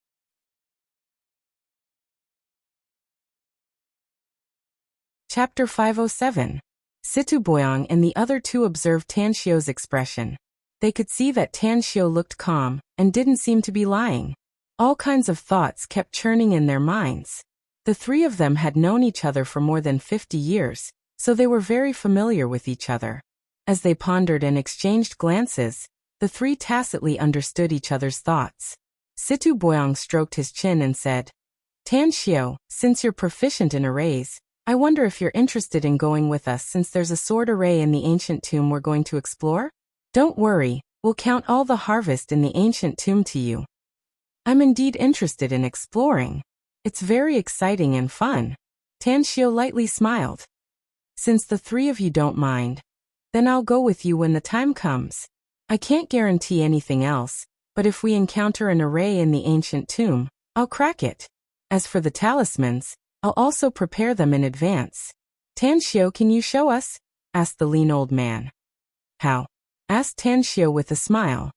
Chapter 507. Situ Boyang and the other 2 observed Tan Xiu's expression. They could see that Tan Xiu looked calm and didn't seem to be lying. All kinds of thoughts kept churning in their minds. The 3 of them had known each other for more than 50 years, so they were very familiar with each other. As they pondered and exchanged glances, the 3 tacitly understood each other's thoughts. Situ Boyang stroked his chin and said, Tan Xiu, since you're proficient in arrays, I wonder if you're interested in going with us since there's a sword array in the ancient tomb we're going to explore? Don't worry, we'll count all the harvest in the ancient tomb to you. I'm indeed interested in exploring. It's very exciting and fun. Tan Xiu lightly smiled. Since the 3 of you don't mind, then I'll go with you when the time comes. I can't guarantee anything else, but if we encounter an array in the ancient tomb, I'll crack it. As for the talismans, I'll also prepare them in advance. Tan Xiu, can you show us? Asked the lean old man. How? Asked Tan Xiu with a smile.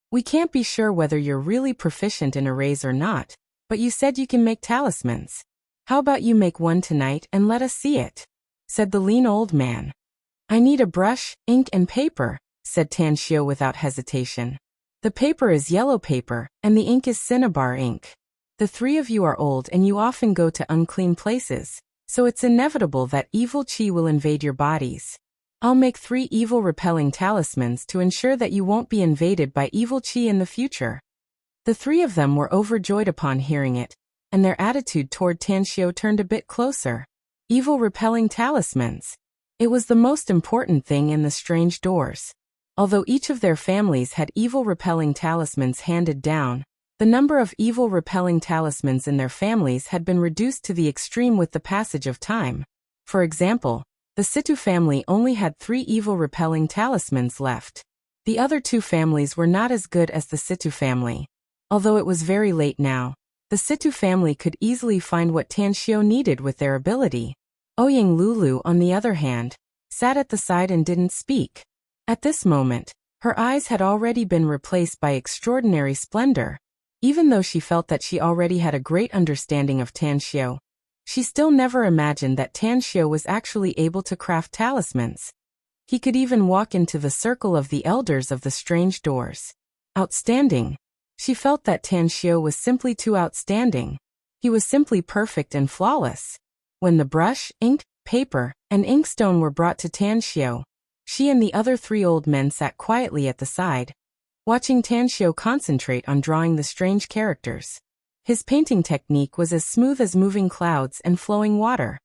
We can't be sure whether you're really proficient in arrays or not, but you said you can make talismans. How about you make one tonight and let us see it? Said the lean old man. I need a brush, ink and paper, said Tan Xiu without hesitation. The paper is yellow paper, and the ink is cinnabar ink. The 3 of you are old and you often go to unclean places, so it's inevitable that evil qi will invade your bodies. I'll make 3 evil-repelling talismans to ensure that you won't be invaded by evil qi in the future. The 3 of them were overjoyed upon hearing it, and their attitude toward Tan Xiu turned a bit closer. Evil-repelling talismans. It was the most important thing in the strange doors. Although each of their families had evil-repelling talismans handed down, the number of evil-repelling talismans in their families had been reduced to the extreme with the passage of time. For example, the Situ family only had 3 evil-repelling talismans left. The other 2 families were not as good as the Situ family. Although it was very late now, the Situ family could easily find what Tan Xiu needed with their ability. Ouyang Lulu, on the other hand, sat at the side and didn't speak. At this moment, her eyes had already been replaced by extraordinary splendor. Even though she felt that she already had a great understanding of Tan Xiu, she still never imagined that Tan Xiu was actually able to craft talismans. He could even walk into the circle of the elders of the strange doors. Outstanding. She felt that Tan Xiu was simply too outstanding. He was simply perfect and flawless. When the brush, ink, paper, and inkstone were brought to Tan Xiu, she and the other 3 old men sat quietly at the side, watching Tan Xiu concentrate on drawing the strange characters. His painting technique was as smooth as moving clouds and flowing water.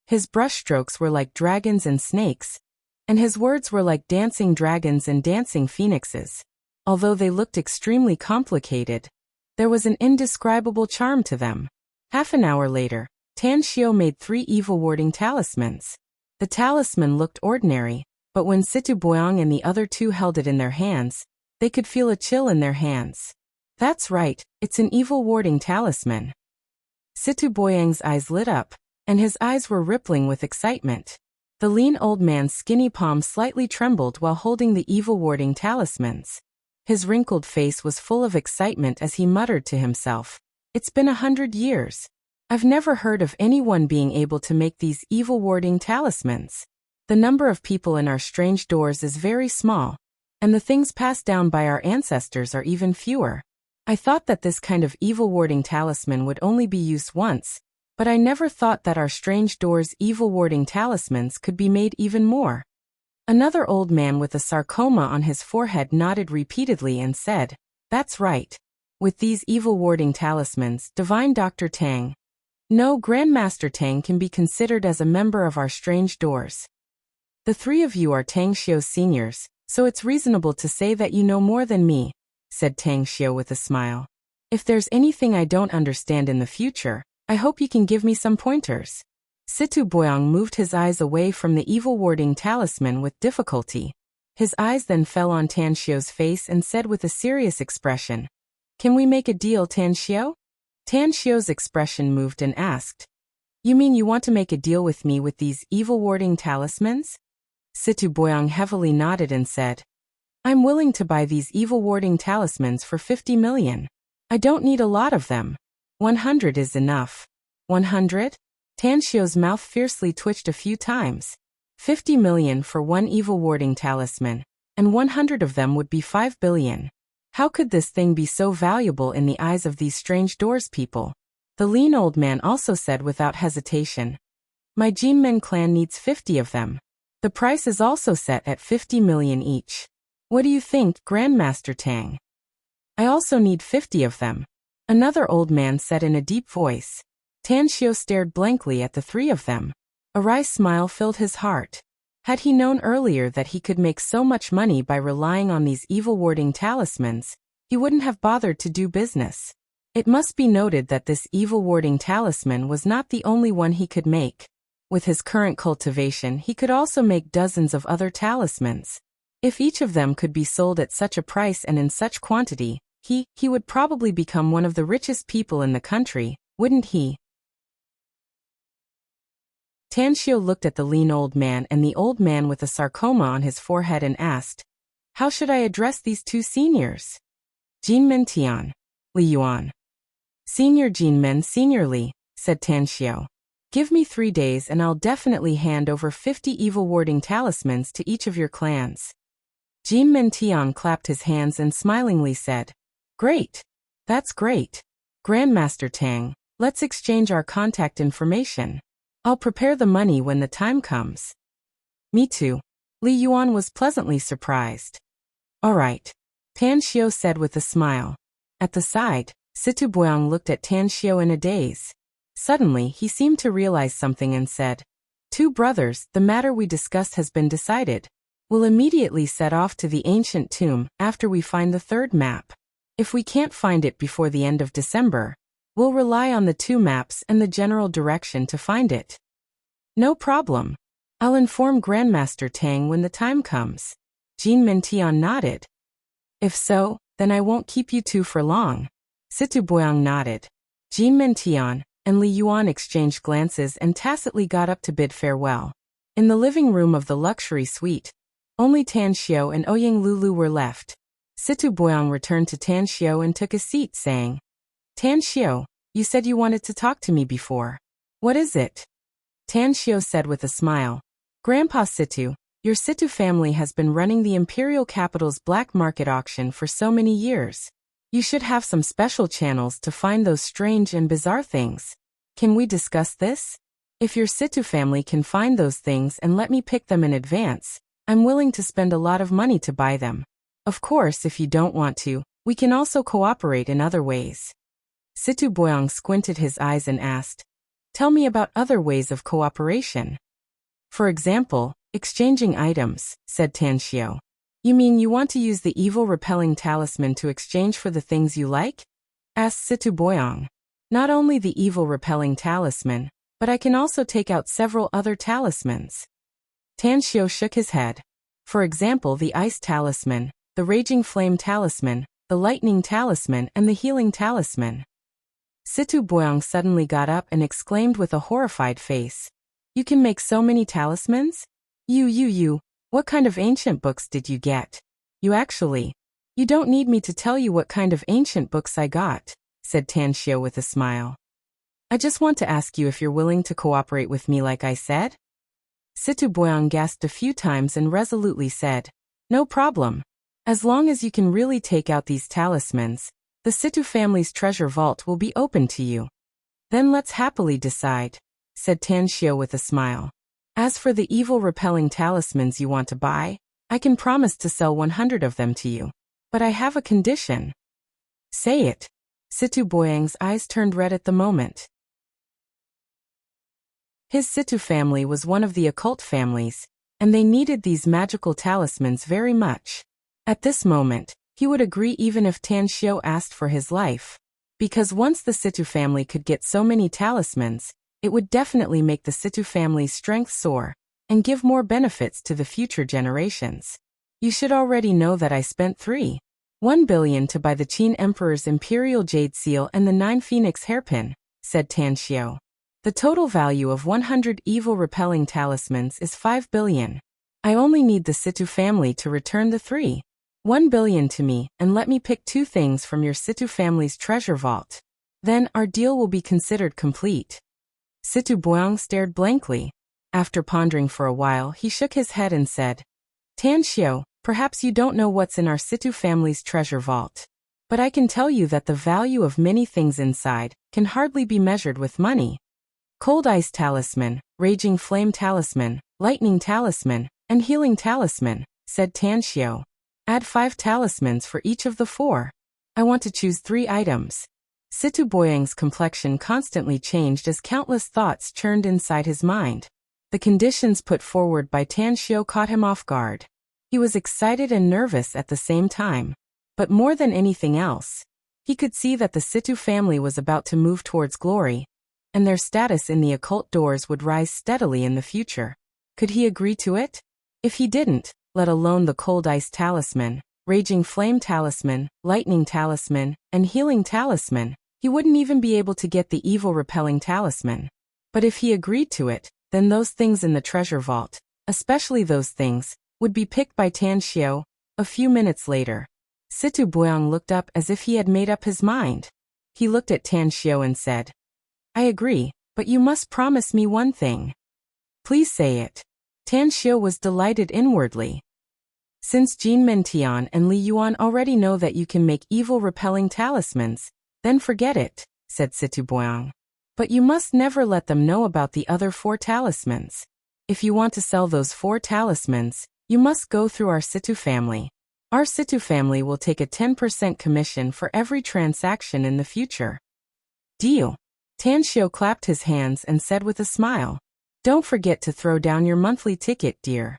His brushstrokes were like dragons and snakes, and his words were like dancing dragons and dancing phoenixes. Although they looked extremely complicated, there was an indescribable charm to them. Half an hour later, Tan Xiu made 3 evil-warding talismans. The talisman looked ordinary, but when Situ Boyang and the other 2 held it in their hands, they could feel a chill in their hands. That's right, it's an evil-warding talisman. Situ Boyang's eyes lit up, and his eyes were rippling with excitement. The lean old man's skinny palm slightly trembled while holding the evil-warding talismans. His wrinkled face was full of excitement as he muttered to himself, "It's been 100 years. I've never heard of anyone being able to make these evil-warding talismans. The number of people in our strange doors is very small, and the things passed down by our ancestors are even fewer. I thought that this kind of evil-warding talisman would only be used once, but I never thought that our strange doors' evil-warding talismans could be made even more." Another old man with a sarcoma on his forehead nodded repeatedly and said, "That's right. With these evil-warding talismans, Divine Dr. Tang. No, Grandmaster Tang can be considered as a member of our strange doors. The three of you are Tang Xiu's seniors, so it's reasonable to say that you know more than me," said Tang Xiu with a smile. "If there's anything I don't understand in the future, I hope you can give me some pointers." Situ Boyang moved his eyes away from the evil-warding talisman with difficulty. His eyes then fell on Tan Xiu's face and said with a serious expression, "Can we make a deal, Tan Xiu?" Tan Xiu's expression moved and asked, "You mean you want to make a deal with me with these evil-warding talismans?" Situ Boyang heavily nodded and said, "I'm willing to buy these evil-warding talismans for 50 million. I don't need a lot of them. 100 is enough." 100? Tan Xiu's mouth fiercely twitched a few times. 50 million for one evil-warding talisman, and 100 of them would be 5 billion. How could this thing be so valuable in the eyes of these strange doors people? The lean old man also said without hesitation, "My Jinmen clan needs 50 of them. The price is also set at 50 million each. What do you think, Grandmaster Tang?" "I also need 50 of them," another old man said in a deep voice. Tan Xiu stared blankly at the three of them. A wry smile filled his heart. Had he known earlier that he could make so much money by relying on these evil-warding talismans, he wouldn't have bothered to do business. It must be noted that this evil-warding talisman was not the only one he could make. With his current cultivation, he could also make dozens of other talismans. If each of them could be sold at such a price and in such quantity, he would probably become one of the richest people in the country, wouldn't he? Tan Xiu looked at the lean old man and the old man with a sarcoma on his forehead and asked, "How should I address these two seniors?" "Jinmen Tian. Li Yuan." "Senior Jinmen, Senior Li," said Tan Xiu. "Give me 3 days and I'll definitely hand over 50 evil-warding talismans to each of your clans." Jinmen Tian clapped his hands and smilingly said, "Great. That's great. Grandmaster Tang, let's exchange our contact information. I'll prepare the money when the time comes." "Me too." Li Yuan was pleasantly surprised. "All right," Tan Xiu said with a smile. At the side, Situ Boyang looked at Tan Xiu in a daze. Suddenly, he seemed to realize something and said, "Two brothers, the matter we discussed has been decided. We'll immediately set off to the ancient tomb after we find the third map. If we can't find it before the end of December, we'll rely on the 2 maps and the general direction to find it." "No problem. I'll inform Grandmaster Tang when the time comes." Jinmen Tian nodded. "If so, then I won't keep you two for long." Situ Boyang nodded. Jinmen Tian and Li Yuan exchanged glances and tacitly got up to bid farewell. In the living room of the luxury suite, only Tan Xiu and Ouyang Lulu were left. Situ Boyang returned to Tan Xiu and took a seat, saying, "Tan Xiu, you said you wanted to talk to me before. What is it?" Tan Xiu said with a smile, "Grandpa Situ, your Situ family has been running the imperial capital's black market auction for so many years. You should have some special channels to find those strange and bizarre things. Can we discuss this? If your Situ family can find those things and let me pick them in advance, I'm willing to spend a lot of money to buy them. Of course, if you don't want to, we can also cooperate in other ways." Situ Boyang squinted his eyes and asked, "Tell me about other ways of cooperation." "For example, exchanging items," said Tan Xiu. "You mean you want to use the evil-repelling talisman to exchange for the things you like?" asked Situ Boyang. "Not only the evil-repelling talisman, but I can also take out several other talismans." Tan Xiu shook his head. "For example, the ice talisman, the raging flame talisman, the lightning talisman, and the healing talisman." Situ Boyang suddenly got up and exclaimed with a horrified face, "You can make so many talismans? You, what kind of ancient books did you get?" You don't need me to tell you what kind of ancient books I got," said Tan Xiu with a smile. "I just want to ask you if you're willing to cooperate with me like I said." Situ Boyang gasped a few times and resolutely said, "No problem. As long as you can really take out these talismans, the Situ family's treasure vault will be open to you." "Then let's happily decide," said Tan Xiu with a smile. As for the evil-repelling talismans you want to buy, I can promise to sell 100 of them to you. But I have a condition. Say it. Situ Boyang's eyes turned red at the moment. His Situ family was one of the occult families, and they needed these magical talismans very much. At this moment, he would agree even if Tan Xiu asked for his life. Because once the Situ family could get so many talismans, it would definitely make the Situ family's strength soar, and give more benefits to the future generations. You should already know that I spent 3.1 billion to buy the Qin Emperor's Imperial Jade Seal and the 9 Phoenix Hairpin, said Tan Xiu. The total value of 100 evil-repelling talismans is 5 billion. I only need the Situ family to return the 3.1 billion to me and let me pick 2 things from your Situ family's treasure vault. Then our deal will be considered complete. Situ Boyang stared blankly. After pondering for a while, he shook his head and said, Tan Xiu, perhaps you don't know what's in our Situ family's treasure vault. But I can tell you that the value of many things inside can hardly be measured with money. Cold Ice Talisman, Raging Flame Talisman, Lightning Talisman, and Healing Talisman, said Tan Xiu. Add 5 talismans for each of the 4. I want to choose 3 items. Situ Boyang's complexion constantly changed as countless thoughts churned inside his mind. The conditions put forward by Tan Xiu caught him off guard. He was excited and nervous at the same time. But more than anything else, he could see that the Situ family was about to move towards glory, and their status in the occult doors would rise steadily in the future. Could he agree to it? If he didn't, let alone the Cold Ice Talisman, Raging Flame Talisman, Lightning Talisman, and Healing Talisman, he wouldn't even be able to get the evil-repelling talisman. But if he agreed to it, then those things in the treasure vault, especially those things, would be picked by Tan Xiu. A few minutes later, Situ Boyang looked up as if he had made up his mind. He looked at Tan Xiu and said, I agree, but you must promise me one thing. Please say it. Tan Xiu was delighted inwardly. Since Jin Mentian and Li Yuan already know that you can make evil-repelling talismans, then forget it, said Situ Boyang. But you must never let them know about the other 4 talismans. If you want to sell those 4 talismans, you must go through our Situ family. Our Situ family will take a 10% commission for every transaction in the future. Deal. Tan Xiu clapped his hands and said with a smile, Don't forget to throw down your monthly ticket, dear.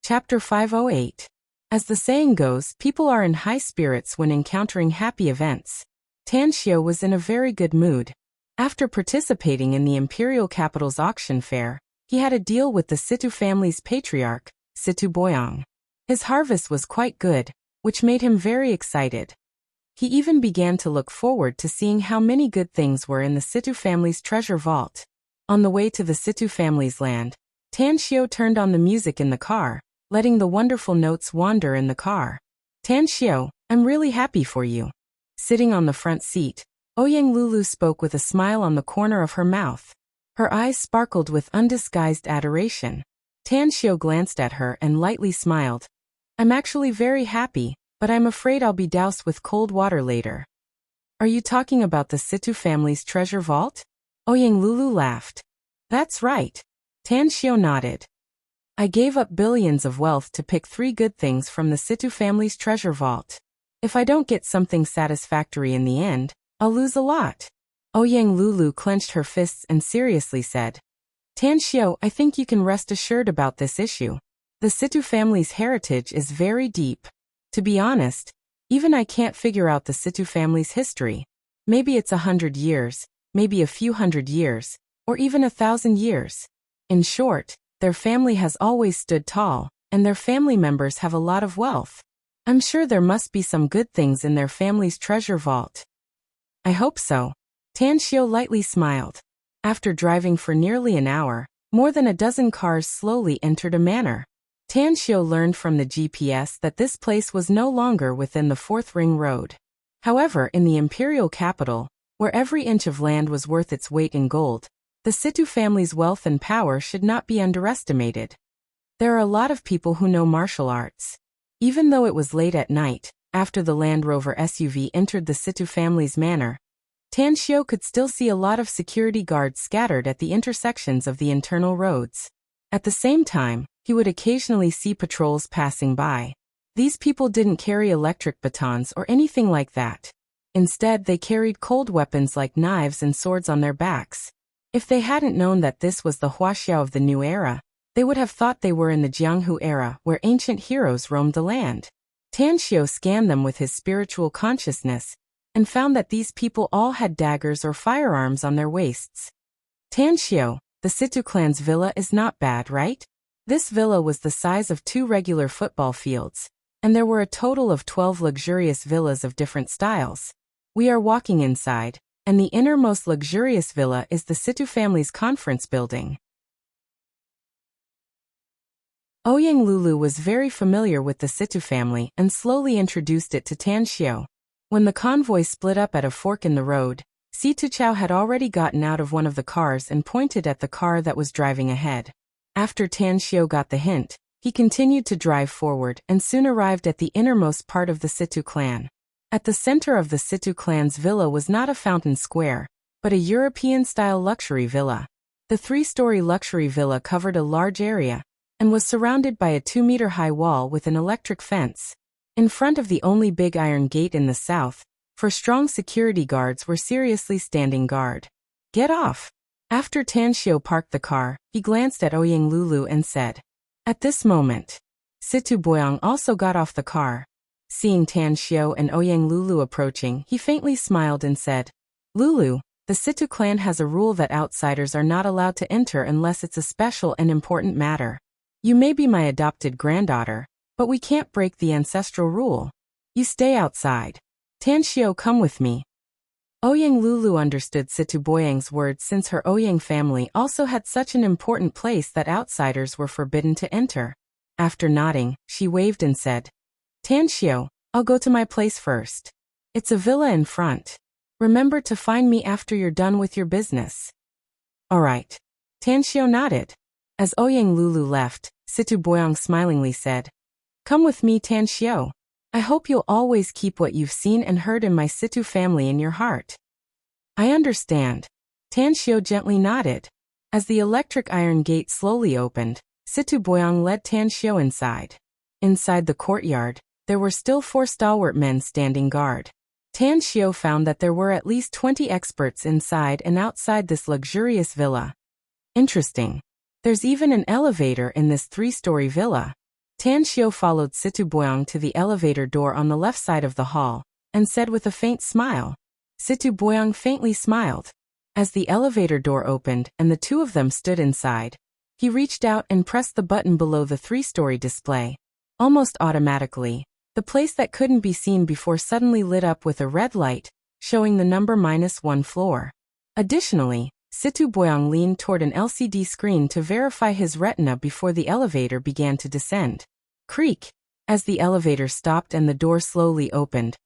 Chapter 508. As the saying goes, people are in high spirits when encountering happy events. Tan Xiu was in a very good mood. After participating in the imperial capital's auction fair, he had a deal with the Situ family's patriarch, Situ Boyang. His harvest was quite good, which made him very excited. He even began to look forward to seeing how many good things were in the Situ family's treasure vault. On the way to the Situ family's land, Tan Xiu turned on the music in the car, letting the wonderful notes wander in the car. Tan Xiu, I'm really happy for you. Sitting on the front seat, Ouyang Lulu spoke with a smile on the corner of her mouth. Her eyes sparkled with undisguised adoration. Tan Xiu glanced at her and lightly smiled. I'm actually very happy, but I'm afraid I'll be doused with cold water later. Are you talking about the Situ family's treasure vault? Ouyang Lulu laughed. That's right. Tan Xiu nodded. I gave up billions of wealth to pick 3 good things from the Situ family's treasure vault. If I don't get something satisfactory in the end, I'll lose a lot. Ouyang Lulu clenched her fists and seriously said, Tan Xiu, I think you can rest assured about this issue. The Situ family's heritage is very deep. To be honest, even I can't figure out the Situ family's history. Maybe it's 100 years, maybe a few hundred years, or even 1,000 years. In short, their family has always stood tall, and their family members have a lot of wealth. I'm sure there must be some good things in their family's treasure vault. I hope so. Tan Xiu lightly smiled. After driving for nearly an hour, more than a dozen cars slowly entered a manor. Tan Xiu learned from the GPS that this place was no longer within the 4th Ring Road. However, in the imperial capital, where every inch of land was worth its weight in gold, the Situ family's wealth and power should not be underestimated. There are a lot of people who know martial arts. Even though it was late at night, after the Land Rover SUV entered the Situ family's manor, Tan Xiu could still see a lot of security guards scattered at the intersections of the internal roads. At the same time, he would occasionally see patrols passing by. These people didn't carry electric batons or anything like that. Instead, they carried cold weapons like knives and swords on their backs. If they hadn't known that this was the Wuxia of the new era, they would have thought they were in the Jianghu era where ancient heroes roamed the land. Tan Xiu scanned them with his spiritual consciousness and found that these people all had daggers or firearms on their waists. Tan Xiu, the Situ clan's villa is not bad, right? This villa was the size of 2 regular football fields, and there were a total of 12 luxurious villas of different styles. We are walking inside, and the innermost luxurious villa is the Situ family's conference building. Ouyang Lulu was very familiar with the Situ family and slowly introduced it to Tan Xiu. When the convoy split up at a fork in the road, Situ Chao had already gotten out of one of the cars and pointed at the car that was driving ahead. After Tan Xiu got the hint, he continued to drive forward and soon arrived at the innermost part of the Situ clan. At the center of the Situ clan's villa was not a fountain square, but a European-style luxury villa. The 3-story luxury villa covered a large area and was surrounded by a 2-meter-high wall with an electric fence. In front of the only big iron gate in the south, 4 strong security guards were seriously standing guard. "Get off!" After Tan Xiu parked the car, he glanced at Ouyang Lulu and said. At this moment, Situ Boyang also got off the car. Seeing Tan Xiu and Ouyang Lulu approaching, he faintly smiled and said, "Lulu, the Situ clan has a rule that outsiders are not allowed to enter unless it's a special and important matter. You may be my adopted granddaughter, but we can't break the ancestral rule. You stay outside. Tan Xiu, come with me." Ouyang Lulu understood Situ Boyang's words since her Ouyang family also had such an important place that outsiders were forbidden to enter. After nodding, she waved and said, "Tan Xiu, I'll go to my place first. It's a villa in front. Remember to find me after you're done with your business." "All right." Tan Xiu nodded. As Ouyang Lulu left, Situ Boyang smilingly said, "Come with me, Tan Xiu. I hope you'll always keep what you've seen and heard in my Situ family in your heart." "I understand." Tan Xiu gently nodded. As the electric iron gate slowly opened, Situ Boyang led Tan Xiu inside. Inside the courtyard, there were still 4 stalwart men standing guard. Tan Xiu found that there were at least 20 experts inside and outside this luxurious villa. Interesting. There's even an elevator in this 3-story villa. Tan Xiu followed Situ Boyang to the elevator door on the left side of the hall, and said with a faint smile. Situ Boyang faintly smiled. As the elevator door opened and the 2 of them stood inside, he reached out and pressed the button below the 3-story display. Almost automatically, the place that couldn't be seen before suddenly lit up with a red light, showing the number -1 floor. Additionally, Situ Boyang leaned toward an LCD screen to verify his retina before the elevator began to descend. Creak! As the elevator stopped and the door slowly opened,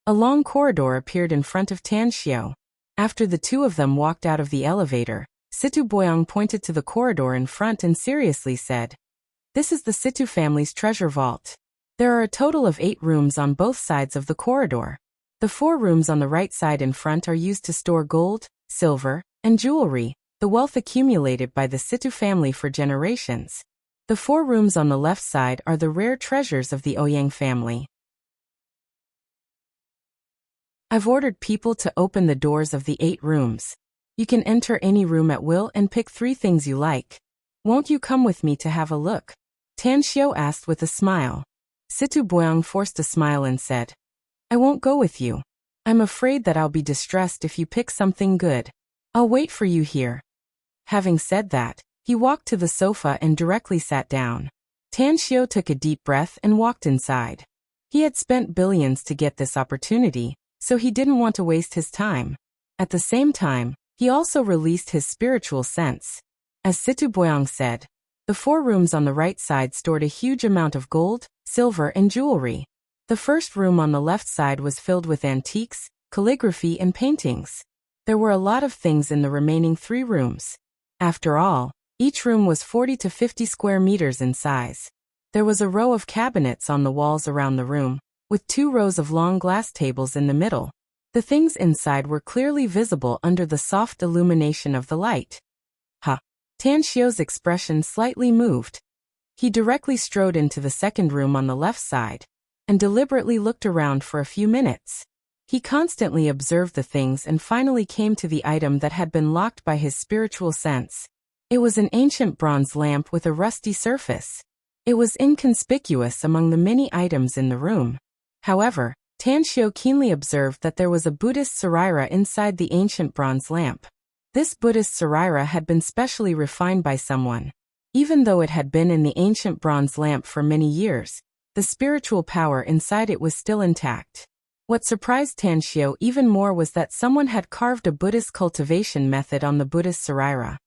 a long corridor appeared in front of Tan Xiu. After the 2 of them walked out of the elevator, Situ Boyang pointed to the corridor in front and seriously said, "This is the Situ family's treasure vault. There are a total of 8 rooms on both sides of the corridor. The 4 rooms on the right side in front are used to store gold, silver, and jewelry, the wealth accumulated by the Situ family for generations. The 4 rooms on the left side are the rare treasures of the Ouyang family. I've ordered people to open the doors of the 8 rooms. You can enter any room at will and pick 3 things you like. Won't you come with me to have a look?" Tan Xiu asked with a smile. Situ Boyang forced a smile and said, "I won't go with you. I'm afraid that I'll be distressed if you pick something good. I'll wait for you here." Having said that, he walked to the sofa and directly sat down. Tan Xiu took a deep breath and walked inside. He had spent billions to get this opportunity, so he didn't want to waste his time. At the same time, he also released his spiritual sense. As Situ Boyang said, the 4 rooms on the right side stored a huge amount of gold, silver, and jewelry. The first room on the left side was filled with antiques, calligraphy, and paintings. There were a lot of things in the remaining 3 rooms. After all, each room was 40 to 50 square meters in size. There was a row of cabinets on the walls around the room, with 2 rows of long glass tables in the middle. The things inside were clearly visible under the soft illumination of the light. Ha! Tan Xiu's expression slightly moved. He directly strode into the second room on the left side, and deliberately looked around for a few minutes. He constantly observed the things and finally came to the item that had been locked by his spiritual sense. It was an ancient bronze lamp with a rusty surface. It was inconspicuous among the many items in the room. However, Tan Xiu keenly observed that there was a Buddhist sarira inside the ancient bronze lamp. This Buddhist sarira had been specially refined by someone. Even though it had been in the ancient bronze lamp for many years, the spiritual power inside it was still intact. What surprised Tan Xiu even more was that someone had carved a Buddhist cultivation method on the Buddhist sarira.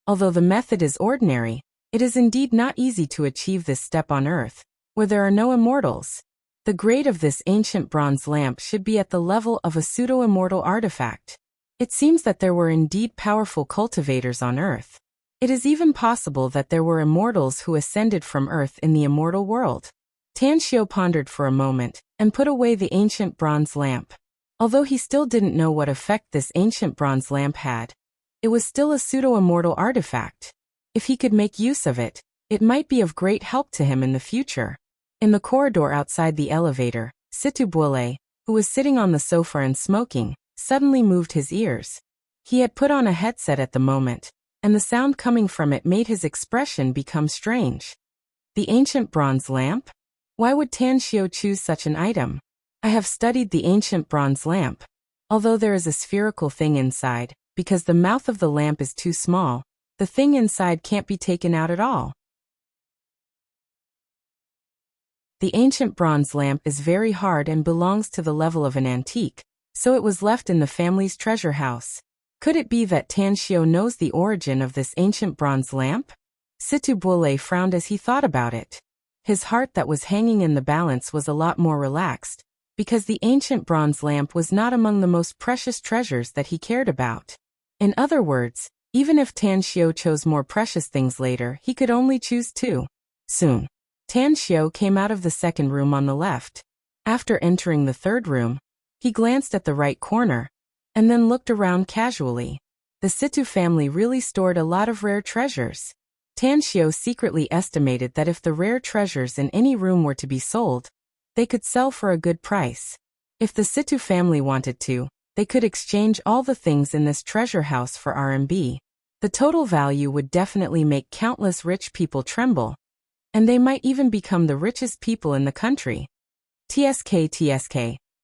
Although the method is ordinary, it is indeed not easy to achieve this step on Earth, where there are no immortals. The grade of this ancient bronze lamp should be at the level of a pseudo-immortal artifact. It seems that there were indeed powerful cultivators on Earth. It is even possible that there were immortals who ascended from Earth in the immortal world. Tan Xiu pondered for a moment, and put away the ancient bronze lamp. Although he still didn't know what effect this ancient bronze lamp had, it was still a pseudo-immortal artifact. If he could make use of it, it might be of great help to him in the future. In the corridor outside the elevator, Situ Buole, who was sitting on the sofa and smoking, suddenly moved his ears. He had put on a headset at the moment, and the sound coming from it made his expression become strange. The ancient bronze lamp? Why would Tan Xiu choose such an item? I have studied the ancient bronze lamp. Although there is a spherical thing inside, because the mouth of the lamp is too small, the thing inside can't be taken out at all. The ancient bronze lamp is very hard and belongs to the level of an antique, so it was left in the family's treasure house. Could it be that Tan Xiu knows the origin of this ancient bronze lamp? Situ Buole frowned as he thought about it. His heart that was hanging in the balance was a lot more relaxed, because the ancient bronze lamp was not among the most precious treasures that he cared about. In other words, even if Tan Xiu chose more precious things later, he could only choose two. Soon, Tan Xiu came out of the second room on the left. After entering the third room, he glanced at the right corner, and then looked around casually. The Situ family really stored a lot of rare treasures. Tan Xiu secretly estimated that if the rare treasures in any room were to be sold, they could sell for a good price. If the Situ family wanted to, they could exchange all the things in this treasure house for RMB. The total value would definitely make countless rich people tremble, and they might even become the richest people in the country. TSK,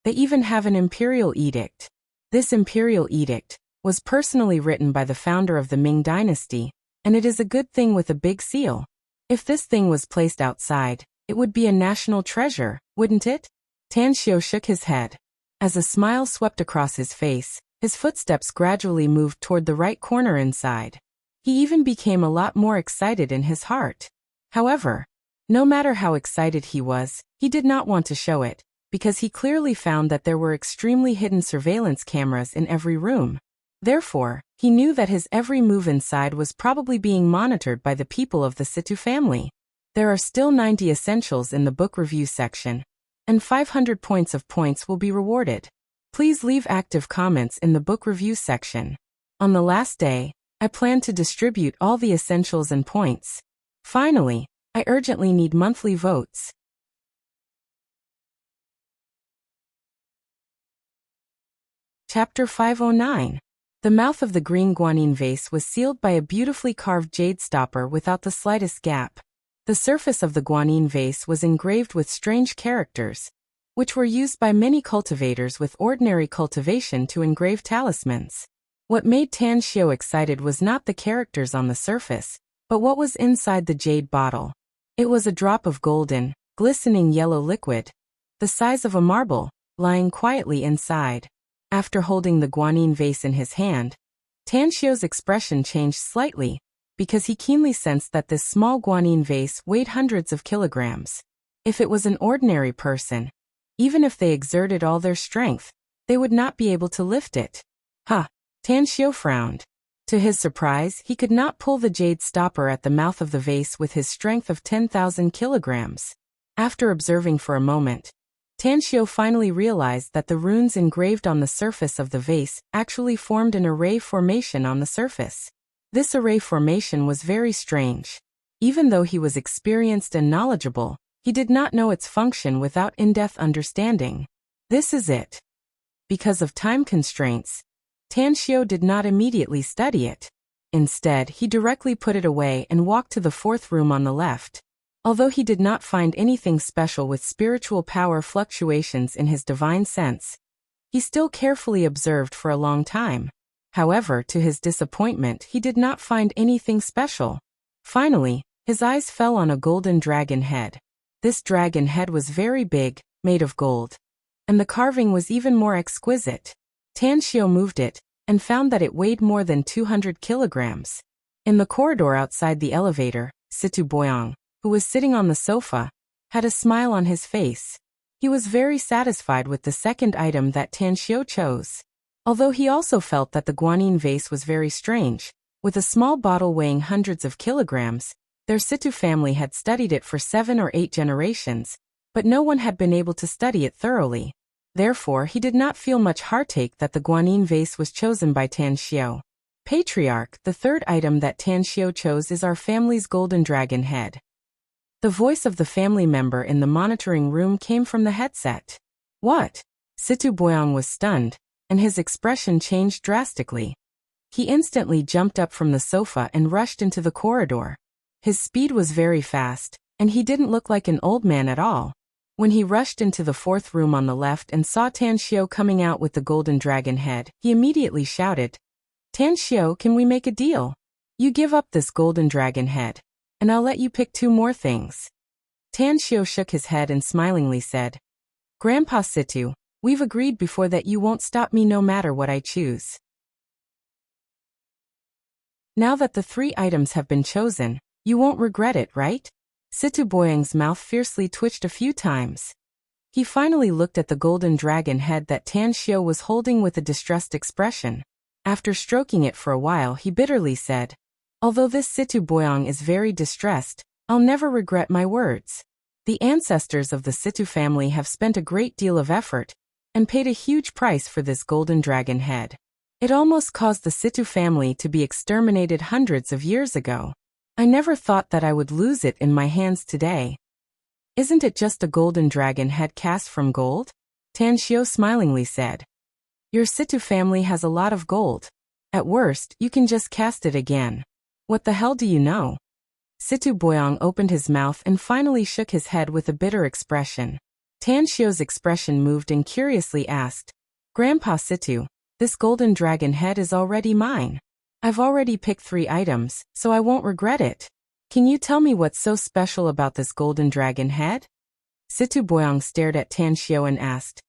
they even have an imperial edict. This imperial edict was personally written by the founder of the Ming dynasty, and it is a good thing with a big seal. If this thing was placed outside, it would be a national treasure, wouldn't it? Tan Xiu shook his head. As a smile swept across his face, his footsteps gradually moved toward the right corner inside. He even became a lot more excited in his heart. However, no matter how excited he was, he did not want to show it, because he clearly found that there were extremely hidden surveillance cameras in every room. Therefore, he knew that his every move inside was probably being monitored by the people of the Situ family. There are still 90 essentials in the book review section, and 500 points will be rewarded. Please leave active comments in the book review section. On the last day, I plan to distribute all the essentials and points. Finally, I urgently need monthly votes. Chapter 509. The mouth of the green guanine vase was sealed by a beautifully carved jade stopper without the slightest gap. The surface of the guanine vase was engraved with strange characters, which were used by many cultivators with ordinary cultivation to engrave talismans. What made Tan Xiu excited was not the characters on the surface, but what was inside the jade bottle. It was a drop of golden, glistening yellow liquid, the size of a marble, lying quietly inside. After holding the guanine vase in his hand, Tan Xiu's expression changed slightly, because he keenly sensed that this small guanine vase weighed hundreds of kilograms. If it was an ordinary person, even if they exerted all their strength, they would not be able to lift it. Ha! Tan Xiu frowned. To his surprise, he could not pull the jade stopper at the mouth of the vase with his strength of 10,000 kilograms. After observing for a moment, Tanxiu finally realized that the runes engraved on the surface of the vase actually formed an array formation on the surface. This array formation was very strange. Even though he was experienced and knowledgeable, he did not know its function without in-depth understanding. This is it. Because of time constraints, Tanxiu did not immediately study it. Instead, he directly put it away and walked to the fourth room on the left. Although he did not find anything special with spiritual power fluctuations in his divine sense, he still carefully observed for a long time. However, to his disappointment, he did not find anything special. Finally, his eyes fell on a golden dragon head. This dragon head was very big, made of gold. And the carving was even more exquisite. Tanxiu moved it, and found that it weighed more than 200 kilograms. In the corridor outside the elevator, Situ Boyang, who was sitting on the sofa, had a smile on his face. He was very satisfied with the second item that Tanxiu chose. Although he also felt that the guanyin vase was very strange, with a small bottle weighing hundreds of kilograms, their Situ family had studied it for 7 or 8 generations, but no one had been able to study it thoroughly. Therefore, he did not feel much heartache that the guanyin vase was chosen by Tanxiu. Patriarch, the third item that Tanxiu chose is our family's golden dragon head. The voice of the family member in the monitoring room came from the headset. What? Situ Boyang was stunned, and his expression changed drastically. He instantly jumped up from the sofa and rushed into the corridor. His speed was very fast, and he didn't look like an old man at all. When he rushed into the fourth room on the left and saw Tanxiu coming out with the golden dragon head, he immediately shouted, "Tanxiu, can we make a deal? You give up this golden dragon head, and I'll let you pick 2 more things." Tanxiu shook his head and smilingly said, "Grandpa Situ, we've agreed before that you won't stop me no matter what I choose." Now that the 3 items have been chosen, you won't regret it, right? Situ Boyang's mouth fiercely twitched a few times. He finally looked at the golden dragon head that Tanxiu was holding with a distressed expression. After stroking it for a while, he bitterly said, "Although this Situ Boyang is very distressed, I'll never regret my words. The ancestors of the Situ family have spent a great deal of effort and paid a huge price for this golden dragon head. It almost caused the Situ family to be exterminated hundreds of years ago. I never thought that I would lose it in my hands today. Isn't it just a golden dragon head cast from gold?" Tanxiu smilingly said. "Your Situ family has a lot of gold. At worst, you can just cast it again. What the hell do you know?" Situ Boyang opened his mouth and finally shook his head with a bitter expression. Tanxiu's expression moved and curiously asked, "Grandpa Situ, this golden dragon head is already mine. I've already picked 3 items, so I won't regret it. Can you tell me what's so special about this golden dragon head?" Situ Boyang stared at Tanxiu and asked,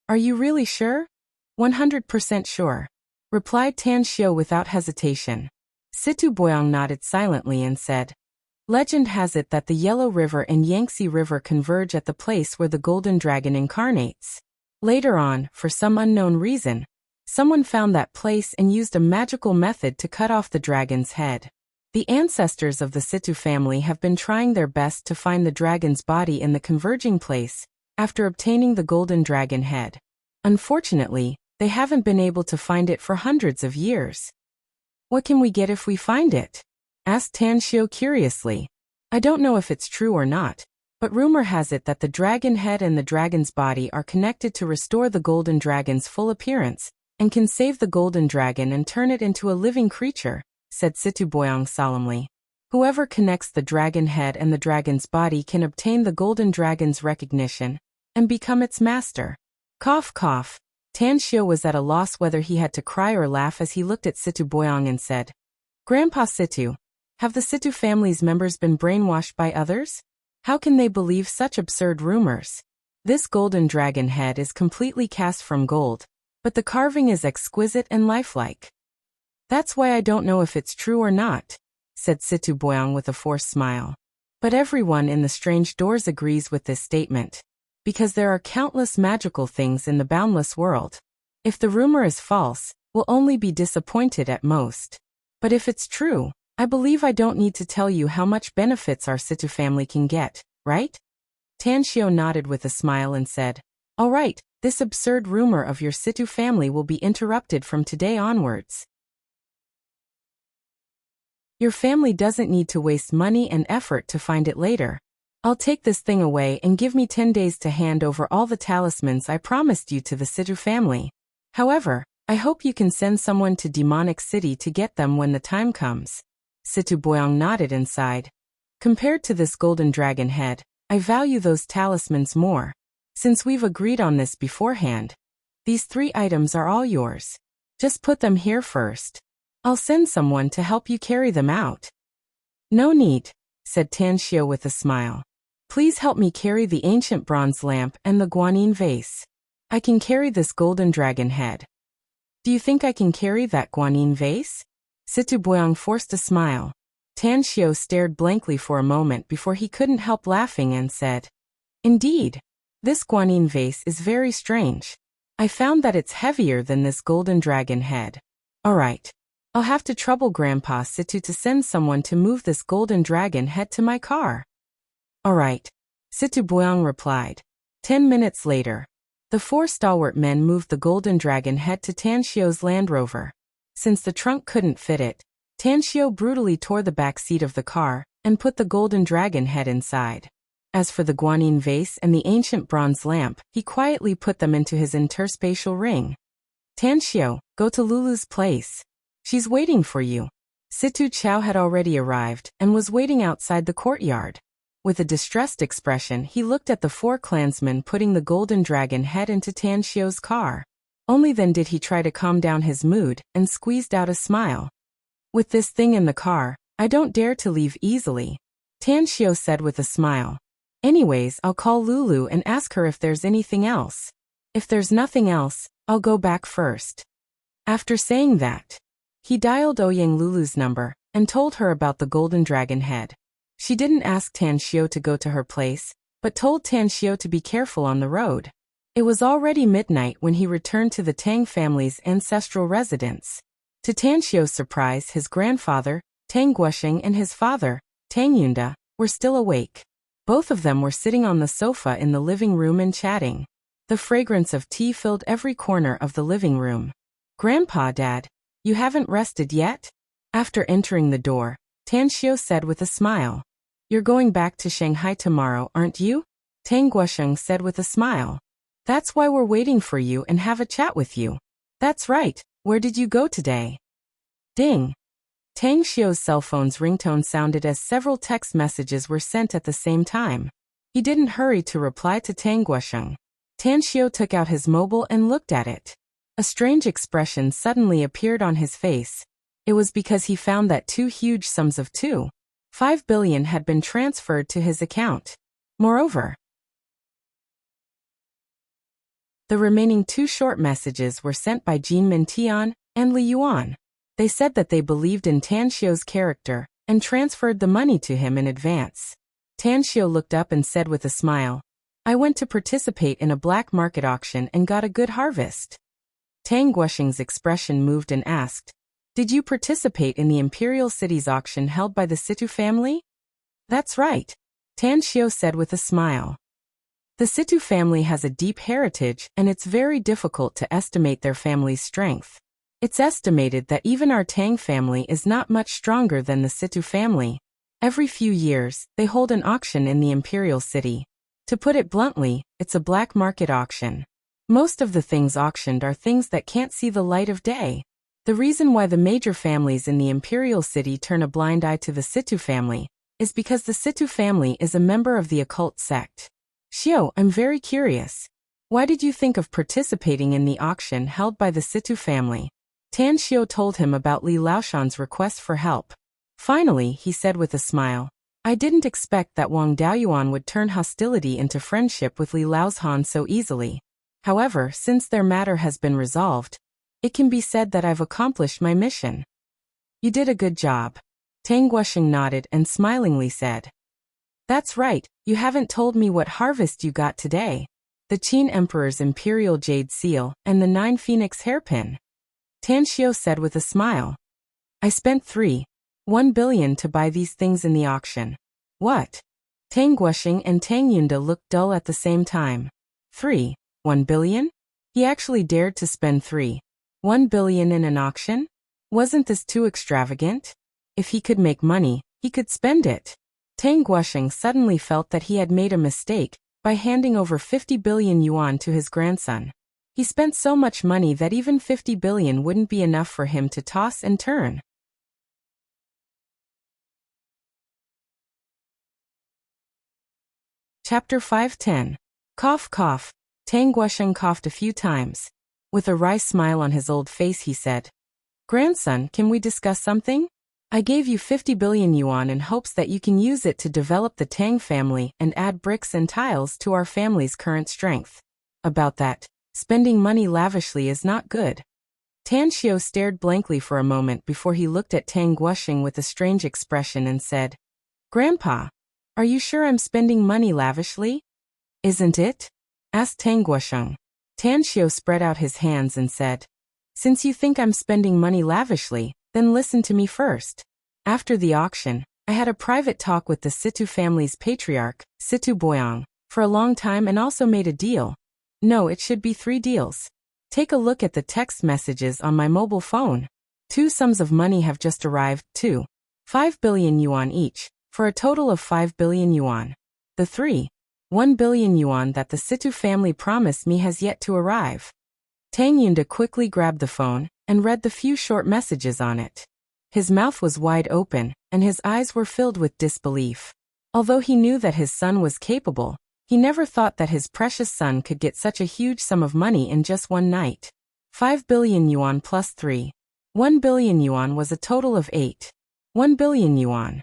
"Are you really sure?" "100% sure," replied Tanxiu without hesitation. Situ Boyang nodded silently and said, "Legend has it that the Yellow River and Yangtze River converge at the place where the golden dragon incarnates. Later on, for some unknown reason, someone found that place and used a magical method to cut off the dragon's head. The ancestors of the Situ family have been trying their best to find the dragon's body in the converging place after obtaining the golden dragon head. Unfortunately, they haven't been able to find it for hundreds of years." "What can we get if we find it?" asked Tanxiu curiously. "I don't know if it's true or not, but rumor has it that the dragon head and the dragon's body are connected to restore the golden dragon's full appearance and can save the golden dragon and turn it into a living creature," said Situ Boyang solemnly. "Whoever connects the dragon head and the dragon's body can obtain the golden dragon's recognition and become its master." Cough cough. Tanxiu was at a loss whether he had to cry or laugh as he looked at Situ Boyang and said, "Grandpa Situ, have the Situ family's members been brainwashed by others? How can they believe such absurd rumors? This golden dragon head is completely cast from gold, but the carving is exquisite and lifelike. That's why I don't know if it's true or not," said Situ Boyang with a forced smile. But everyone in the strange doors agrees with this statement, because there are countless magical things in the boundless world. If the rumor is false, we'll only be disappointed at most. But if it's true, I believe I don't need to tell you how much benefits our Situ family can get, right?" Tanxiu nodded with a smile and said, Alright, this absurd rumor of your Situ family will be interrupted from today onwards. Your family doesn't need to waste money and effort to find it later. I'll take this thing away and give me 10 days to hand over all the talismans I promised you to the Situ family. However, I hope you can send someone to Demonic City to get them when the time comes. Situ Boyong nodded and sighed. Compared to this golden dragon head, I value those talismans more. Since we've agreed on this beforehand, these 3 items are all yours. Just put them here first. I'll send someone to help you carry them out. No need, said Tan Xiao with a smile. Please help me carry the ancient bronze lamp and the guanyin vase. I can carry this golden dragon head. Do you think I can carry that guanyin vase? Situ Boyong forced a smile. Tan Xiao stared blankly for a moment before he couldn't help laughing and said, Indeed, this guanyin vase is very strange. I found that it's heavier than this golden dragon head. Alright. I'll have to trouble Grandpa Situ to send someone to move this golden dragon head to my car. Alright, Situ Boyong replied. 10 minutes later, the 4 stalwart men moved the golden dragon head to Tan Xiao's Land Rover. Since the trunk couldn't fit it, Tan Xiao brutally tore the back seat of the car and put the golden dragon head inside. As for the guanyin vase and the ancient bronze lamp, he quietly put them into his interspatial ring. Tan Xiao, go to Lulu's place. She's waiting for you. Situ Chao had already arrived and was waiting outside the courtyard. With a distressed expression, he looked at the 4 clansmen putting the golden dragon head into Tan Xiao's car. Only then did he try to calm down his mood and squeezed out a smile. With this thing in the car, I don't dare to leave easily, Tan Xiao said with a smile. Anyways, I'll call Lulu and ask her if there's anything else. If there's nothing else, I'll go back first. After saying that, he dialed Ouyang Lulu's number and told her about the golden dragon head. She didn't ask Tan Xiao to go to her place, but told Tan Xiao to be careful on the road. It was already midnight when he returned to the Tang family's ancestral residence. To Tan Xiao's surprise, his grandfather, Tang Guosheng, and his father, Tang Yunda, were still awake. Both of them were sitting on the sofa in the living room and chatting. The fragrance of tea filled every corner of the living room. Grandpa, Dad, you haven't rested yet? After entering the door, Tan Xiao said with a smile. You're going back to Shanghai tomorrow, aren't you? Tang Guosheng said with a smile. That's why we're waiting for you and have a chat with you. That's right, where did you go today? Ding. Tang Xiao's cell phone's ringtone sounded as several text messages were sent at the same time. He didn't hurry to reply to Tang Guosheng. Tan Xiao took out his mobile and looked at it. A strange expression suddenly appeared on his face. It was because he found that 2 huge sums of 2.5 billion had been transferred to his account. Moreover, the remaining 2 short messages were sent by Jin Mintian and Li Yuan. They said that they believed in Tan Xiao's character and transferred the money to him in advance. Tan Xiao looked up and said with a smile, I went to participate in a black market auction and got a good harvest. Tang Guosheng's expression moved and asked, Did you participate in the Imperial City's auction held by the Situ family? That's right, Tan Xiao said with a smile. The Situ family has a deep heritage and it's very difficult to estimate their family's strength. It's estimated that even our Tang family is not much stronger than the Situ family. Every few years, they hold an auction in the Imperial City. To put it bluntly, it's a black market auction. Most of the things auctioned are things that can't see the light of day. The reason why the major families in the Imperial City turn a blind eye to the Situ family is because the Situ family is a member of the occult sect. Xiao, I'm very curious. Why did you think of participating in the auction held by the Situ family? Tan Xiao told him about Li Laoshan's request for help. Finally, he said with a smile, I didn't expect that Wang Daoyuan would turn hostility into friendship with Li Laoshan so easily. However, since their matter has been resolved, it can be said that I've accomplished my mission. You did a good job. Tang Guosheng nodded and smilingly said. That's right, you haven't told me what harvest you got today. The Qin Emperor's Imperial Jade Seal and the 9 Phoenix hairpin. Tan Xiao said with a smile. I spent 3.1 billion to buy these things in the auction. What? Tang Guosheng and Tang Yunda looked dull at the same time. 3 1 billion? He actually dared to spend 1 billion in an auction? Wasn't this too extravagant? If he could make money, he could spend it. Tang Guosheng suddenly felt that he had made a mistake by handing over 50 billion yuan to his grandson. He spent so much money that even 50 billion wouldn't be enough for him to toss and turn. Chapter 510. Cough cough. Tang Guosheng coughed a few times. With a wry smile on his old face he said, "Grandson, can we discuss something? I gave you 50 billion yuan in hopes that you can use it to develop the Tang family and add bricks and tiles to our family's current strength. About that, spending money lavishly is not good." Tan Xiao stared blankly for a moment before he looked at Tang Guosheng with a strange expression and said, "Grandpa, are you sure I'm spending money lavishly?" "Isn't it?" asked Tang Guosheng. Tan Xiao spread out his hands and said, "Since you think I'm spending money lavishly, then listen to me first. After the auction, I had a private talk with the Situ family's patriarch, Situ Boyang, for a long time and also made a deal. No, it should be 3 deals. Take a look at the text messages on my mobile phone. 2 sums of money have just arrived, 5 billion yuan each, for a total of 5 billion yuan. The 1 billion yuan that the Situ family promised me has yet to arrive." Tang Yunda quickly grabbed the phone and read the few short messages on it. His mouth was wide open, and his eyes were filled with disbelief. Although he knew that his son was capable, he never thought that his precious son could get such a huge sum of money in just one night. 5 billion yuan plus 1 billion yuan was a total of 1 billion yuan.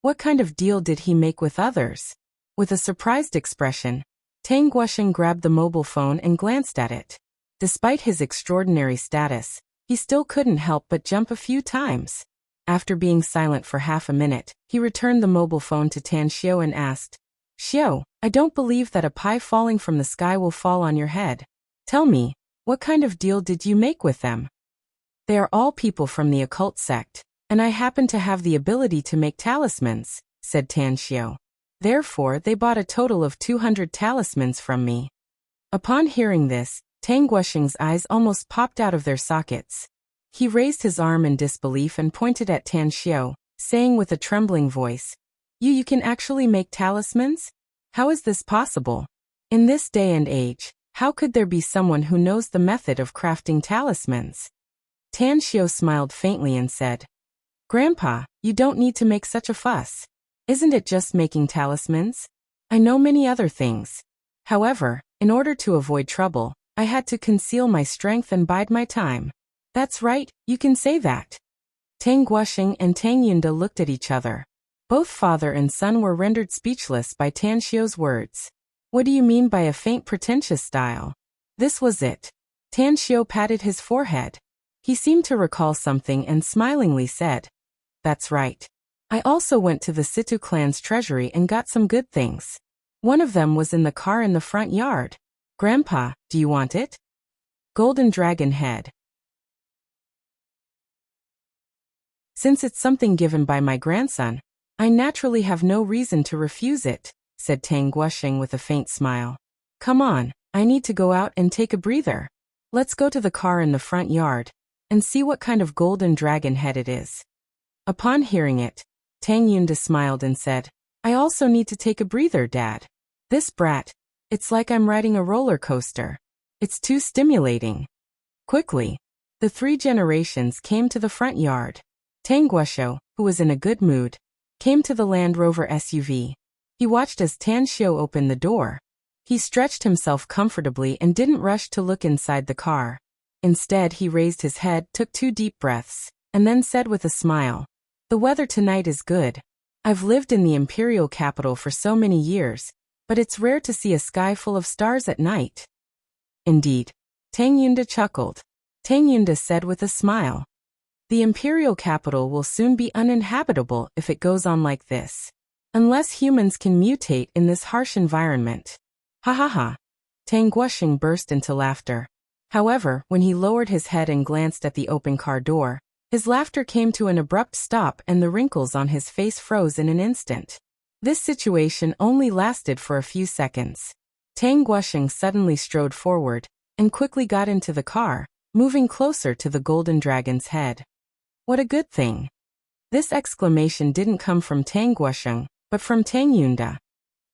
What kind of deal did he make with others? With a surprised expression, Tang Guosheng grabbed the mobile phone and glanced at it. Despite his extraordinary status, he still couldn't help but jump a few times. After being silent for half a minute, he returned the mobile phone to Tan Xiao and asked, "Xiao, I don't believe that a pie falling from the sky will fall on your head. Tell me, what kind of deal did you make with them?" "They are all people from the occult sect, and I happen to have the ability to make talismans," said Tan Xiao. "Therefore they bought a total of 200 talismans from me." Upon hearing this, Tang Guosheng's eyes almost popped out of their sockets. He raised his arm in disbelief and pointed at Tan Xiao, saying with a trembling voice, You can actually make talismans? How is this possible? In this day and age, how could there be someone who knows the method of crafting talismans?" Tan Xiao smiled faintly and said, "Grandpa, you don't need to make such a fuss. Isn't it just making talismans? I know many other things. However, in order to avoid trouble, I had to conceal my strength and bide my time." "That's right, you can say that." Tang Guosheng and Tang Yunda looked at each other. Both father and son were rendered speechless by Tan Xiao's words. "What do you mean by a faint pretentious style?" This was it. Tan Xiao patted his forehead. He seemed to recall something and smilingly said, "That's right. I also went to the Situ clan's treasury and got some good things. One of them was in the car in the front yard. Grandpa, do you want it? Golden dragon head." "Since it's something given by my grandson, I naturally have no reason to refuse it," said Tang Guosheng with a faint smile. "Come on, I need to go out and take a breather. Let's go to the car in the front yard and see what kind of golden dragon head it is." Upon hearing it, Tang Yunda smiled and said, "I also need to take a breather, Dad. This brat, it's like I'm riding a roller coaster. It's too stimulating." Quickly, the 3 generations came to the front yard. Tang Guosheng, who was in a good mood, came to the Land Rover SUV. He watched as Tan Xiao opened the door. He stretched himself comfortably and didn't rush to look inside the car. Instead, he raised his head, took 2 deep breaths, and then said with a smile, "The weather tonight is good. I've lived in the imperial capital for so many years, but it's rare to see a sky full of stars at night." "Indeed." Tang Yunda chuckled. Tang Yunda said with a smile, "The imperial capital will soon be uninhabitable if it goes on like this. Unless humans can mutate in this harsh environment." "Ha ha ha." Tang Guosheng burst into laughter. However, when he lowered his head and glanced at the open car door, his laughter came to an abrupt stop and the wrinkles on his face froze in an instant. This situation only lasted for a few seconds. Tang Guosheng suddenly strode forward and quickly got into the car, moving closer to the golden dragon's head. What a good thing! This exclamation didn't come from Tang Guosheng, but from Tang Yunda.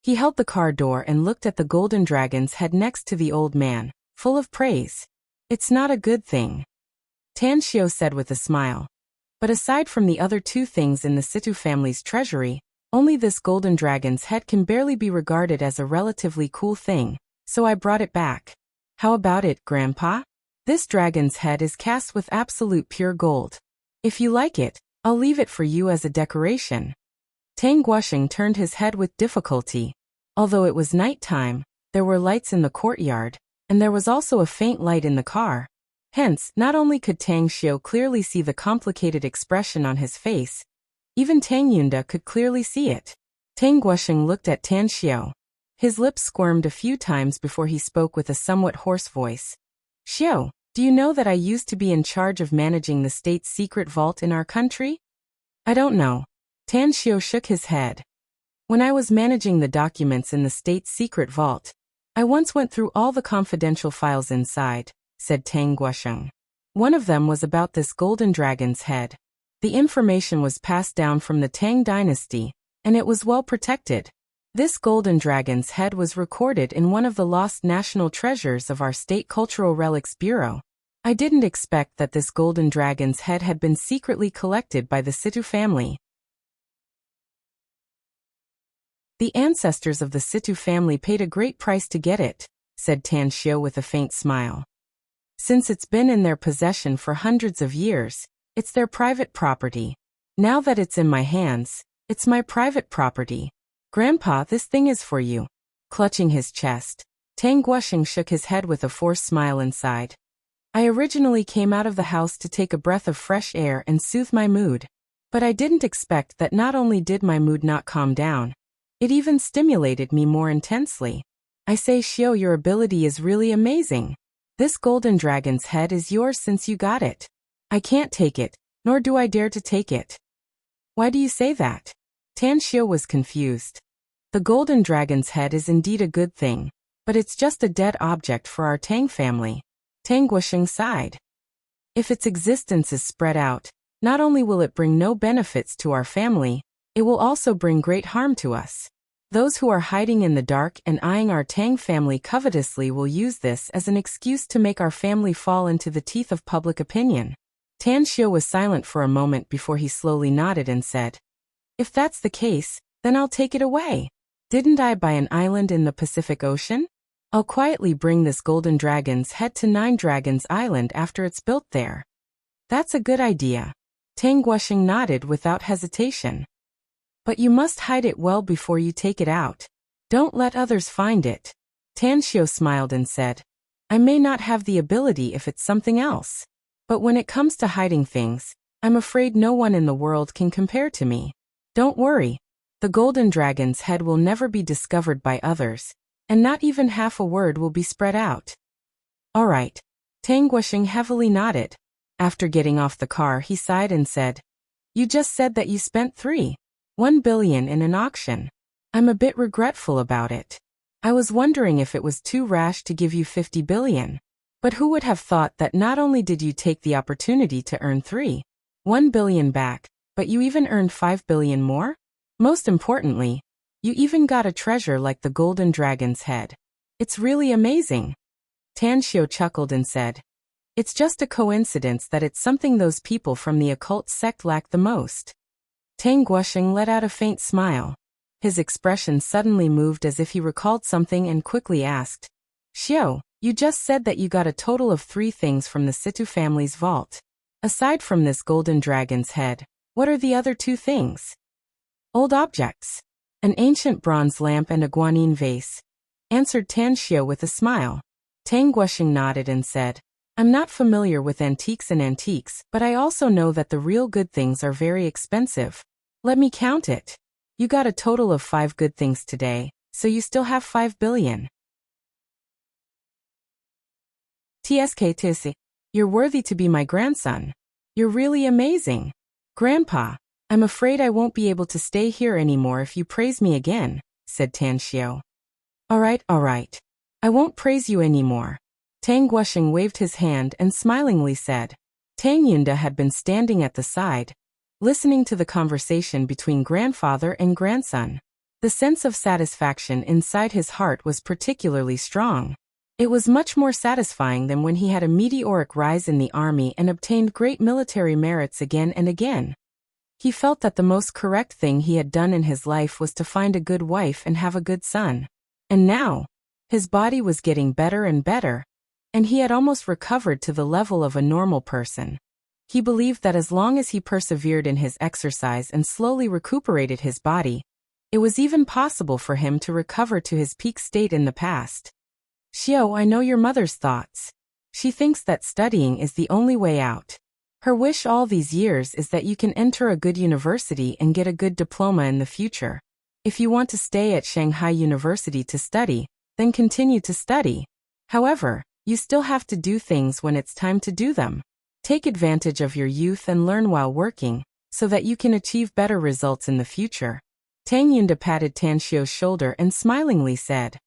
He held the car door and looked at the golden dragon's head next to the old man, full of praise. It's not a good thing, Tan Xiao said with a smile. But aside from the other two things in the Situ family's treasury, only this golden dragon's head can barely be regarded as a relatively cool thing, so I brought it back. How about it, Grandpa? This dragon's head is cast with absolute pure gold. If you like it, I'll leave it for you as a decoration. Tang Guosheng turned his head with difficulty. Although it was night time, there were lights in the courtyard, and there was also a faint light in the car. Hence, not only could Tang Xiao clearly see the complicated expression on his face, even Tang Yunda could clearly see it. Tang Guosheng looked at Tan Xiao. His lips squirmed a few times before he spoke with a somewhat hoarse voice. Xiao, do you know that I used to be in charge of managing the state's secret vault in our country? I don't know. Tan Xiao shook his head. When I was managing the documents in the state's secret vault, I once went through all the confidential files inside, said Tang Guosheng. One of them was about this golden dragon's head. The information was passed down from the Tang dynasty, and it was well protected. This golden dragon's head was recorded in one of the lost national treasures of our State Cultural Relics Bureau. I didn't expect that this golden dragon's head had been secretly collected by the Situ family. The ancestors of the Situ family paid a great price to get it, said Tan Xiao with a faint smile. Since it's been in their possession for hundreds of years, it's their private property. Now that it's in my hands, it's my private property. Grandpa, this thing is for you. Clutching his chest, Tang Guosheng shook his head with a forced smile inside. I originally came out of the house to take a breath of fresh air and soothe my mood. But I didn't expect that not only did my mood not calm down, it even stimulated me more intensely. I say, Xiao, your ability is really amazing. This golden dragon's head is yours since you got it. I can't take it, nor do I dare to take it. Why do you say that? Tan Xiao was confused. The golden dragon's head is indeed a good thing, but it's just a dead object for our Tang family. Tang Guosheng sighed. If its existence is spread out, not only will it bring no benefits to our family, it will also bring great harm to us. Those who are hiding in the dark and eyeing our Tang family covetously will use this as an excuse to make our family fall into the teeth of public opinion. Tan Xiao was silent for a moment before he slowly nodded and said, If that's the case, then I'll take it away. Didn't I buy an island in the Pacific Ocean? I'll quietly bring this golden dragon's head to Nine Dragons Island after it's built there. That's a good idea. Tang Guosheng nodded without hesitation. But you must hide it well before you take it out. Don't let others find it. Tan Xiao smiled and said, I may not have the ability if it's something else. But when it comes to hiding things, I'm afraid no one in the world can compare to me. Don't worry. The golden dragon's head will never be discovered by others, and not even half a word will be spread out. All right. Tang Guosheng heavily nodded. After getting off the car, he sighed and said, You just said that you spent 3.1 billion in an auction. I'm a bit regretful about it. I was wondering if it was too rash to give you 50 billion. But who would have thought that not only did you take the opportunity to earn 3.1 billion back, but you even earned 5 billion more? Most importantly, you even got a treasure like the golden dragon's head. It's really amazing. Tan Xiao chuckled and said, It's just a coincidence that it's something those people from the occult sect lack the most. Tang Guosheng let out a faint smile. His expression suddenly moved as if he recalled something and quickly asked, Xiao, you just said that you got a total of 3 things from the Situ family's vault. Aside from this golden dragon's head, what are the other 2 things? Old objects. An ancient bronze lamp and a guanyin vase, answered Tan Xiao with a smile. Tang Guosheng nodded and said, I'm not familiar with antiques, but I also know that the real good things are very expensive. Let me count it. You got a total of 5 good things today, so you still have 5 billion. TSK, you're worthy to be my grandson. You're really amazing. Grandpa, I'm afraid I won't be able to stay here anymore if you praise me again, said Tan Xiao. All right. I won't praise you anymore. Tang Guosheng waved his hand and smilingly said. Tang Yunda had been standing at the side, listening to the conversation between grandfather and grandson. The sense of satisfaction inside his heart was particularly strong. It was much more satisfying than when he had a meteoric rise in the army and obtained great military merits again and again. He felt that the most correct thing he had done in his life was to find a good wife and have a good son. And now, his body was getting better and better, and he had almost recovered to the level of a normal person. He believed that as long as he persevered in his exercise and slowly recuperated his body, it was even possible for him to recover to his peak state in the past. Xiao, I know your mother's thoughts. She thinks that studying is the only way out. Her wish all these years is that you can enter a good university and get a good diploma in the future. If you want to stay at Shanghai University to study, then continue to study. However, you still have to do things when it's time to do them. Take advantage of your youth and learn while working, so that you can achieve better results in the future. Tang Yunda patted Tan Xiu's shoulder and smilingly said.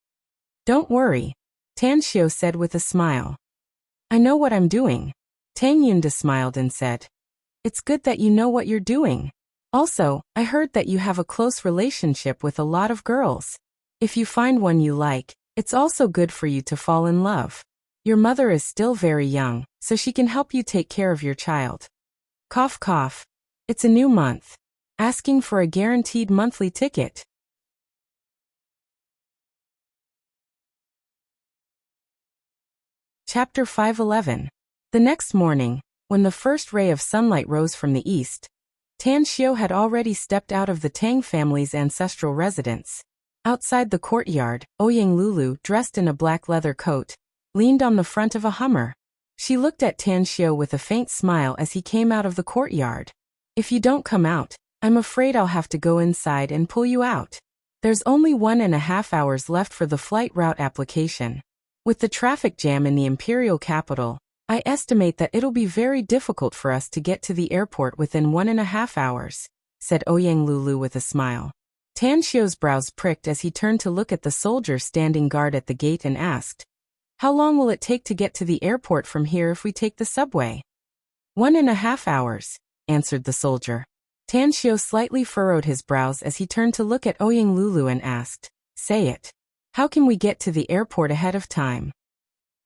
Don't worry, Tan Xiu said with a smile. I know what I'm doing. Tang Yunda smiled and said. It's good that you know what you're doing. Also, I heard that you have a close relationship with a lot of girls. If you find one you like, it's also good for you to fall in love. Your mother is still very young, so she can help you take care of your child. Cough cough. It's a new month. Asking for a guaranteed monthly ticket. Chapter 511. The next morning, when the first ray of sunlight rose from the east, Tan Xiu had already stepped out of the Tang family's ancestral residence. Outside the courtyard, Ouyang Lulu, dressed in a black leather coat, leaned on the front of a Hummer. She looked at Tan Xiu with a faint smile as he came out of the courtyard. If you don't come out, I'm afraid I'll have to go inside and pull you out. There's only 1.5 hours left for the flight route application. With the traffic jam in the imperial capital, I estimate that it'll be very difficult for us to get to the airport within 1.5 hours, said Ouyang Lulu with a smile. Tan Xiu's brows pricked as he turned to look at the soldier standing guard at the gate and asked, How long will it take to get to the airport from here if we take the subway? 1.5 hours, answered the soldier. Tan Xiu slightly furrowed his brows as he turned to look at Ouyang Lulu and asked, Say it. How can we get to the airport ahead of time?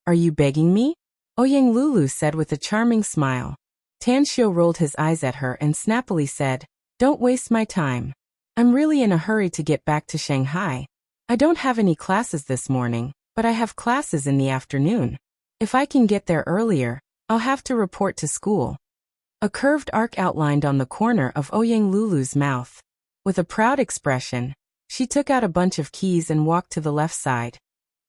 Are you begging me? Ouyang Lulu said with a charming smile. Tan Xiu rolled his eyes at her and snappily said, Don't waste my time. I'm really in a hurry to get back to Shanghai. I don't have any classes this morning, but I have classes in the afternoon. If I can get there earlier, I'll have to report to school. A curved arc outlined on the corner of Ouyang Lulu's mouth. With a proud expression, she took out a bunch of keys and walked to the left side.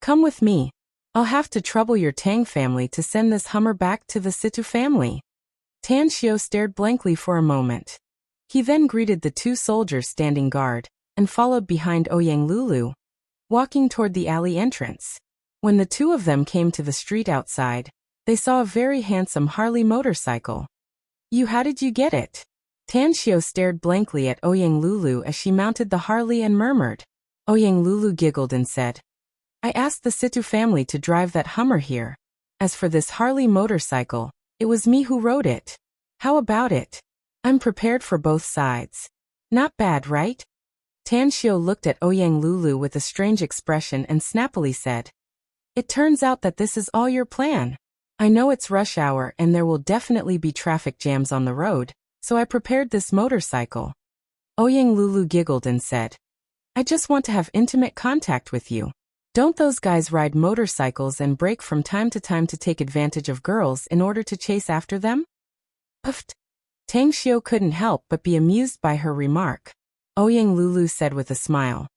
Come with me. I'll have to trouble your Tang family to send this Hummer back to the Situ family. Tan Xiu stared blankly for a moment. He then greeted the two soldiers standing guard, and followed behind Ouyang Lulu, walking toward the alley entrance. When the two of them came to the street outside, they saw a very handsome Harley motorcycle. How did you get it? Tan Xiu stared blankly at Ouyang Lulu as she mounted the Harley and murmured. Ouyang Lulu giggled and said, I asked the Situ family to drive that Hummer here. As for this Harley motorcycle, it was me who rode it. How about it? I'm prepared for both sides. Not bad, right? Tan Xiu looked at Ouyang Lulu with a strange expression and snappily said, It turns out that this is all your plan. I know it's rush hour and there will definitely be traffic jams on the road, so I prepared this motorcycle. Ouyang Lulu giggled and said, I just want to have intimate contact with you. Don't those guys ride motorcycles and brake from time to time to take advantage of girls in order to chase after them? Puffed. Tang Xiu couldn't help but be amused by her remark. Ouyang Lulu said with a smile,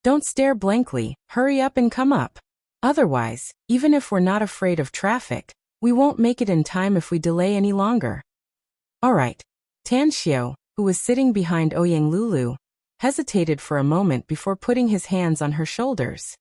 Don't stare blankly, hurry up and come up. Otherwise, even if we're not afraid of traffic, we won't make it in time if we delay any longer. All right. Tan Xiu, who was sitting behind Ouyang Lulu, hesitated for a moment before putting his hands on her shoulders.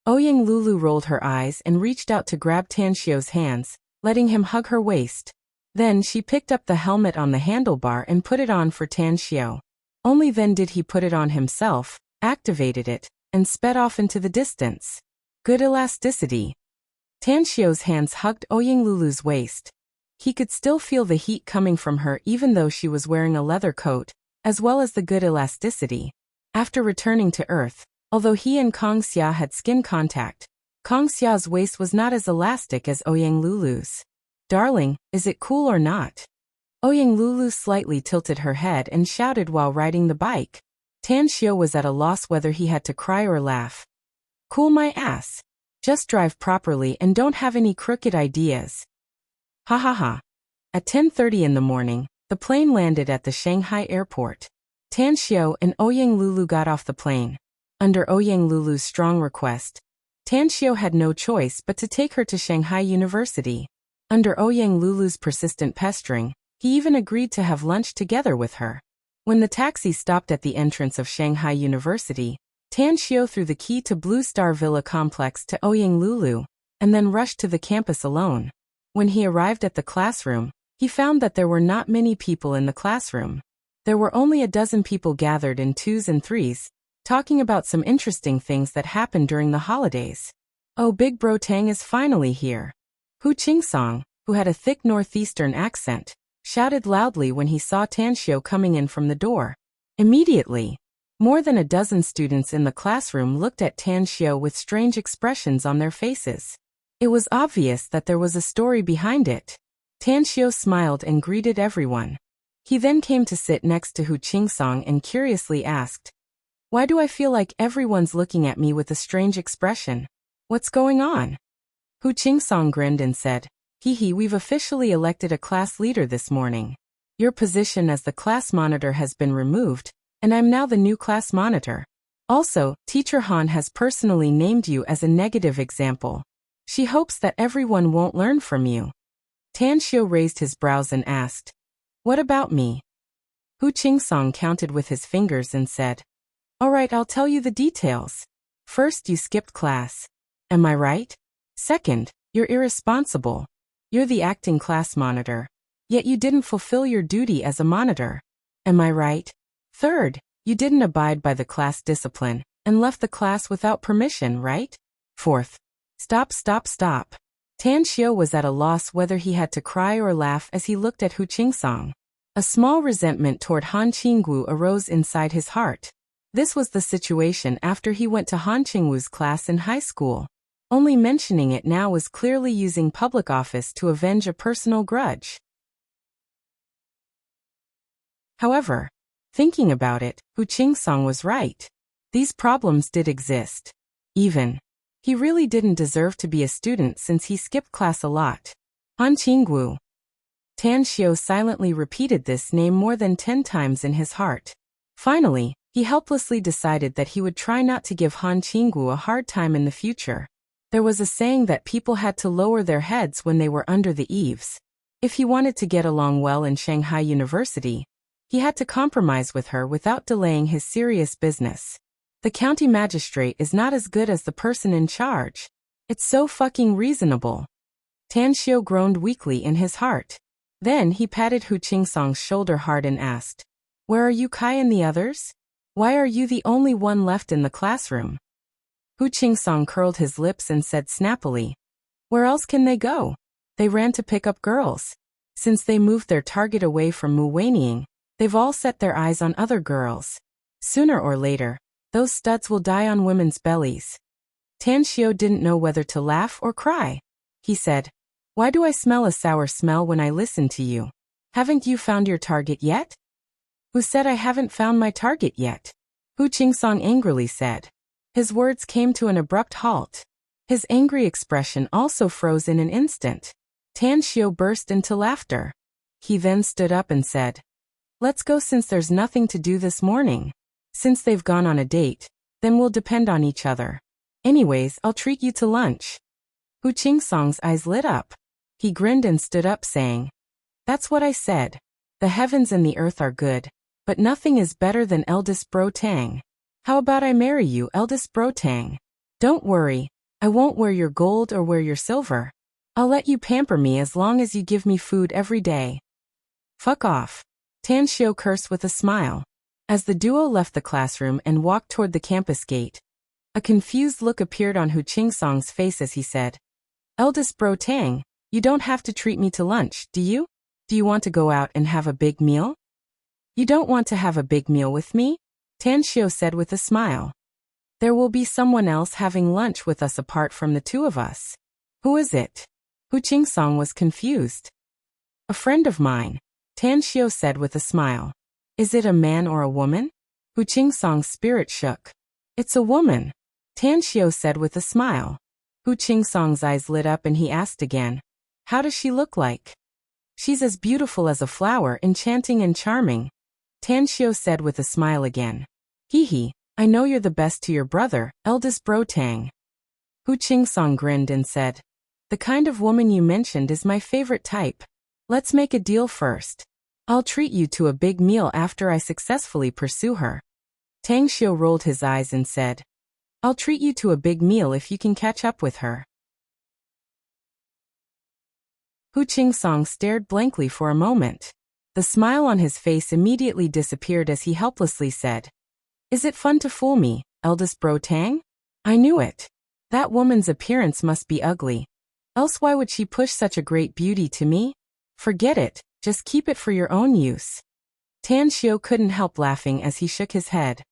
Ouyang Lulu rolled her eyes and reached out to grab Tan Xiu's hands, letting him hug her waist. Then she picked up the helmet on the handlebar and put it on for Tan Xiu. Only then did he put it on himself, activated it, and sped off into the distance. Good elasticity. Tanxio's hands hugged Ouyang Lulu's waist. He could still feel the heat coming from her even though she was wearing a leather coat, as well as the good elasticity. After returning to Earth, although he and Kong Xia had skin contact, Kong Xia's waist was not as elastic as Ouyang Lulu's. Darling, is it cool or not? Ouyang Lulu slightly tilted her head and shouted while riding the bike. Tanxio was at a loss whether he had to cry or laugh. Cool my ass. Just drive properly and don't have any crooked ideas. Ha ha ha. At 10:30 in the morning, the plane landed at the Shanghai airport. Tanxio and Ouyang Lulu got off the plane. Under Ouyang Lulu's strong request, Tanxio had no choice but to take her to Shanghai University. Under Ouyang Lulu's persistent pestering, he even agreed to have lunch together with her. When the taxi stopped at the entrance of Shanghai University, Tanxio threw the key to Blue Star Villa complex to Ouyang Lulu, and then rushed to the campus alone. When he arrived at the classroom, he found that there were not many people in the classroom. There were only a dozen people gathered in twos and threes, talking about some interesting things that happened during the holidays. Oh, Big Bro Tang is finally here. Hu Qingsong, who had a thick northeastern accent, shouted loudly when he saw Tanxio coming in from the door. Immediately, more than a dozen students in the classroom looked at Tanxio with strange expressions on their faces. It was obvious that there was a story behind it. Tanxio smiled and greeted everyone. He then came to sit next to Hu Qingsong and curiously asked, "Why do I feel like everyone's looking at me with a strange expression? What's going on?" Hu Qingsong grinned and said, "Hee, we've officially elected a class leader this morning. Your position as the class monitor has been removed, and I'm now the new class monitor. Also, Teacher Han has personally named you as a negative example. She hopes that everyone won't learn from you." Tanxio raised his brows and asked, "What about me?" Hu Qingsong counted with his fingers and said, "All right, I'll tell you the details. First, you skipped class. Am I right? Second, you're irresponsible. You're the acting class monitor, yet you didn't fulfill your duty as a monitor. Am I right? Third, you didn't abide by the class discipline and left the class without permission, right? Fourth, stop. Tanxio was at a loss whether he had to cry or laugh as he looked at Hu Qingsong. A small resentment toward Han Qingwu arose inside his heart. This was the situation after he went to Han Qingwu's class in high school. Only mentioning it now was clearly using public office to avenge a personal grudge. However, thinking about it, Hu Qingsong was right. These problems did exist. He really didn't deserve to be a student since he skipped class a lot. Han Qingwu. Tanxio silently repeated this name more than 10 times in his heart. Finally, he helplessly decided that he would try not to give Han Qingwu a hard time in the future. There was a saying that people had to lower their heads when they were under the eaves. If he wanted to get along well in Shanghai University, he had to compromise with her without delaying his serious business. The county magistrate is not as good as the person in charge. It's so fucking reasonable. Tanxio groaned weakly in his heart. Then he patted Hu Qingsong's shoulder hard and asked, "Where are you, Kai, and the others? Why are you the only one left in the classroom?" Hu Qingsong curled his lips and said snappily, "Where else can they go? They ran to pick up girls. Since they moved their target away from Mu Weining, they've all set their eyes on other girls. Sooner or later, those studs will die on women's bellies." Tanxio didn't know whether to laugh or cry. He said, "Why do I smell a sour smell when I listen to you? Haven't you found your target yet?" "Who said I haven't found my target yet?" Hu Qingsong angrily said. His words came to an abrupt halt. His angry expression also froze in an instant. Tanxio burst into laughter. He then stood up and said, "Let's go since there's nothing to do this morning. Since they've gone on a date, then we'll depend on each other. Anyways, I'll treat you to lunch." Hu Qingsong's eyes lit up. He grinned and stood up saying, "That's what I said. The heavens and the earth are good, but nothing is better than eldest bro Tang. How about I marry you, eldest bro Tang? Don't worry, I won't wear your gold or wear your silver. I'll let you pamper me as long as you give me food every day." "Fuck off." Tanxio cursed with a smile. As the duo left the classroom and walked toward the campus gate, A confused look appeared on Hu Qingsong's face as he said, "Eldest bro Tang, you don't have to treat me to lunch, do you? Do you want to go out and have a big meal?" "You don't want to have a big meal with me?" Tan Xiu said with a smile. "There will be someone else having lunch with us apart from the two of us." "Who is it?" Hu Qingsong was confused. "A friend of mine," Tan Xiu said with a smile. "Is it a man or a woman?" Hu Qingsong's spirit shook. "It's a woman," Tan Xiu said with a smile. Hu Qingsong's eyes lit up and he asked again, "How does she look like?" "She's as beautiful as a flower, enchanting and charming," Tan Xiu said with a smile again. "Hee hee, I know you're the best to your brother, eldest bro Tang." Hu Qingsong grinned and said, "The kind of woman you mentioned is my favorite type. Let's make a deal first. I'll treat you to a big meal after I successfully pursue her." Tang Xiu rolled his eyes and said, "I'll treat you to a big meal if you can catch up with her." Hu Qingsong stared blankly for a moment. The smile on his face immediately disappeared as he helplessly said, "Is it fun to fool me, eldest bro Tang? I knew it. That woman's appearance must be ugly. Else why would she push such a great beauty to me? Forget it, just keep it for your own use." Tan Xiu couldn't help laughing as he shook his head.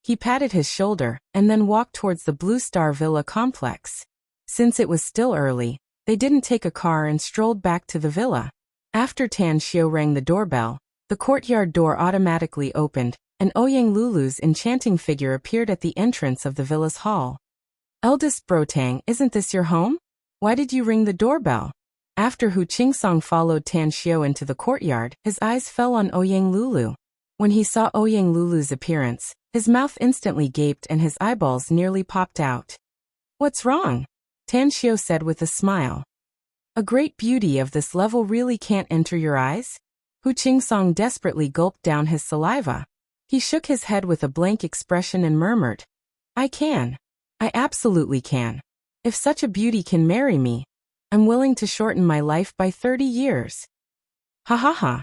He patted his shoulder and then walked towards the Blue Star Villa complex. Since it was still early, they didn't take a car and strolled back to the villa. After Tan Xiu rang the doorbell, the courtyard door automatically opened, and Ouyang Lulu's enchanting figure appeared at the entrance of the villa's hall. "Eldest bro Tang, isn't this your home? Why did you ring the doorbell?" After Hu Qingsong followed Tan Xiu into the courtyard, his eyes fell on Ouyang Lulu. When he saw Ouyang Lulu's appearance, his mouth instantly gaped and his eyeballs nearly popped out. "What's wrong?" Tan Xiu said with a smile. "A great beauty of this level really can't enter your eyes?" Hu Qingsong desperately gulped down his saliva. He shook his head with a blank expression and murmured, "I can. I absolutely can. If such a beauty can marry me, I'm willing to shorten my life by 30 years. Ha ha ha."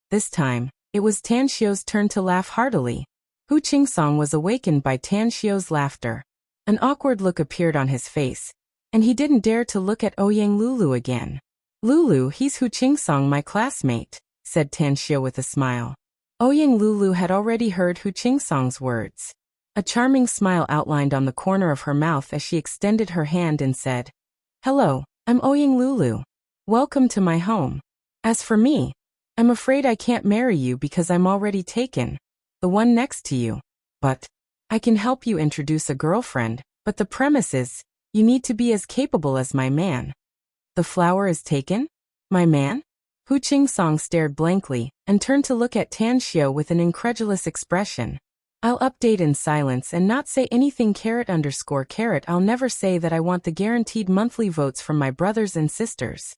This time, it was Tan Xiu's turn to laugh heartily. Hu Qingsong was awakened by Tan Xiu's laughter. An awkward look appeared on his face, and he didn't dare to look at Ouyang Lulu again. "Lulu, he's Hu Qingsong, my classmate," said Tan Xiu with a smile. Ouyang Lulu had already heard Hu Qingsong's words. A charming smile outlined on the corner of her mouth as she extended her hand and said, "Hello, I'm Ouyang Lulu. Welcome to my home. As for me, I'm afraid I can't marry you because I'm already taken, the one next to you. But I can help you introduce a girlfriend, but the premise is, you need to be as capable as my man." "The flower is taken? My man?" Hu Qingsong stared blankly and turned to look at Tan Xiu with an incredulous expression. "I'll update in silence and not say anything __. I'll never say that I want the guaranteed monthly votes from my brothers and sisters."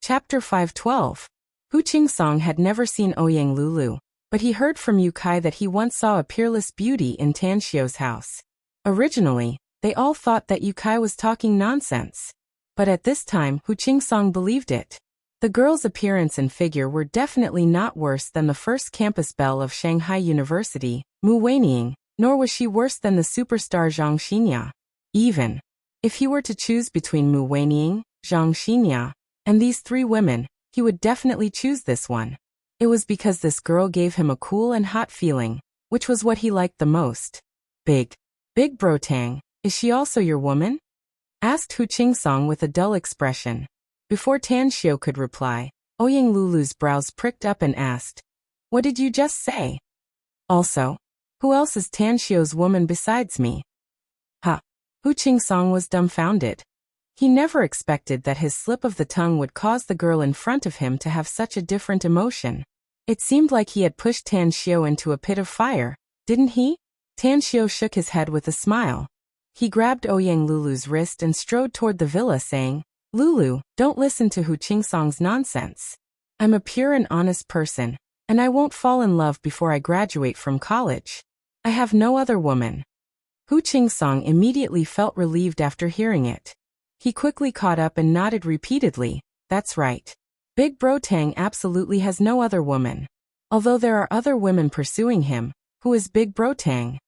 Chapter 512. Hu Qingsong had never seen Ouyang Lulu, but he heard from Yu Kai that he once saw a peerless beauty in Tan Xiu's house. Originally, they all thought that Yu Kai was talking nonsense. But at this time, Hu Qingsong believed it. The girl's appearance and figure were definitely not worse than the first campus belle of Shanghai University, Mu Weining, nor was she worse than the superstar Zhang Xinya. Even if he were to choose between Mu Weining, Zhang Xinya, and these three women, he would definitely choose this one. It was because this girl gave him a cool and hot feeling, which was what he liked the most. Big bro Tang, is she also your woman?" asked Hu Qingsong with a dull expression. Before Tan Xiu could reply, Ouyang Lulu's brows pricked up and asked, "What did you just say? Also, who else is Tan Xiu's woman besides me?" "Ha!" Hu Qingsong was dumbfounded. He never expected that his slip of the tongue would cause the girl in front of him to have such a different emotion. It seemed like he had pushed Tan Xiu into a pit of fire, didn't he? Tan Xiu shook his head with a smile. He grabbed Ouyang Lulu's wrist and strode toward the villa saying, "Lulu, don't listen to Hu Qingsong's nonsense. I'm a pure and honest person, and I won't fall in love before I graduate from college. I have no other woman." Hu Qingsong immediately felt relieved after hearing it. He quickly caught up and nodded repeatedly, "That's right. Big Bro Tang absolutely has no other woman." Although there are other women pursuing him, who is Big Bro Tang?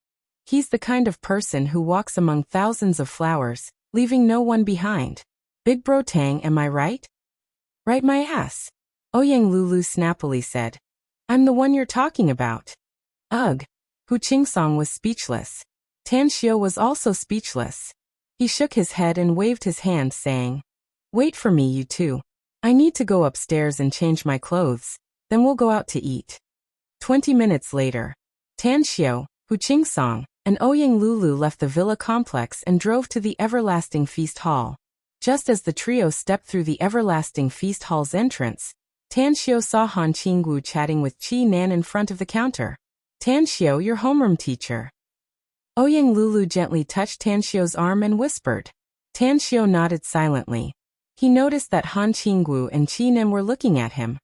He's the kind of person who walks among thousands of flowers, leaving no one behind. Big Bro Tang, am I right? Right my ass. Ouyang Lulu snappily said. I'm the one you're talking about. Ugh. Hu Qingsong was speechless. Tan Xiao was also speechless. He shook his head and waved his hand, saying, Wait for me, you two. I need to go upstairs and change my clothes, then we'll go out to eat. 20 minutes later, Tan Xiao, Hu Qingsong, and Ouyang Lulu left the villa complex and drove to the Everlasting Feast Hall. Just as the trio stepped through the Everlasting Feast Hall's entrance, Tan Xiao saw Han Qingwu chatting with Qi Nan in front of the counter. Tan Xiao, your homeroom teacher. Ouyang Lulu gently touched Tan Xiao's arm and whispered. Tan Xiao nodded silently. He noticed that Han Qingwu and Qi Nan were looking at him,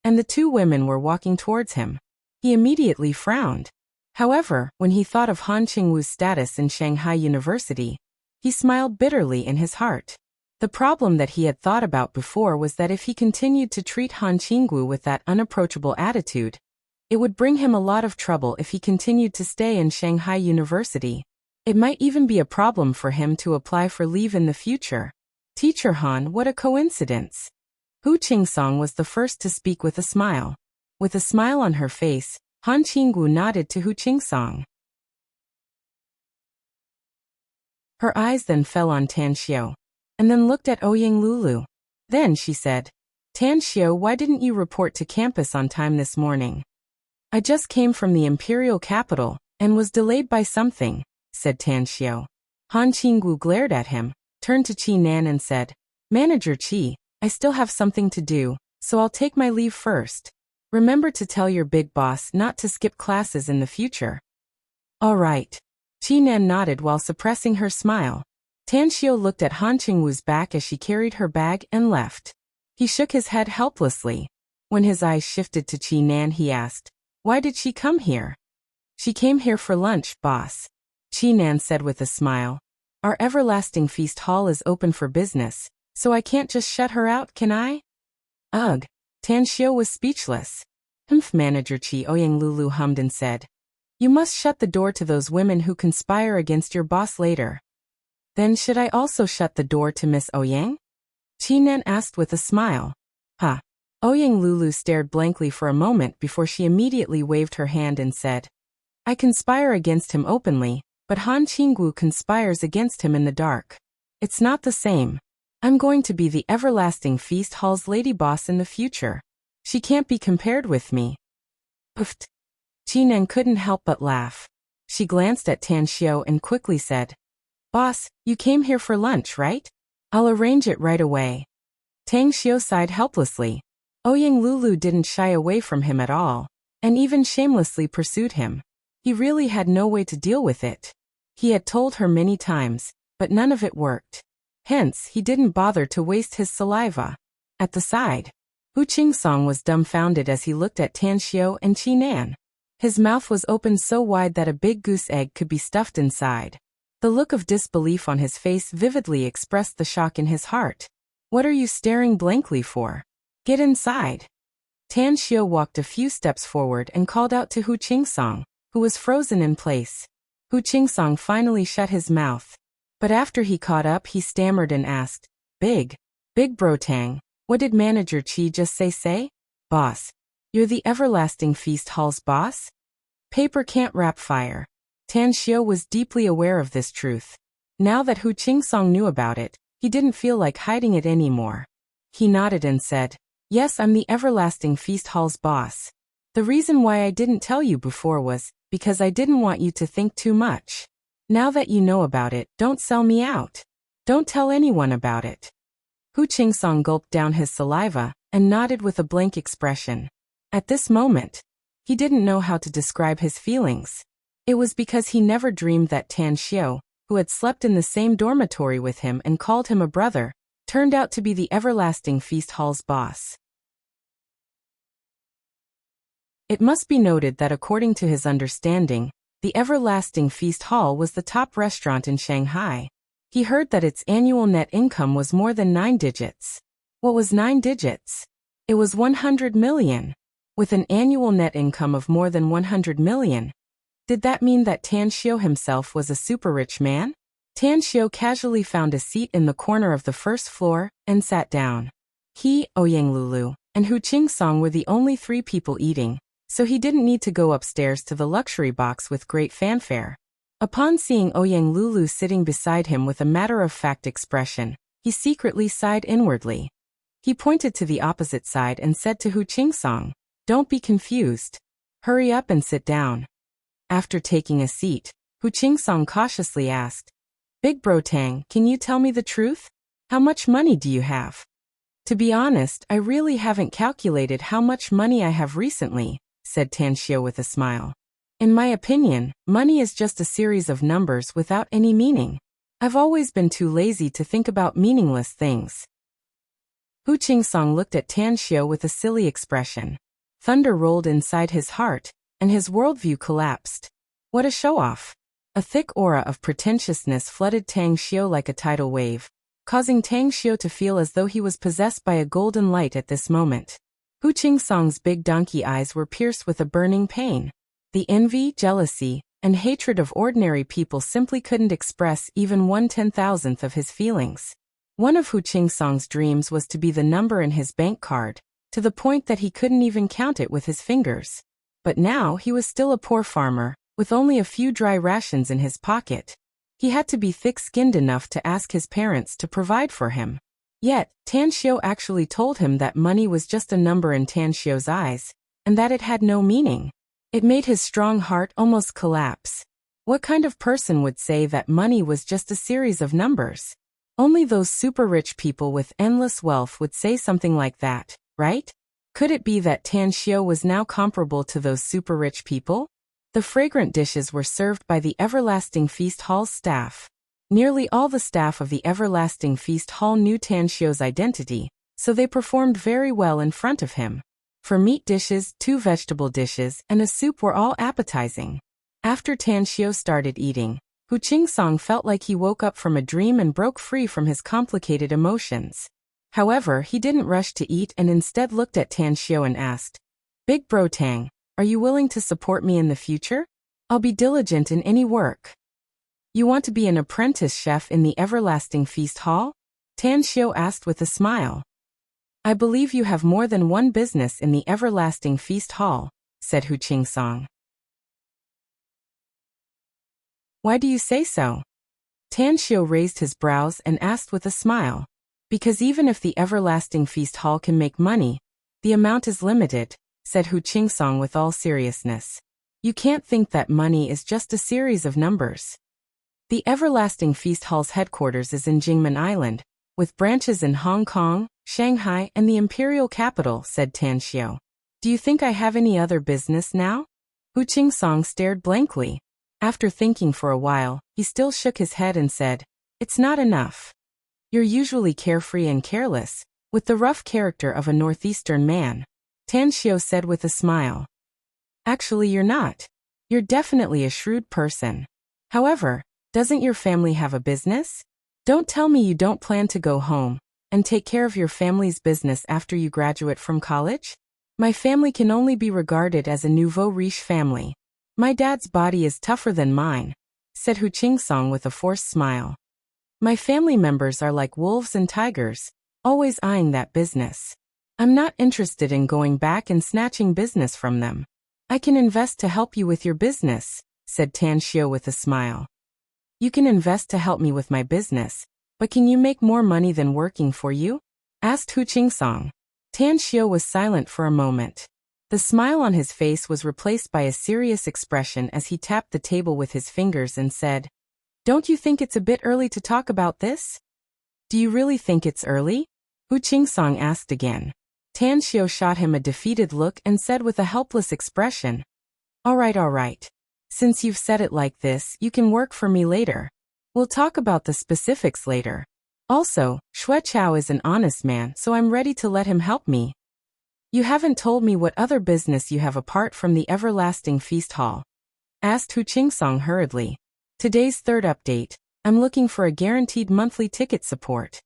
and the two women were walking towards him. He immediately frowned. However, when he thought of Han Qingwu's status in Shanghai University, he smiled bitterly in his heart. The problem that he had thought about before was that if he continued to treat Han Qingwu with that unapproachable attitude, it would bring him a lot of trouble if he continued to stay in Shanghai University. It might even be a problem for him to apply for leave in the future. Teacher Han, what a coincidence. Hu Qingsong was the first to speak with a smile. With a smile on her face, Han Qingwu nodded to Hu Qingsong. Her eyes then fell on Tan Xiao, and then looked at Ouyang Lulu. Then she said, Tan Xiao, why didn't you report to campus on time this morning? I just came from the imperial capital, and was delayed by something, said Tan Xiao. Han Qingwu glared at him, turned to Qi Nan and said, Manager Qi, I still have something to do, so I'll take my leave first. Remember to tell your big boss not to skip classes in the future. All right. Qi Nan nodded while suppressing her smile. Tan Xiao looked at Han Qingwu's back as she carried her bag and left. He shook his head helplessly. When his eyes shifted to Qi Nan, he asked, Why did she come here? She came here for lunch, boss. Qi Nan said with a smile. Our Everlasting Feast Hall is open for business, so I can't just shut her out, can I? Ugh. Tan Xiao was speechless. Manager Qi, Ouyang Lulu hummed and said, You must shut the door to those women who conspire against your boss later. Then should I also shut the door to Miss Ouyang? Qi Nan asked with a smile. Huh. Ouyang Lulu stared blankly for a moment before she immediately waved her hand and said, I conspire against him openly, but Han Qingwu conspires against him in the dark. It's not the same. I'm going to be the Everlasting Feast Hall's lady boss in the future. She can't be compared with me. Poofed. Qi Nan couldn't help but laugh. She glanced at Tan Xiao and quickly said, Boss, you came here for lunch, right? I'll arrange it right away. Tang Xiao sighed helplessly. Ouyang Lulu didn't shy away from him at all, and even shamelessly pursued him. He really had no way to deal with it. He had told her many times, but none of it worked. Hence, he didn't bother to waste his saliva. At the side, Hu Qingsong was dumbfounded as he looked at Tan Xiao and Qi Nan. His mouth was open so wide that a big goose egg could be stuffed inside. The look of disbelief on his face vividly expressed the shock in his heart. What are you staring blankly for? Get inside. Tan Xiao walked a few steps forward and called out to Hu Qingsong, who was frozen in place. Hu Qingsong finally shut his mouth. But after he caught up, he stammered and asked, Big Bro Tang, what did Manager Qi just say? Boss. You're the Everlasting Feast Hall's boss? Paper can't wrap fire. Tan Xiao was deeply aware of this truth. Now that Hu Qingsong knew about it, he didn't feel like hiding it anymore. He nodded and said, Yes, I'm the Everlasting Feast Hall's boss. The reason why I didn't tell you before was because I didn't want you to think too much. Now that you know about it, don't sell me out. Don't tell anyone about it. Hu Qingsong gulped down his saliva and nodded with a blank expression. At this moment, he didn't know how to describe his feelings. It was because he never dreamed that Tan Xiao, who had slept in the same dormitory with him and called him a brother, turned out to be the Everlasting Feast Hall's boss. It must be noted that according to his understanding, the Everlasting Feast Hall was the top restaurant in Shanghai. He heard that its annual net income was more than 9 digits. What was 9 digits? It was 100 million. with an annual net income of more than 100 million. Did that mean that Tan Xiu himself was a super rich man? Tan Xiu casually found a seat in the corner of the first floor and sat down. He, Ouyang Lulu, and Hu Qingsong were the only three people eating, so he didn't need to go upstairs to the luxury box with great fanfare. Upon seeing Ouyang Lulu sitting beside him with a matter-of-fact expression, he secretly sighed inwardly. He pointed to the opposite side and said to Hu Qingsong, "Don't be confused. Hurry up and sit down." After taking a seat, Hu Qingsong cautiously asked, "Big Bro Tang, can you tell me the truth? How much money do you have?" "To be honest, I really haven't calculated how much money I have recently," said Tan Xiu with a smile. "In my opinion, money is just a series of numbers without any meaning. I've always been too lazy to think about meaningless things." Hu Qingsong looked at Tan Xiu with a silly expression. Thunder rolled inside his heart, and his worldview collapsed. What a show-off! A thick aura of pretentiousness flooded Tang Xiu like a tidal wave, causing Tang Xiu to feel as though he was possessed by a golden light at this moment. Hu Qingsong's big donkey eyes were pierced with a burning pain. The envy, jealousy, and hatred of ordinary people simply couldn't express even 1/10,000th of his feelings. One of Hu Qingsong's dreams was to be the number in his bank card, to the point that he couldn't even count it with his fingers. But now he was still a poor farmer, with only a few dry rations in his pocket. He had to be thick-skinned enough to ask his parents to provide for him. Yet, Tan Xiu actually told him that money was just a number in Tan Xiu's eyes, and that it had no meaning. It made his strong heart almost collapse. What kind of person would say that money was just a series of numbers? Only those super rich people with endless wealth would say something like that, right? Could it be that Tan Xiu was now comparable to those super rich people? The fragrant dishes were served by the Everlasting Feast Hall's staff. Nearly all the staff of the Everlasting Feast Hall knew Tan Xiu's identity, so they performed very well in front of him. For meat dishes, 2 vegetable dishes, and a soup were all appetizing. After Tan Xiu started eating, Hu Qingsong felt like he woke up from a dream and broke free from his complicated emotions. However, he didn't rush to eat and instead looked at Tan Xiu and asked, "Big Bro Tang, are you willing to support me in the future? I'll be diligent in any work." "You want to be an apprentice chef in the Everlasting Feast Hall?" Tan Xiu asked with a smile. "I believe you have more than one business in the Everlasting Feast Hall," said Hu Qingsong. "Why do you say so?" Tan Xiu raised his brows and asked with a smile. "Because even if the Everlasting Feast Hall can make money, the amount is limited," said Hu Qingsong with all seriousness. "You can't think that money is just a series of numbers." The Everlasting Feast Hall's headquarters is in Jingmen Island, with branches in Hong Kong, Shanghai, and the imperial capital, said Tan Xiu. "Do you think I have any other business now?" Hu Qingsong stared blankly. After thinking for a while, he still shook his head and said, "It's not enough. You're usually carefree and careless, with the rough character of a northeastern man," Tan Xiu said with a smile. "Actually, you're not. You're definitely a shrewd person. However, doesn't your family have a business? Don't tell me you don't plan to go home and take care of your family's business after you graduate from college? My family can only be regarded as a nouveau riche family. My dad's body is tougher than mine," said Hu Qingsong with a forced smile. "My family members are like wolves and tigers, always eyeing that business. I'm not interested in going back and snatching business from them. I can invest to help you with your business," said Tan Xiu with a smile. "You can invest to help me with my business, but can you make more money than working for you?" asked Hu Qingsong. Tan Xiu was silent for a moment. The smile on his face was replaced by a serious expression as he tapped the table with his fingers and said, "Don't you think it's a bit early to talk about this?" "Do you really think it's early?" Hu Qingsong asked again. Tan Xiu shot him a defeated look and said with a helpless expression, all right. Since you've said it like this, you can work for me later. We'll talk about the specifics later. Also, Xue Chao is an honest man, so I'm ready to let him help me." "You haven't told me what other business you have apart from the Everlasting Feast Hall," asked Hu Qingsong hurriedly. "Today's third update. I'm looking for a guaranteed monthly ticket support."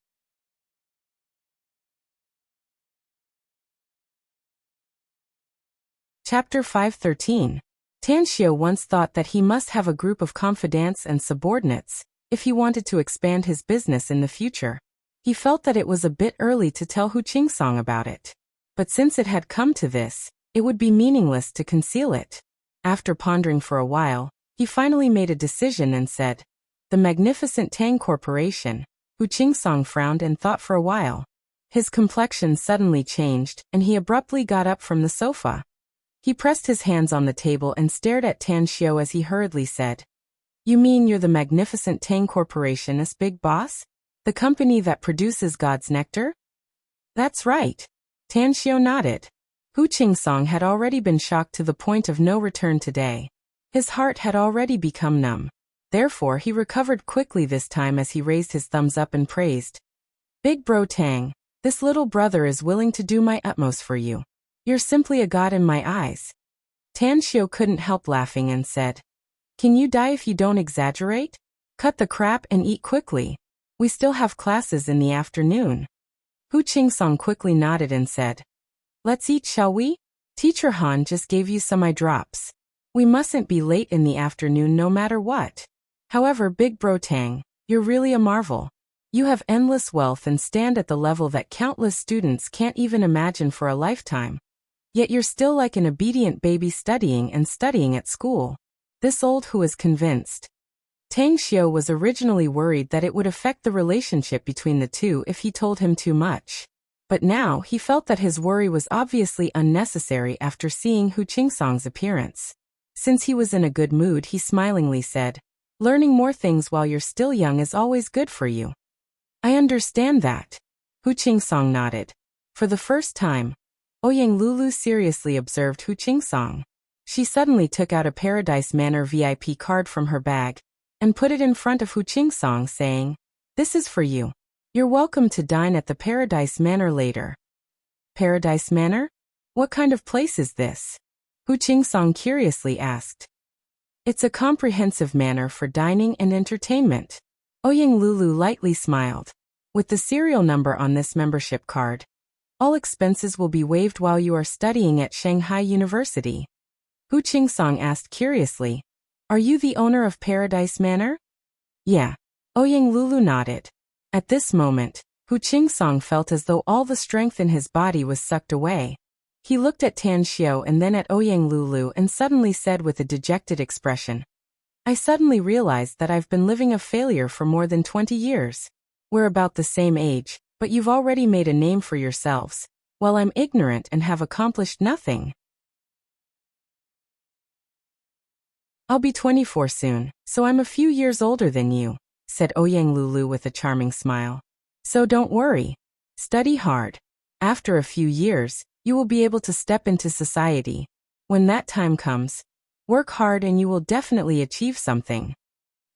Chapter 513. Tanxio once thought that he must have a group of confidants and subordinates if he wanted to expand his business in the future. He felt that it was a bit early to tell Hu Qingsong about it. But since it had come to this, it would be meaningless to conceal it. After pondering for a while, he finally made a decision and said, "The magnificent Tang Corporation." Hu Qingsong frowned and thought for a while. His complexion suddenly changed, and he abruptly got up from the sofa. He pressed his hands on the table and stared at Tanxio as he hurriedly said, "You mean you're the magnificent Tang Corporation's big boss? The company that produces God's nectar?" "That's right." Tanxio nodded. Hu Qingsong had already been shocked to the point of no return today. His heart had already become numb. Therefore he recovered quickly this time as he raised his thumbs up and praised. "Big bro Tang, this little brother is willing to do my utmost for you. You're simply a god in my eyes." Tanxio couldn't help laughing and said, "Can you die if you don't exaggerate? Cut the crap and eat quickly. We still have classes in the afternoon." Hu Qingsong quickly nodded and said, "Let's eat, shall we? Teacher Han just gave you some eye drops. We mustn't be late in the afternoon no matter what. However, Big Bro Tang, you're really a marvel. You have endless wealth and stand at the level that countless students can't even imagine for a lifetime. Yet you're still like an obedient baby studying and studying at school." This old Hu is convinced. Tanxio was originally worried that it would affect the relationship between the two if he told him too much. But now he felt that his worry was obviously unnecessary after seeing Hu Qingsong's appearance. Since he was in a good mood, he smilingly said, "Learning more things while you're still young is always good for you." "I understand that." Hu Qingsong nodded. For the first time, Ouyang Lulu seriously observed Hu Qingsong. She suddenly took out a Paradise Manor VIP card from her bag and put it in front of Hu Qingsong, saying, "This is for you. You're welcome to dine at the Paradise Manor later." Paradise Manor? What kind of place is this? Hu Qingsong curiously asked. "It's a comprehensive manor for dining and entertainment." Ouyang Lulu lightly smiled. "With the serial number on this membership card, all expenses will be waived while you are studying at Shanghai University." Hu Qingsong asked curiously, "Are you the owner of Paradise Manor?" "Yeah." Ouyang Lulu nodded. At this moment, Hu Qingsong felt as though all the strength in his body was sucked away. He looked at Tanxio and then at Ouyang Lulu and suddenly said with a dejected expression, "I suddenly realized that I've been living a failure for more than 20 years. We're about the same age, but you've already made a name for yourselves, while I'm ignorant and have accomplished nothing." "I'll be 24 soon, so I'm a few years older than you," said Ouyang Lulu with a charming smile. "So don't worry. Study hard. After a few years, you will be able to step into society. When that time comes, work hard and you will definitely achieve something."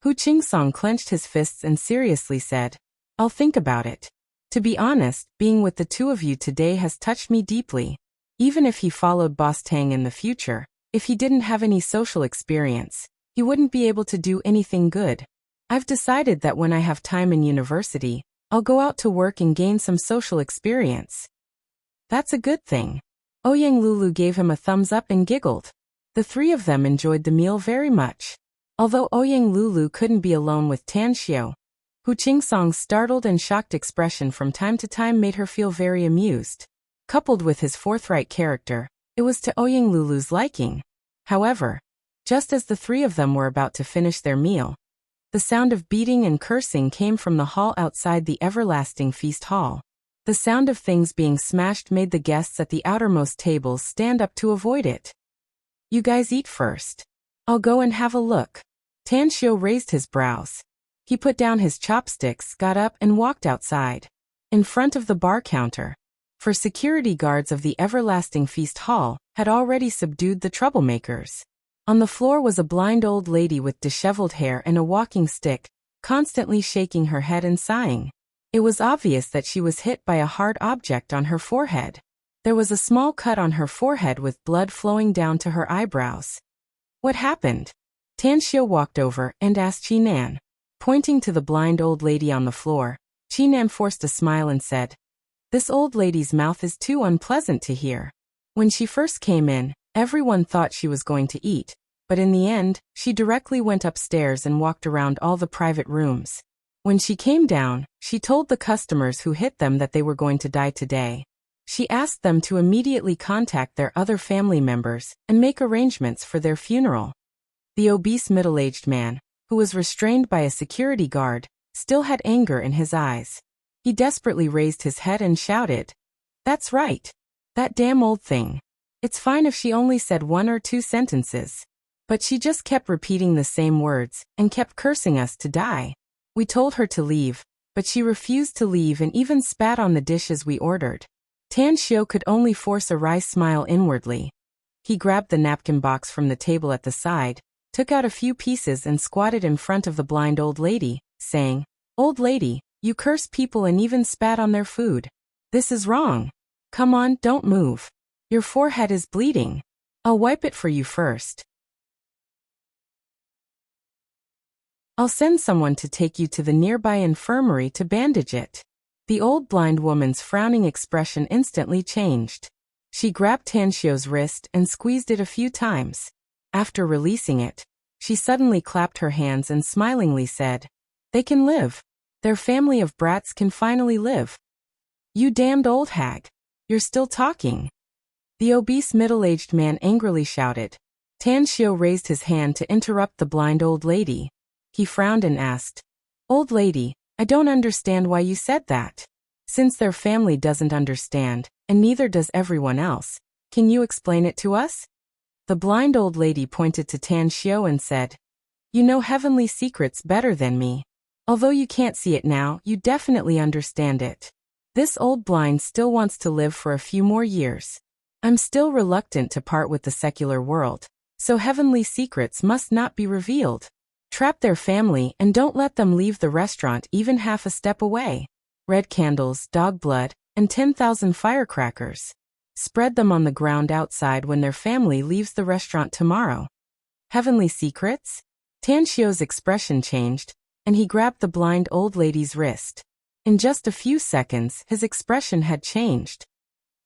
Hu Qingsong clenched his fists and seriously said, "I'll think about it. To be honest, being with the two of you today has touched me deeply. Even if he followed Boss Tang in the future, if he didn't have any social experience, he wouldn't be able to do anything good. I've decided that when I have time in university, I'll go out to work and gain some social experience." "That's a good thing." Ouyang Lulu gave him a thumbs up and giggled. The three of them enjoyed the meal very much. Although Ouyang Lulu couldn't be alone with Tanxio, Hu Qingsong's startled and shocked expression from time to time made her feel very amused. Coupled with his forthright character, it was to Ouyang Lulu's liking. However, just as the three of them were about to finish their meal, the sound of beating and cursing came from the hall outside the everlasting feast hall. The sound of things being smashed made the guests at the outermost tables stand up to avoid it. "You guys eat first. I'll go and have a look." Tanxio raised his brows. He put down his chopsticks, got up and walked outside. In front of the bar counter, for security guards of the everlasting feast hall had already subdued the troublemakers. On the floor was a blind old lady with disheveled hair and a walking stick, constantly shaking her head and sighing. It was obvious that she was hit by a hard object on her forehead. There was a small cut on her forehead with blood flowing down to her eyebrows. "What happened?" Tanxio walked over and asked Qinan. Pointing to the blind old lady on the floor, Qinan forced a smile and said, "This old lady's mouth is too unpleasant to hear. When she first came in, Everyone thought she was going to eat, but in the end, she directly went upstairs and walked around all the private rooms. When she came down, she told the customers who hit them that they were going to die today. She asked them to immediately contact their other family members and make arrangements for their funeral. The obese middle-aged man, who was restrained by a security guard, still had anger in his eyes. He desperately raised his head and shouted, "That's right. That damn old thing. It's fine if she only said 1 or 2 sentences. But she just kept repeating the same words and kept cursing us to die. We told her to leave, but she refused to leave and even spat on the dishes we ordered." Tan Xiu could only force a wry smile inwardly. He grabbed the napkin box from the table at the side, took out a few pieces and squatted in front of the blind old lady, saying, "Old lady, you curse people and even spat on their food. This is wrong. Come on, don't move. Your forehead is bleeding. I'll wipe it for you first. I'll send someone to take you to the nearby infirmary to bandage it." The old blind woman's frowning expression instantly changed. She grabbed Tan Xiu's wrist and squeezed it a few times. After releasing it, she suddenly clapped her hands and smilingly said, "They can live. Their family of brats can finally live." "You damned old hag. You're still talking." The obese middle-aged man angrily shouted. Tan Xiu raised his hand to interrupt the blind old lady. He frowned and asked, "Old lady, I don't understand why you said that. Since their family doesn't understand, and neither does everyone else, can you explain it to us?" The blind old lady pointed to Tan Xiu and said, "You know heavenly secrets better than me. Although you can't see it now, you definitely understand it. This old blind still wants to live for a few more years. I'm still reluctant to part with the secular world, so heavenly secrets must not be revealed. Trap their family and don't let them leave the restaurant even half a step away. Red candles, dog blood, and 10,000 firecrackers. Spread them on the ground outside when their family leaves the restaurant tomorrow." Heavenly secrets? Tan Xiu's expression changed, and he grabbed the blind old lady's wrist. In just a few seconds, his expression had changed.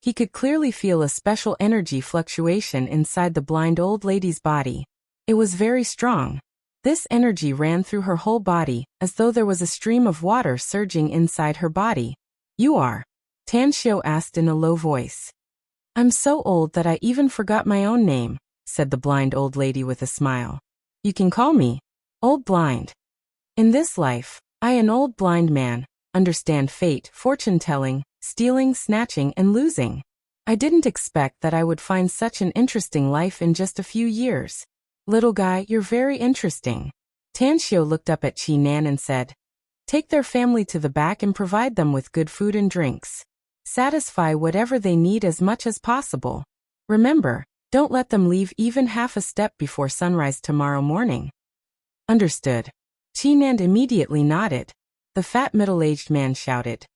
He could clearly feel a special energy fluctuation inside the blind old lady's body. It was very strong. This energy ran through her whole body, as though there was a stream of water surging inside her body. "You are?" Tan Xiu asked in a low voice. "I'm so old that I even forgot my own name," said the blind old lady with a smile. "You can call me Old Blind. In this life, I, an old blind man, understand fate, fortune-telling, stealing, snatching, and losing. I didn't expect that I would find such an interesting life in just a few years. Little guy, you're very interesting." Tan Xiu looked up at Qi Nan and said, "Take their family to the back and provide them with good food and drinks. Satisfy whatever they need as much as possible. Remember, don't let them leave even half a step before sunrise tomorrow morning." "Understood." Qi Nan immediately nodded. The fat middle-aged man shouted,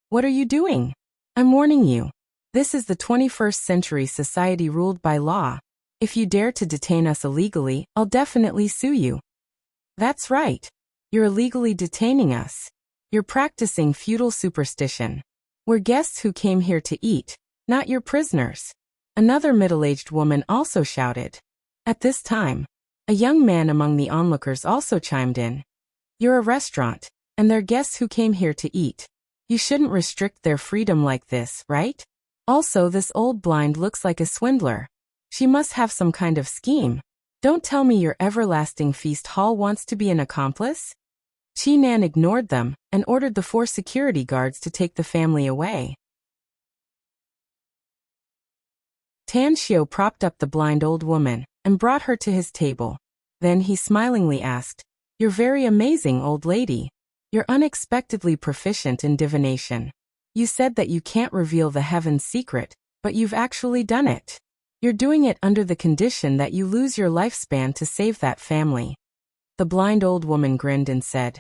"What are you doing? I'm warning you. This is the 21st century society ruled by law. If you dare to detain us illegally, I'll definitely sue you." "That's right. You're illegally detaining us. You're practicing feudal superstition. We're guests who came here to eat, not your prisoners." Another middle-aged woman also shouted. At this time, a young man among the onlookers also chimed in. "You're a restaurant, and they're guests who came here to eat. You shouldn't restrict their freedom like this, right? Also, this old blind looks like a swindler. She must have some kind of scheme. Don't tell me your everlasting feast hall wants to be an accomplice?" Qi Nan ignored them and ordered the 4 security guards to take the family away. Tan Xiu propped up the blind old woman and brought her to his table. Then he smilingly asked, "You're very amazing, old lady. You're unexpectedly proficient in divination. You said that you can't reveal the heaven's secret, but you've actually done it. You're doing it under the condition that you lose your lifespan to save that family." The blind old woman grinned and said,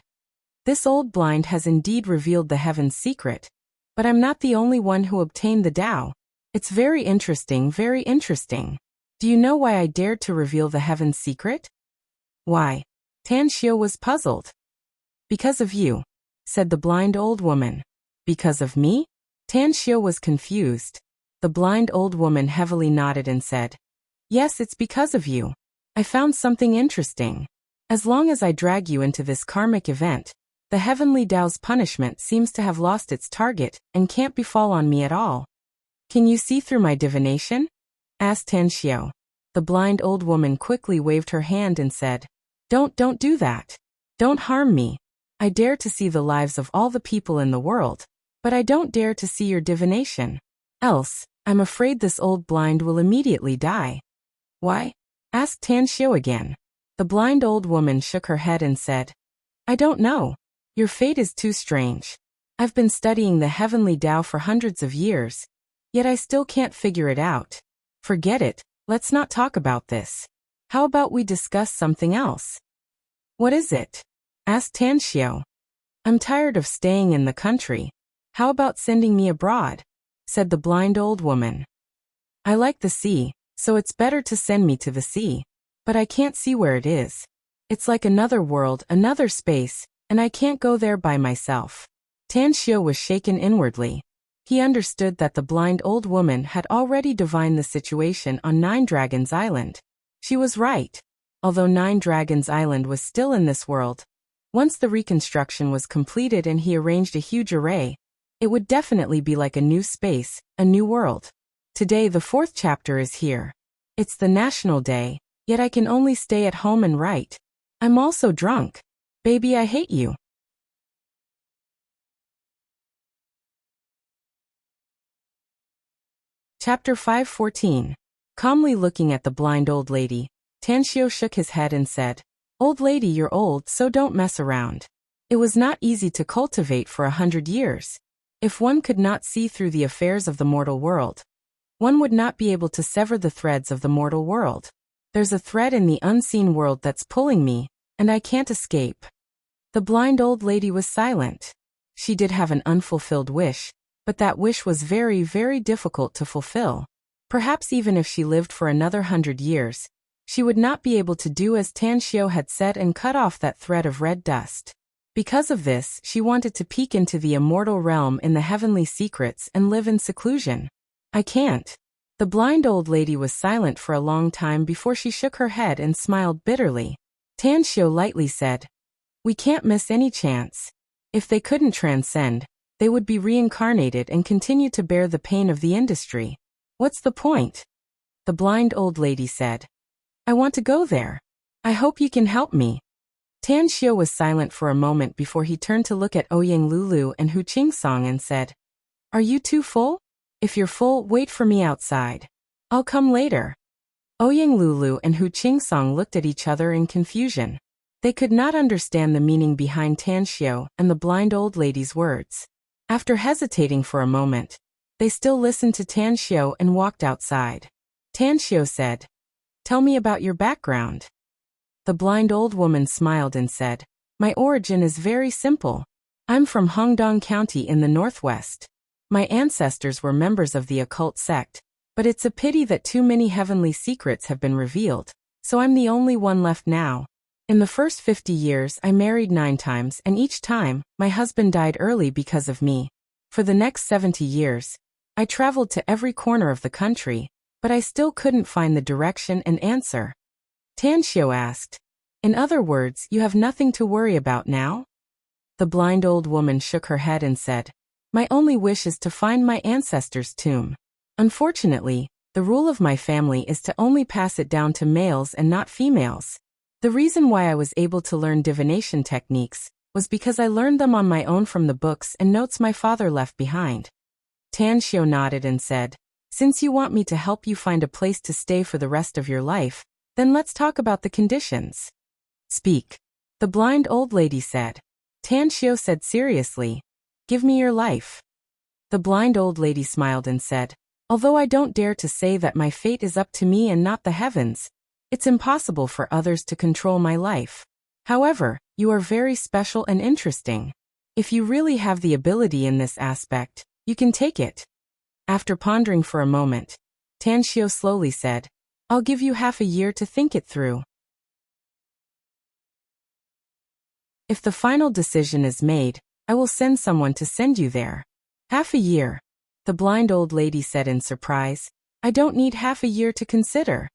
"This old blind has indeed revealed the heaven's secret, but I'm not the only one who obtained the Tao. It's very interesting, very interesting. Do you know why I dared to reveal the heaven's secret?" "Why?" Tan Xiu was puzzled. "Because of you," said the blind old woman. "Because of me?" Tan Xiu was confused. The blind old woman heavily nodded and said, Yes, it's because of you. I found something interesting. As long as I drag you into this karmic event, the heavenly Tao's punishment seems to have lost its target and can't befall on me at all. Can you see through my divination? Asked Tanxiu. The blind old woman quickly waved her hand and said, Don't do that. Don't harm me. I dare to see the lives of all the people in the world, but I don't dare to see your divination. Else, I'm afraid this old blind will immediately die. Why? Asked Tanxiu again. The blind old woman shook her head and said, I don't know. Your fate is too strange. I've been studying the heavenly Tao for hundreds of years, yet I still can't figure it out. Forget it, let's not talk about this. How about we discuss something else? What is it? Asked Tanxiu. I'm tired of staying in the country. How about sending me abroad? Said the blind old woman. I like the sea, so it's better to send me to the sea. But I can't see where it is. It's like another world, another space, and I can't go there by myself. Tanxiu was shaken inwardly. He understood that the blind old woman had already divined the situation on Nine Dragons Island. She was right. Although Nine Dragons Island was still in this world, once the reconstruction was completed and he arranged a huge array, it would definitely be like a new space, a new world. Today the 4th chapter is here. It's the National Day, yet I can only stay at home and write. I'm also drunk. Baby, I hate you. Chapter 5:14. Calmly looking at the blind old lady, Tanxiu shook his head and said, Old lady, you're old, so don't mess around. It was not easy to cultivate for 100 years. If one could not see through the affairs of the mortal world, one would not be able to sever the threads of the mortal world. There's a thread in the unseen world that's pulling me, and I can't escape. The blind old lady was silent. She did have an unfulfilled wish, but that wish was very, very difficult to fulfill. Perhaps even if she lived for another 100 years, she would not be able to do as Tanxiu had said and cut off that thread of red dust. Because of this, she wanted to peek into the immortal realm in the heavenly secrets and live in seclusion. I can't. The blind old lady was silent for a long time before she shook her head and smiled bitterly. Tanxiu lightly said, We can't miss any chance. If they couldn't transcend, they would be reincarnated and continue to bear the pain of the industry. What's the point? The blind old lady said, I want to go there. I hope you can help me. Tanxiu was silent for a moment before he turned to look at Ouyang Lulu and Hu Qingsong and said, Are you too full? If you're full, wait for me outside. I'll come later. Ouyang Lulu and Hu Qingsong looked at each other in confusion. They could not understand the meaning behind Tanxiu and the blind old lady's words. After hesitating for a moment, they still listened to Tanxiu and walked outside. Tanxiu said, Tell me about your background. The blind old woman smiled and said, My origin is very simple. I'm from Hongdong County in the northwest. My ancestors were members of the occult sect, but it's a pity that too many heavenly secrets have been revealed, so I'm the only one left now. In the first 50 years I married 9 times and each time, my husband died early because of me. For the next 70 years, I traveled to every corner of the country, but I still couldn't find the direction and answer. Tanxiu asked, In other words, you have nothing to worry about now? The blind old woman shook her head and said, My only wish is to find my ancestors' tomb. Unfortunately, the rule of my family is to only pass it down to males and not females. The reason why I was able to learn divination techniques was because I learned them on my own from the books and notes my father left behind. Tanxiu nodded and said, Since you want me to help you find a place to stay for the rest of your life, then let's talk about the conditions. Speak. The blind old lady said. Tanxiu said seriously, Give me your life. The blind old lady smiled and said, Although I don't dare to say that my fate is up to me and not the heavens, it's impossible for others to control my life. However, you are very special and interesting. If you really have the ability in this aspect, you can take it. After pondering for a moment, Tanxiu slowly said, I'll give you half a year to think it through. If the final decision is made, I will send someone to send you there. Half a year. The blind old lady said in surprise, I don't need half a year to consider.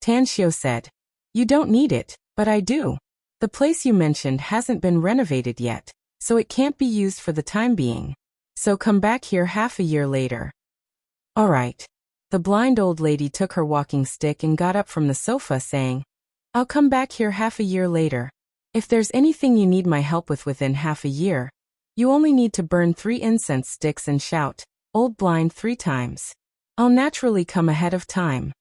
Tan Xiu said. You don't need it, but I do. The place you mentioned hasn't been renovated yet, so it can't be used for the time being. So come back here half a year later. All right. The blind old lady took her walking stick and got up from the sofa saying, I'll come back here half a year later. If there's anything you need my help with within half a year, you only need to burn 3 incense sticks and shout, Old Blind 3 times. I'll naturally come ahead of time.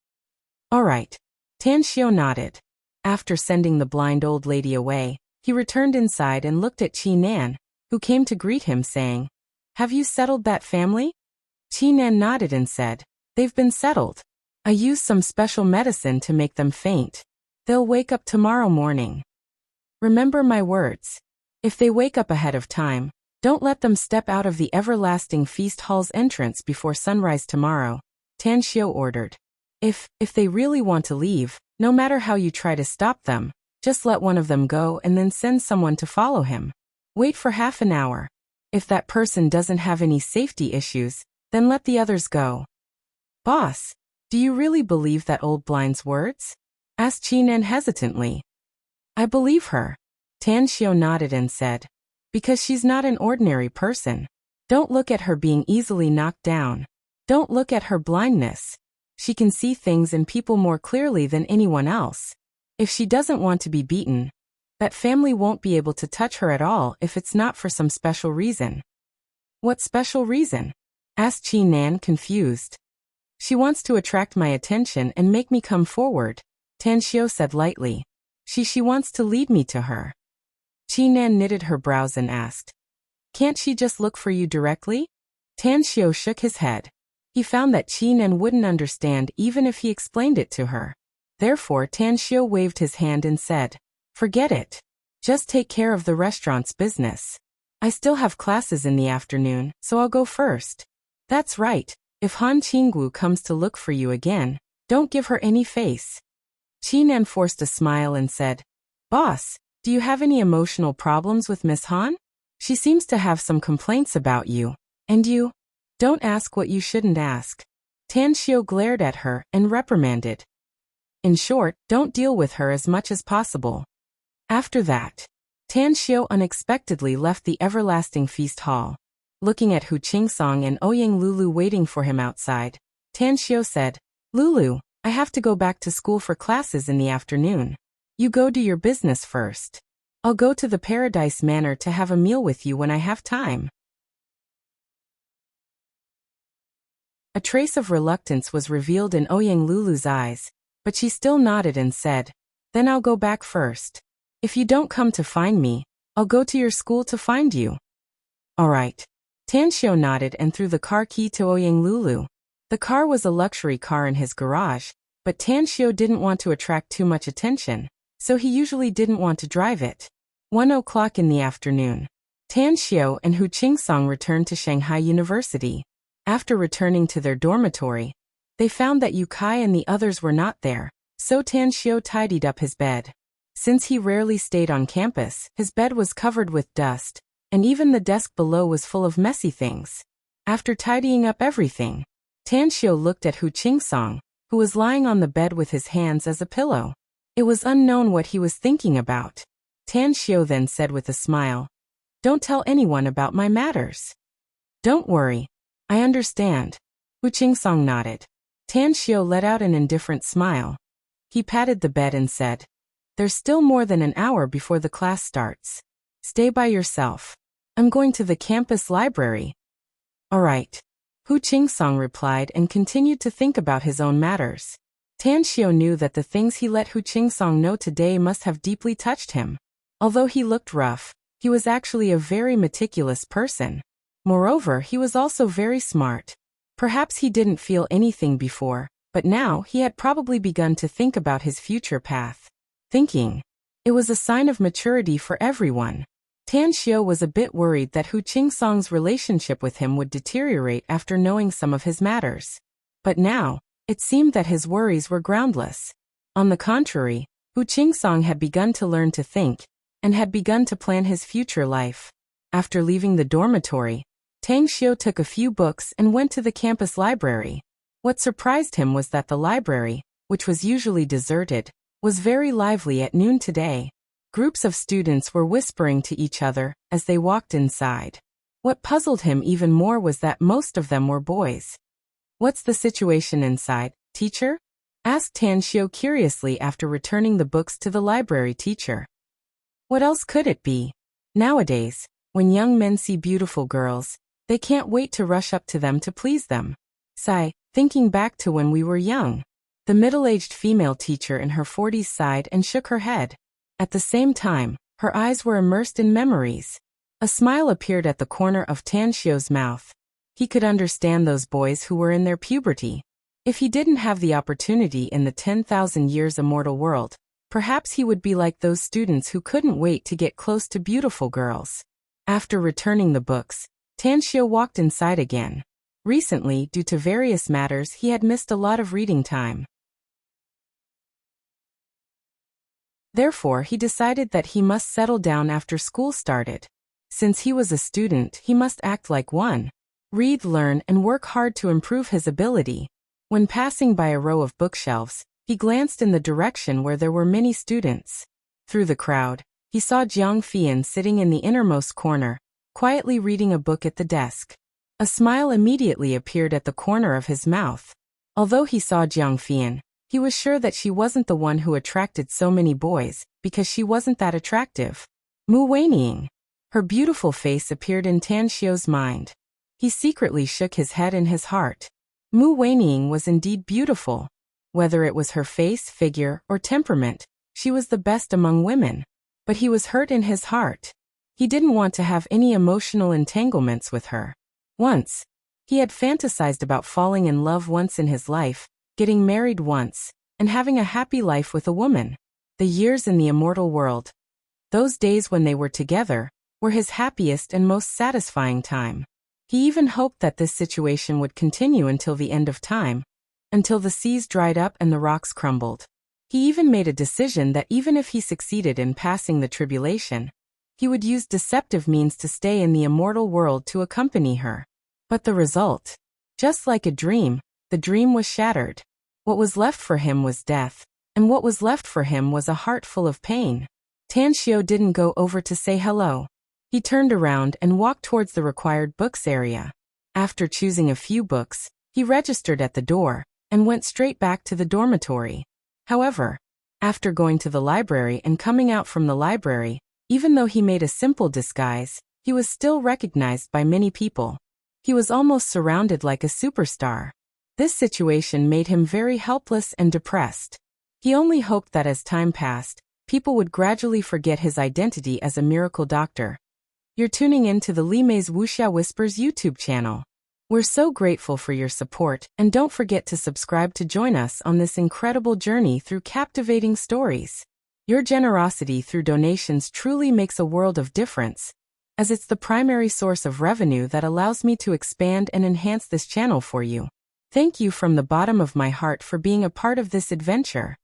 All right. Tan Xiu nodded. After sending the blind old lady away, he returned inside and looked at Qi Nan, who came to greet him saying, Have you settled that family? Qi Nan nodded and said, They've been settled. I used some special medicine to make them faint. They'll wake up tomorrow morning. Remember my words. If they wake up ahead of time, don't let them step out of the everlasting feast hall's entrance before sunrise tomorrow, Tan Xiu ordered. If they really want to leave, no matter how you try to stop them, just let one of them go and then send someone to follow him. Wait for half an hour. If that person doesn't have any safety issues, then let the others go. Boss, do you really believe that old blind's words? Asked Qi Nan hesitantly. I believe her. Tan Xiu nodded and said, Because she's not an ordinary person. Don't look at her being easily knocked down. Don't look at her blindness. She can see things and people more clearly than anyone else. If she doesn't want to be beaten, that family won't be able to touch her at all if it's not for some special reason. What special reason? Asked Qi Nan confused. She wants to attract my attention and make me come forward, Tan Xiu said lightly. She wants to lead me to her. Qi Nan knitted her brows and asked, Can't she just look for you directly? Tan Xiu shook his head. He found that Qi Nan wouldn't understand even if he explained it to her. Therefore Tan Xiu waved his hand and said, Forget it. Just take care of the restaurant's business. I still have classes in the afternoon, so I'll go first. That's right. If Han Qinggu comes to look for you again, don't give her any face. Qi Nan forced a smile and said, Boss, do you have any emotional problems with Miss Han? She seems to have some complaints about you. And you? Don't ask what you shouldn't ask. Tan Xiu glared at her and reprimanded. In short, don't deal with her as much as possible. After that, Tan Xiu unexpectedly left the everlasting feast hall. Looking at Hu Qingsong and Ouyang Lulu waiting for him outside, Tan Xiu said, Lulu, I have to go back to school for classes in the afternoon. You go do your business first. I'll go to the Paradise Manor to have a meal with you when I have time. A trace of reluctance was revealed in Ouyang Lulu's eyes, but she still nodded and said, Then I'll go back first. If you don't come to find me, I'll go to your school to find you. All right. Tan Xiu nodded and threw the car key to Ouyang Lulu. The car was a luxury car in his garage, but Tan Xiu didn't want to attract too much attention, so he usually didn't want to drive it. 1 o'clock in the afternoon. Tan Xiu and Hu Qingsong returned to Shanghai University. After returning to their dormitory, they found that Yu Kai and the others were not there, so Tan Xiu tidied up his bed. Since he rarely stayed on campus, his bed was covered with dust, and even the desk below was full of messy things. After tidying up everything, Tan Xiu looked at Hu Qingsong, who was lying on the bed with his hands as a pillow. It was unknown what he was thinking about. Tan Xiu then said with a smile, Don't tell anyone about my matters. Don't worry. I understand. Hu Qingsong nodded. Tan Xiu let out an indifferent smile. He patted the bed and said, There's still more than an hour before the class starts. Stay by yourself. I'm going to the campus library. All right. Hu Qingsong replied and continued to think about his own matters. Tan Xiu knew that the things he let Hu Qingsong know today must have deeply touched him. Although he looked rough, he was actually a very meticulous person. Moreover, he was also very smart. Perhaps he didn't feel anything before, but now he had probably begun to think about his future path. Thinking. It was a sign of maturity for everyone. Tan Xiu was a bit worried that Hu Qingsong's relationship with him would deteriorate after knowing some of his matters. But now, it seemed that his worries were groundless. On the contrary, Hu Qingsong had begun to learn to think, and had begun to plan his future life. After leaving the dormitory, Tan Xiu took a few books and went to the campus library. What surprised him was that the library, which was usually deserted, was very lively at noon today. Groups of students were whispering to each other as they walked inside. What puzzled him even more was that most of them were boys. "What's the situation inside, teacher?" asked Tanxiu curiously after returning the books to the library teacher. What else could it be? Nowadays, when young men see beautiful girls, they can't wait to rush up to them to please them. Sigh, thinking back to when we were young. The middle-aged female teacher in her 40s sighed and shook her head. At the same time, her eyes were immersed in memories. A smile appeared at the corner of Tanxiu's mouth. He could understand those boys who were in their puberty. If he didn't have the opportunity in the 10,000 years immortal world, perhaps he would be like those students who couldn't wait to get close to beautiful girls. After returning the books, Tanxiu walked inside again. Recently, due to various matters, he had missed a lot of reading time. Therefore, he decided that he must settle down after school started. Since he was a student, he must act like one. Read, learn, and work hard to improve his ability. When passing by a row of bookshelves, he glanced in the direction where there were many students. Through the crowd, he saw Jiang Fian sitting in the innermost corner, quietly reading a book at the desk. A smile immediately appeared at the corner of his mouth. Although he saw Jiang Fian, he was sure that she wasn't the one who attracted so many boys, because she wasn't that attractive. Mu Weining. Her beautiful face appeared in Tanxiu's mind. He secretly shook his head in his heart. Mu Weining was indeed beautiful. Whether it was her face, figure, or temperament, she was the best among women. But he was hurt in his heart. He didn't want to have any emotional entanglements with her. Once, he had fantasized about falling in love once in his life, getting married once, and having a happy life with a woman. The years in the immortal world, those days when they were together, were his happiest and most satisfying time. He even hoped that this situation would continue until the end of time, until the seas dried up and the rocks crumbled. He even made a decision that even if he succeeded in passing the tribulation, he would use deceptive means to stay in the immortal world to accompany her. But the result? Just like a dream, the dream was shattered. What was left for him was death, and what was left for him was a heart full of pain. Tanxiu didn't go over to say hello. He turned around and walked towards the required books area. After choosing a few books, he registered at the door and went straight back to the dormitory. However, after going to the library and coming out from the library, even though he made a simple disguise, he was still recognized by many people. He was almost surrounded like a superstar. This situation made him very helpless and depressed. He only hoped that as time passed, people would gradually forget his identity as a miracle doctor. You're tuning in to the Li Mei's Wuxia Whispers YouTube channel. We're so grateful for your support, and don't forget to subscribe to join us on this incredible journey through captivating stories. Your generosity through donations truly makes a world of difference, as it's the primary source of revenue that allows me to expand and enhance this channel for you. Thank you from the bottom of my heart for being a part of this adventure.